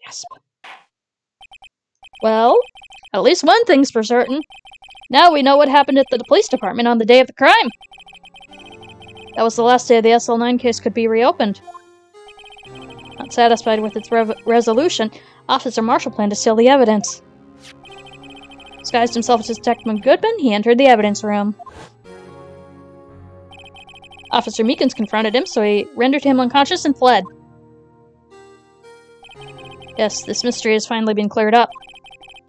Gasp. Well, at least one thing's for certain. Now we know what happened at the police department on the day of the crime. That was the last day the SL9 case could be reopened. Not satisfied with its resolution, Officer Marshall planned to steal the evidence. Disguised himself as Detective Goodman, he entered the evidence room. Officer Meekins confronted him, so he rendered him unconscious and fled. Yes, this mystery has finally been cleared up.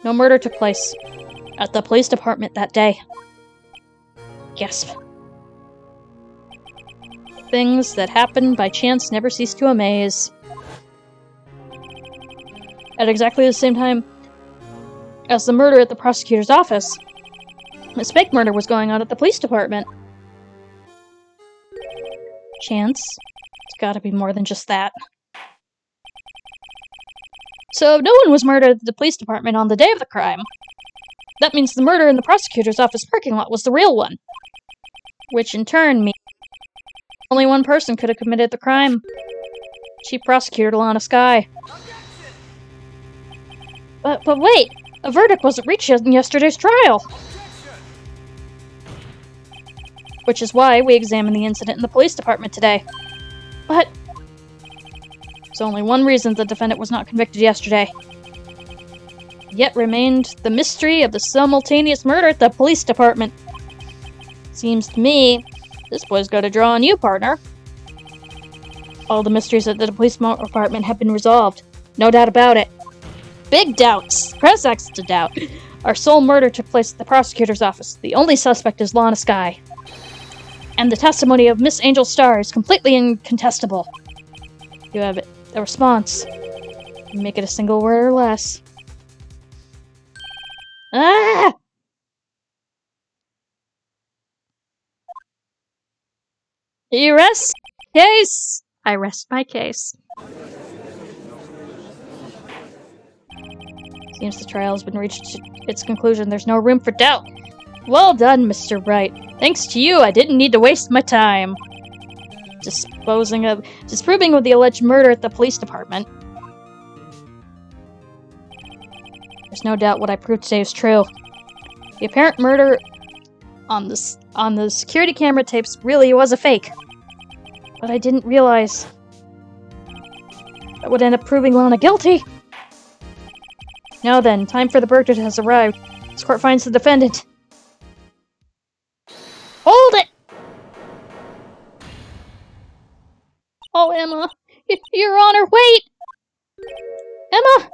No murder took place at the police department that day. Gasp. Things that happen by chance never cease to amaze. At exactly the same time as the murder at the prosecutor's office, this fake murder was going on at the police department. Chance? It's gotta be more than just that. So no one was murdered at the police department on the day of the crime. That means the murder in the prosecutor's office parking lot was the real one. Which in turn means only one person could have committed the crime. Chief Prosecutor Lana Skye. But wait! A verdict wasn't reached in yesterday's trial! Which is why we examined the incident in the police department today. But there's only one reason the defendant was not convicted yesterday. Yet remained the mystery of the simultaneous murder at the police department. Seems to me, this boy's got a draw on you, partner. All the mysteries at the police department have been resolved. No doubt about it. Big doubts. Press X to doubt. Our sole murder took place at the prosecutor's office. The only suspect is Lana Skye. And the testimony of Miss Angel Star is completely incontestable. You have it. A response. Make it a single word or less. Ah! You rest case. I rest my case. Seems the trial has been reached its conclusion. There's no room for doubt. Well done, Mr. Wright. Thanks to you, I didn't need to waste my time disproving of the alleged murder at the police department. There's no doubt what I proved today is true. The apparent murder on the security camera tapes really was a fake. But I didn't realize that would end up proving Lana guilty. Now then, time for the verdict has arrived. This court finds the defendant. Hold it! Oh, Emma. Your Honor, wait! Emma!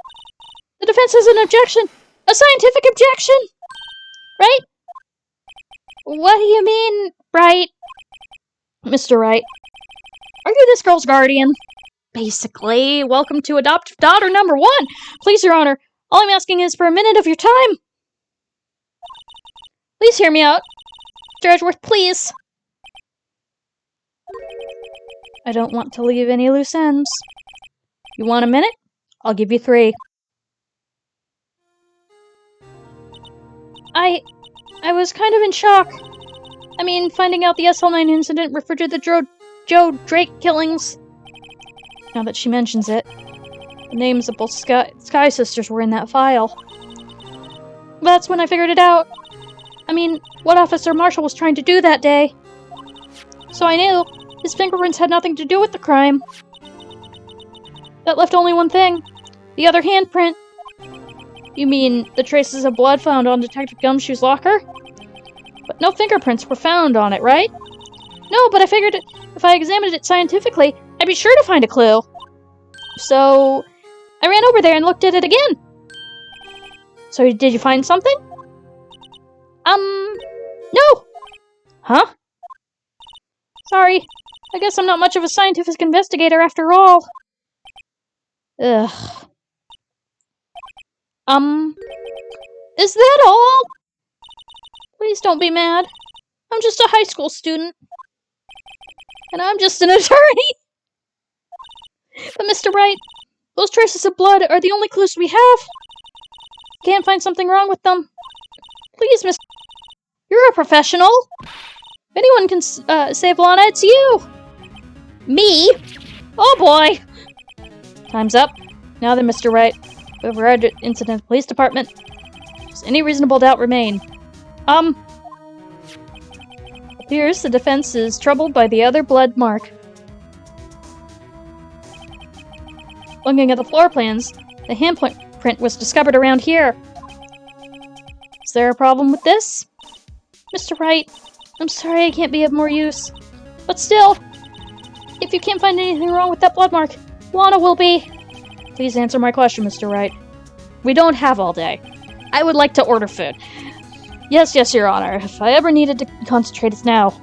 The defense has an objection! A scientific objection! Right? What do you mean, right? Mr. Wright, are you this girl's guardian? Basically, welcome to adoptive daughter number 1! Please, Your Honor, all I'm asking is for a minute of your time. Please hear me out. Mr. Edgeworth, please. I don't want to leave any loose ends. You want a minute? I'll give you 3. I was kind of in shock. I mean, finding out the SL9 incident referred to the Joe Drake killings. Now that she mentions it, the names of both Skye sisters were in that file. That's when I figured it out. I mean, what Officer Marshall was trying to do that day. So I knew his fingerprints had nothing to do with the crime. That left only one thing. The other handprint. You mean the traces of blood found on Detective Gumshoe's locker? But no fingerprints were found on it, right? No, but I figured if I examined it scientifically, I'd be sure to find a clue. So I ran over there and looked at it again. So did you find something? No! Huh? Sorry. I guess I'm not much of a scientific investigator after all. Ugh. Is that all? Please don't be mad. I'm just a high school student. And I'm just an attorney. But Mr. Wright, those traces of blood are the only clues we have. Can't find something wrong with them. Please, Mr. You're a professional. If anyone can save Lana, it's you. Me? Oh boy. Time's up. Now then, Mr. Wright, we've read incident at the police department. Does any reasonable doubt remain? Appears the defense is troubled by the other blood mark. Looking at the floor plans, the handprint was discovered around here. Is there a problem with this? Mr. Wright, I'm sorry I can't be of more use. But still, if you can't find anything wrong with that blood mark, Lana will be. Please answer my question, Mr. Wright. We don't have all day. I would like to order food. Yes, Your Honor. If I ever needed to concentrate, it's now.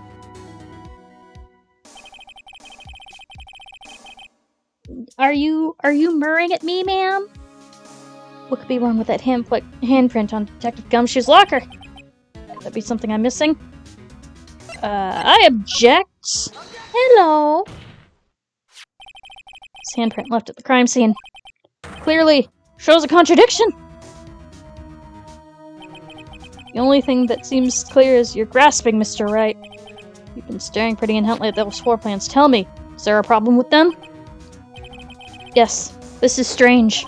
Are you murring at me, ma'am? What could be wrong with that handprint on Detective Gumshoe's locker? Could that be something I'm missing? I object. Hello. This handprint left at the crime scene. Clearly, shows a contradiction. The only thing that seems clear is you're grasping, Mr. Wright. You've been staring pretty intently at those floor plans. Tell me, is there a problem with them? Yes, this is strange.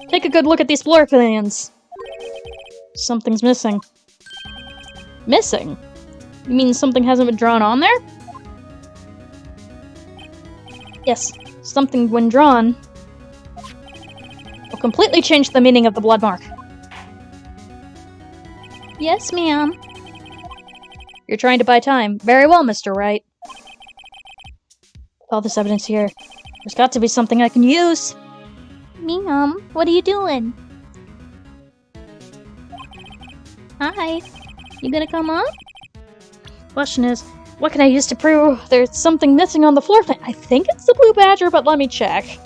Take a good look at these floor plans. Something's missing. Missing? You mean something hasn't been drawn on there? Yes, something when drawn will completely change the meaning of the blood mark. Yes, ma'am. You're trying to buy time. Very well, Mr. Wright. With all this evidence here, there's got to be something I can use. Ma'am, what are you doing? Hi. You gonna come on? Question is, what can I use to prove there's something missing on the floor plan? I think it's the blue badger, but let me check.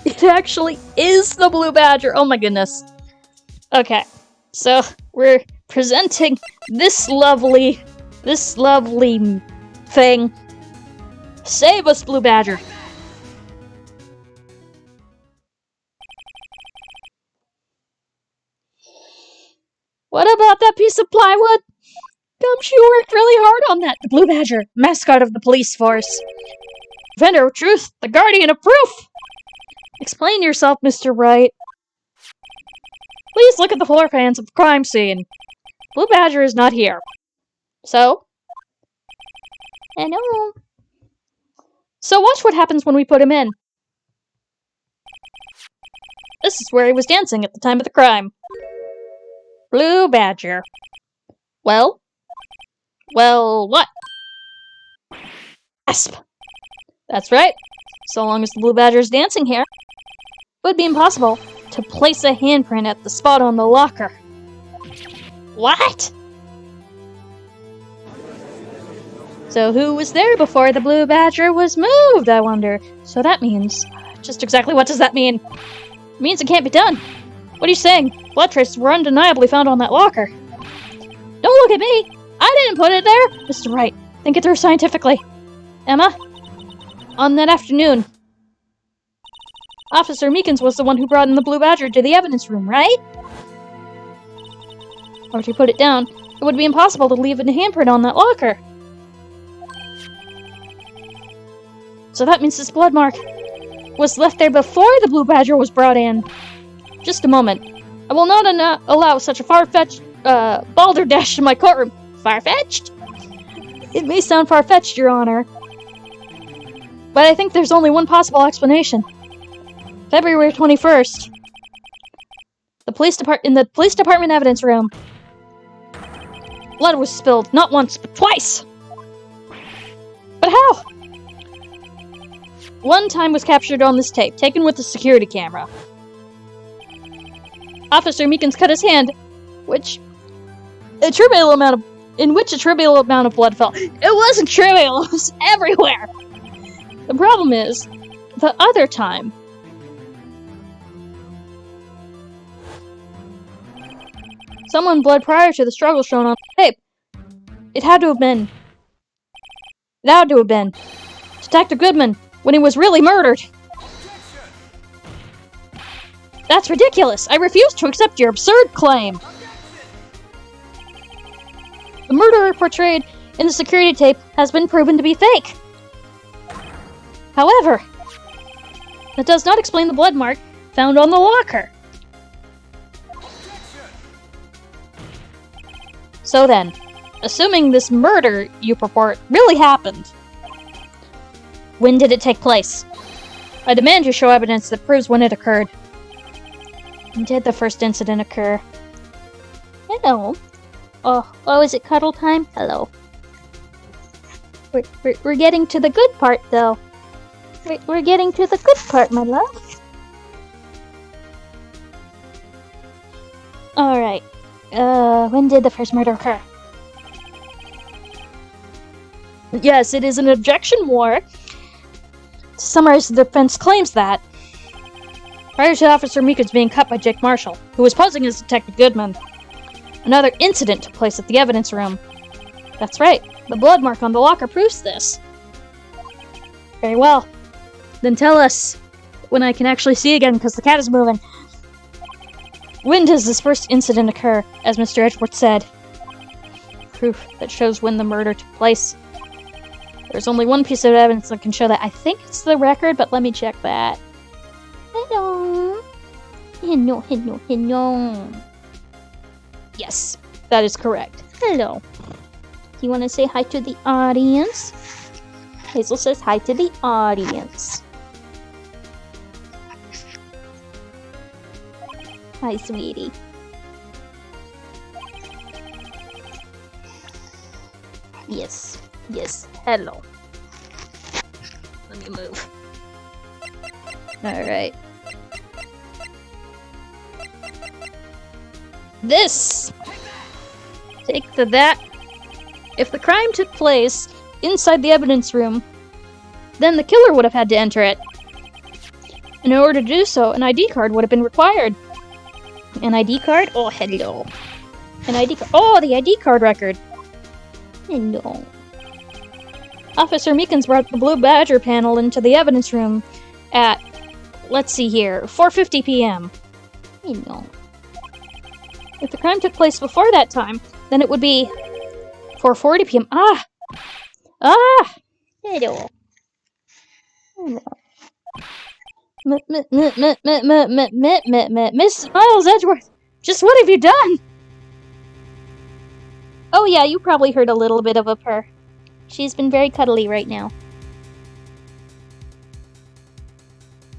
It actually is the blue badger! Oh my goodness. Okay, so we're presenting this lovely thing. Save us, blue badger! What about that piece of plywood? Gumshoe worked really hard on that. The blue badger, mascot of the police force. Defender of truth, the guardian of proof! Explain yourself, Mr. Wright. Please look at the floor plans of the crime scene. Blue Badger is not here. So? I know. So watch what happens when we put him in. This is where he was dancing at the time of the crime. Blue Badger. Well? Well, what? Gasp! That's right. So long as the Blue Badger is dancing here, it would be impossible to place a handprint at the spot on the locker. What? So who was there before the Blue Badger was moved, I wonder? So that means... Just exactly what does that mean? It means it can't be done. What are you saying? Blood traces were undeniably found on that locker. Don't look at me! I didn't put it there! Mr. Wright, think it through scientifically. Emma? On that afternoon, Officer Meekins was the one who brought in the Blue Badger to the evidence room, right? Or to put it down, it would be impossible to leave a handprint on that locker. So that means this blood mark was left there before the Blue Badger was brought in. Just a moment. I will not allow such a far-fetched balderdash in my courtroom. Far-fetched? It may sound far-fetched, Your Honor, but I think there's only one possible explanation. February 21st. In the police department evidence room. Blood was spilled, not once, but twice! But how? One time was captured on this tape, taken with the security camera. Officer Meekins cut his hand, in which a trivial amount of blood fell. It wasn't trivial, it was everywhere! The problem is, the other time, someone bled prior to the struggle shown on the tape. It had to have been Detective Goodman, when he was really murdered. That's ridiculous! I refuse to accept your absurd claim! The murderer portrayed in the security tape has been proven to be fake. However, that does not explain the blood mark found on the locker. So then, assuming this murder you purport really happened, when did it take place? I demand you show evidence that proves when it occurred. When did the first incident occur? Hello. Oh, is it cuddle time? Hello. We're getting to the good part, though. We're getting to the good part, my love. Alright. When did the first murder occur? Yes, it is an objection war. To summarize, the defense claims that prior to Officer Meekins being cut by Jake Marshall, who was posing as Detective Goodman, another incident took place at the evidence room. That's right, the blood mark on the locker proves this. Very well. Then tell us when I can actually see again, because the cat is moving. When does this first incident occur, as Mr. Edgeworth said? Proof that shows when the murder took place. There's only one piece of evidence that can show that. I think it's the record, but let me check that. Hello. Hello. Yes, that is correct. Hello. Do you want to say hi to the audience? Hazel says hi to the audience. Hi, sweetie. Yes. Hello. Let me move. Alright. This! Take that. If the crime took place inside the evidence room, then the killer would have had to enter it. And in order to do so, an ID card would have been required. An ID card? Oh, hello. An ID card. Oh, the ID card record. Hello. Officer Meekins brought the Blue Badger panel into the evidence room at, let's see here, 4:50 p.m. Hello. If the crime took place before that time, then it would be 4:40 p.m. Hello. Miss Miles Edgeworth, just what have you done? Oh yeah, you probably heard a little bit of a purr. She's been very cuddly right now.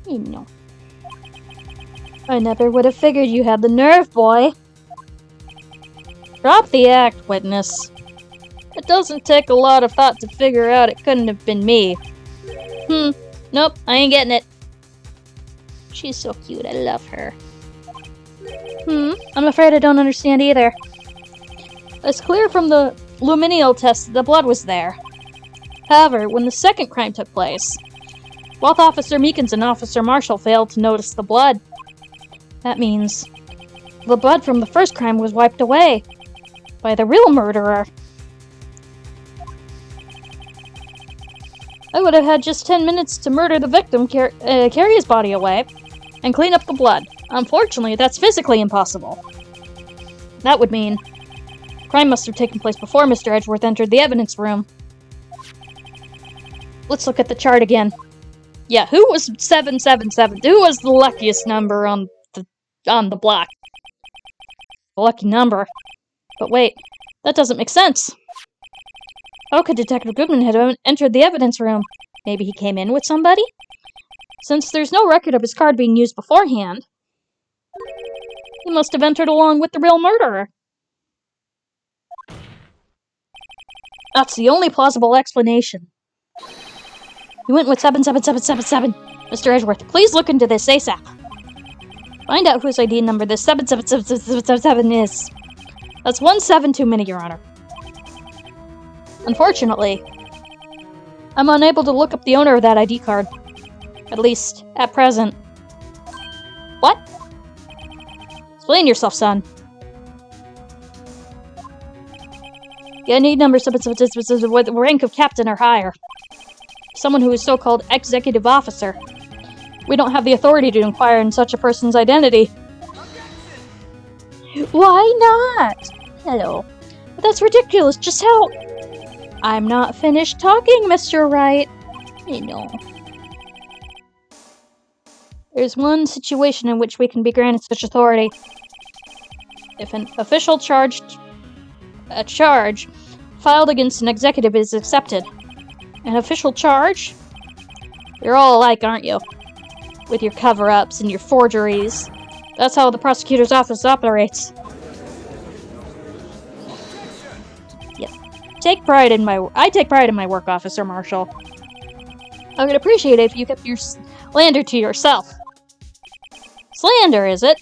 You know. I never would have figured you had the nerve, boy. Drop the act, witness. It doesn't take a lot of thought to figure out it couldn't have been me. Nope, I ain't getting it. She's so cute, I love her. I'm afraid I don't understand either. It's clear from the luminal test that the blood was there. However, when the second crime took place, both Officer Meekins and Officer Marshall failed to notice the blood. That means the blood from the first crime was wiped away by the real murderer. I would have had just 10 minutes to murder the victim, carry his body away, and clean up the blood. Unfortunately, that's physically impossible. That would mean the crime must have taken place before Mr. Edgeworth entered the evidence room. Let's look at the chart again. Yeah, who was 777? Who was the luckiest number on the block? The lucky number. But wait, that doesn't make sense. How could Detective Goodman have entered the evidence room? Maybe he came in with somebody? Since there's no record of his card being used beforehand, he must have entered along with the real murderer. That's the only plausible explanation. He went with 77777. Mr. Edgeworth, please look into this ASAP. Find out whose ID number this 77777 is. That's 1 7 too many, Your Honor. Unfortunately, I'm unable to look up the owner of that ID card. At least, at present. What? Explain yourself, son. The ID number 777 with the rank of captain or higher. Someone who is so-called executive officer. We don't have the authority to inquire in such a person's identity. Why not? Hello. But that's ridiculous. Just how... I'm not finished talking, Mr. Wright. I know. There's one situation in which we can be granted such authority. If an official charge filed against an executive is accepted. An official charge? You're all alike, aren't you? With your cover-ups and your forgeries. That's how the prosecutor's office operates. Yep. I take pride in my work, Officer Marshall. I would appreciate it if you kept your slander to yourself. Slander, is it?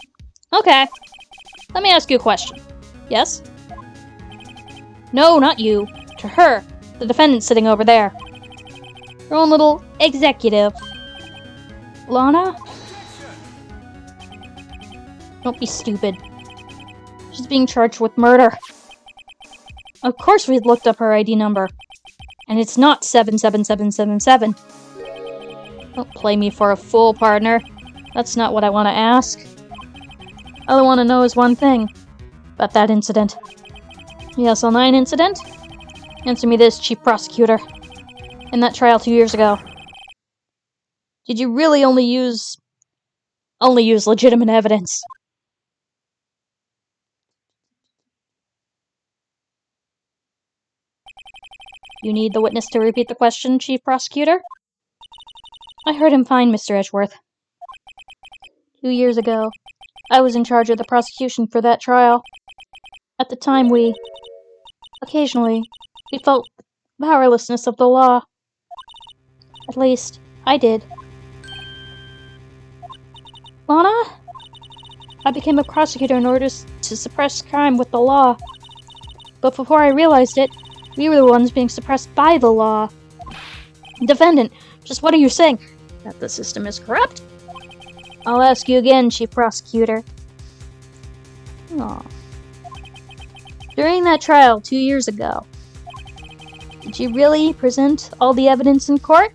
Okay. Let me ask you a question. Yes? No, not you. To her, the defendant sitting over there. Her own little executive. Lana? Don't be stupid. She's being charged with murder. Of course we looked up her ID number. And it's not 77777. Don't play me for a fool, partner. That's not what I want to ask. All I want to know is one thing. About that incident. The SL9 incident? Answer me this, Chief Prosecutor. In that trial 2 years ago, did you really only use legitimate evidence? You need the witness to repeat the question, Chief Prosecutor? I heard him fine, Mr. Edgeworth. 2 years ago, I was in charge of the prosecution for that trial. At the time, occasionally, we felt the powerlessness of the law. At least, I did. Lana? I became a prosecutor in order to suppress crime with the law. But before I realized it, we were the ones being suppressed by the law. Defendant, just what are you saying? That the system is corrupt? I'll ask you again, Chief Prosecutor. Aww. During that trial 2 years ago, did you really present all the evidence in court?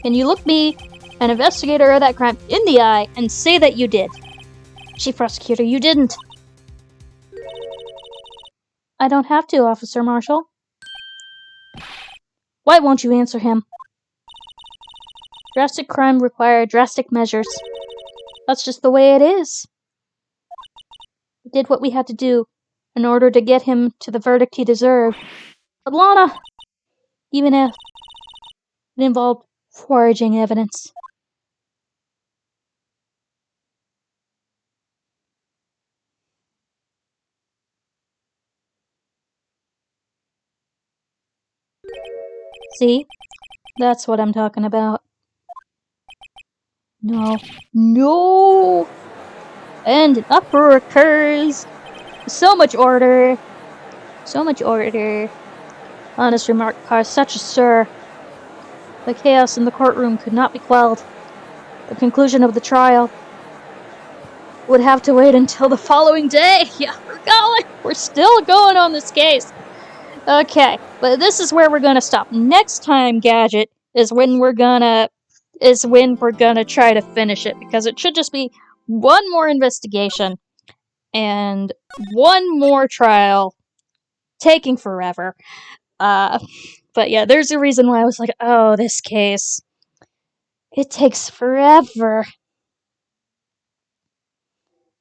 Can you look me, an investigator of that crime, in the eye and say that you did? Chief Prosecutor, you didn't. I don't have to, Officer Marshall. Why won't you answer him? Drastic crime require drastic measures. That's just the way it is. We did what we had to do in order to get him to the verdict he deserved. But Lana, even if it involved foraging evidence. See? That's what I'm talking about. No. No! And an uproar occurs. So much order. So much order. Honest remark caused such a stir. The chaos in the courtroom could not be quelled. The conclusion of the trial would have to wait until the following day. Yeah, we're still going on this case. Okay, but this is where we're gonna stop. Next time, Gadget, is when we're gonna try to finish it, because it should just be one more investigation and one more trial taking forever. But yeah, there's a reason why I was like, oh, this case, it takes forever.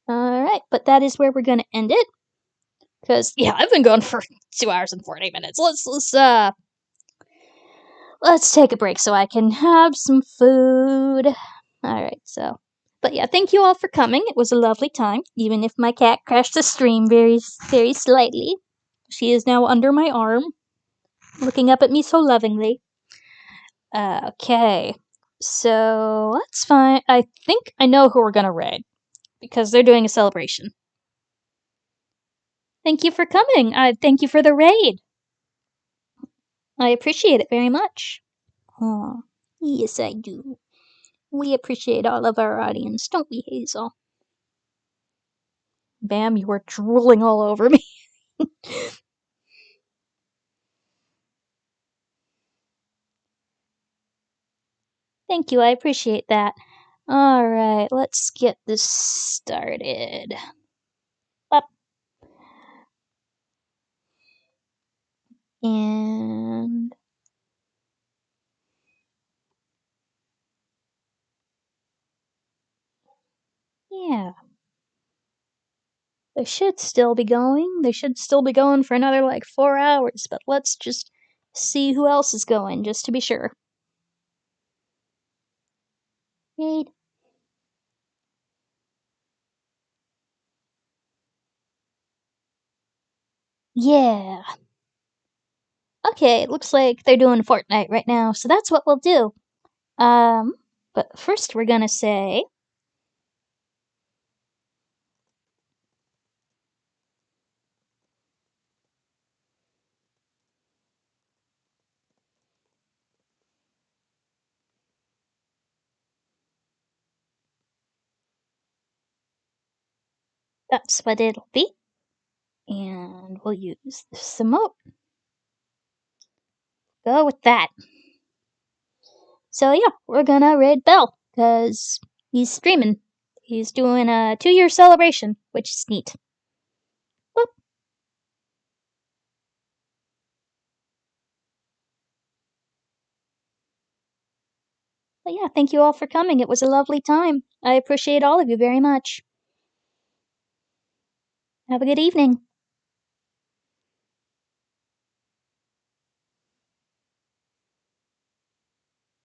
Alright, but that is where we're gonna end it. Because, yeah, I've been going for 2 hours and 40 minutes. Let's take a break so I can have some food. Alright, so. But yeah, thank you all for coming. It was a lovely time, even if my cat crashed the stream very, very slightly. She is now under my arm, looking up at me so lovingly. Okay, so let's find. I think I know who we're gonna raid, because they're doing a celebration. Thank you for coming. Thank you for the raid. I appreciate it very much. Oh, yes, I do. We appreciate all of our audience, don't we, Hazel? Bam, you were drooling all over me. Thank you, I appreciate that. Alright, let's get this started. Up. And... yeah. They should still be going. They should still be going for another, 4 hours, but let's just see who else is going, just to be sure. Raid. Yeah. Okay, it looks like they're doing Fortnite right now, so that's what we'll do. But first we're gonna say... that's what it'll be. And we'll use this emote. Go with that. So yeah, we're gonna raid Bell, because he's streaming. He's doing a 2-year celebration, which is neat. Boop. But yeah, thank you all for coming. It was a lovely time. I appreciate all of you very much. Have a good evening.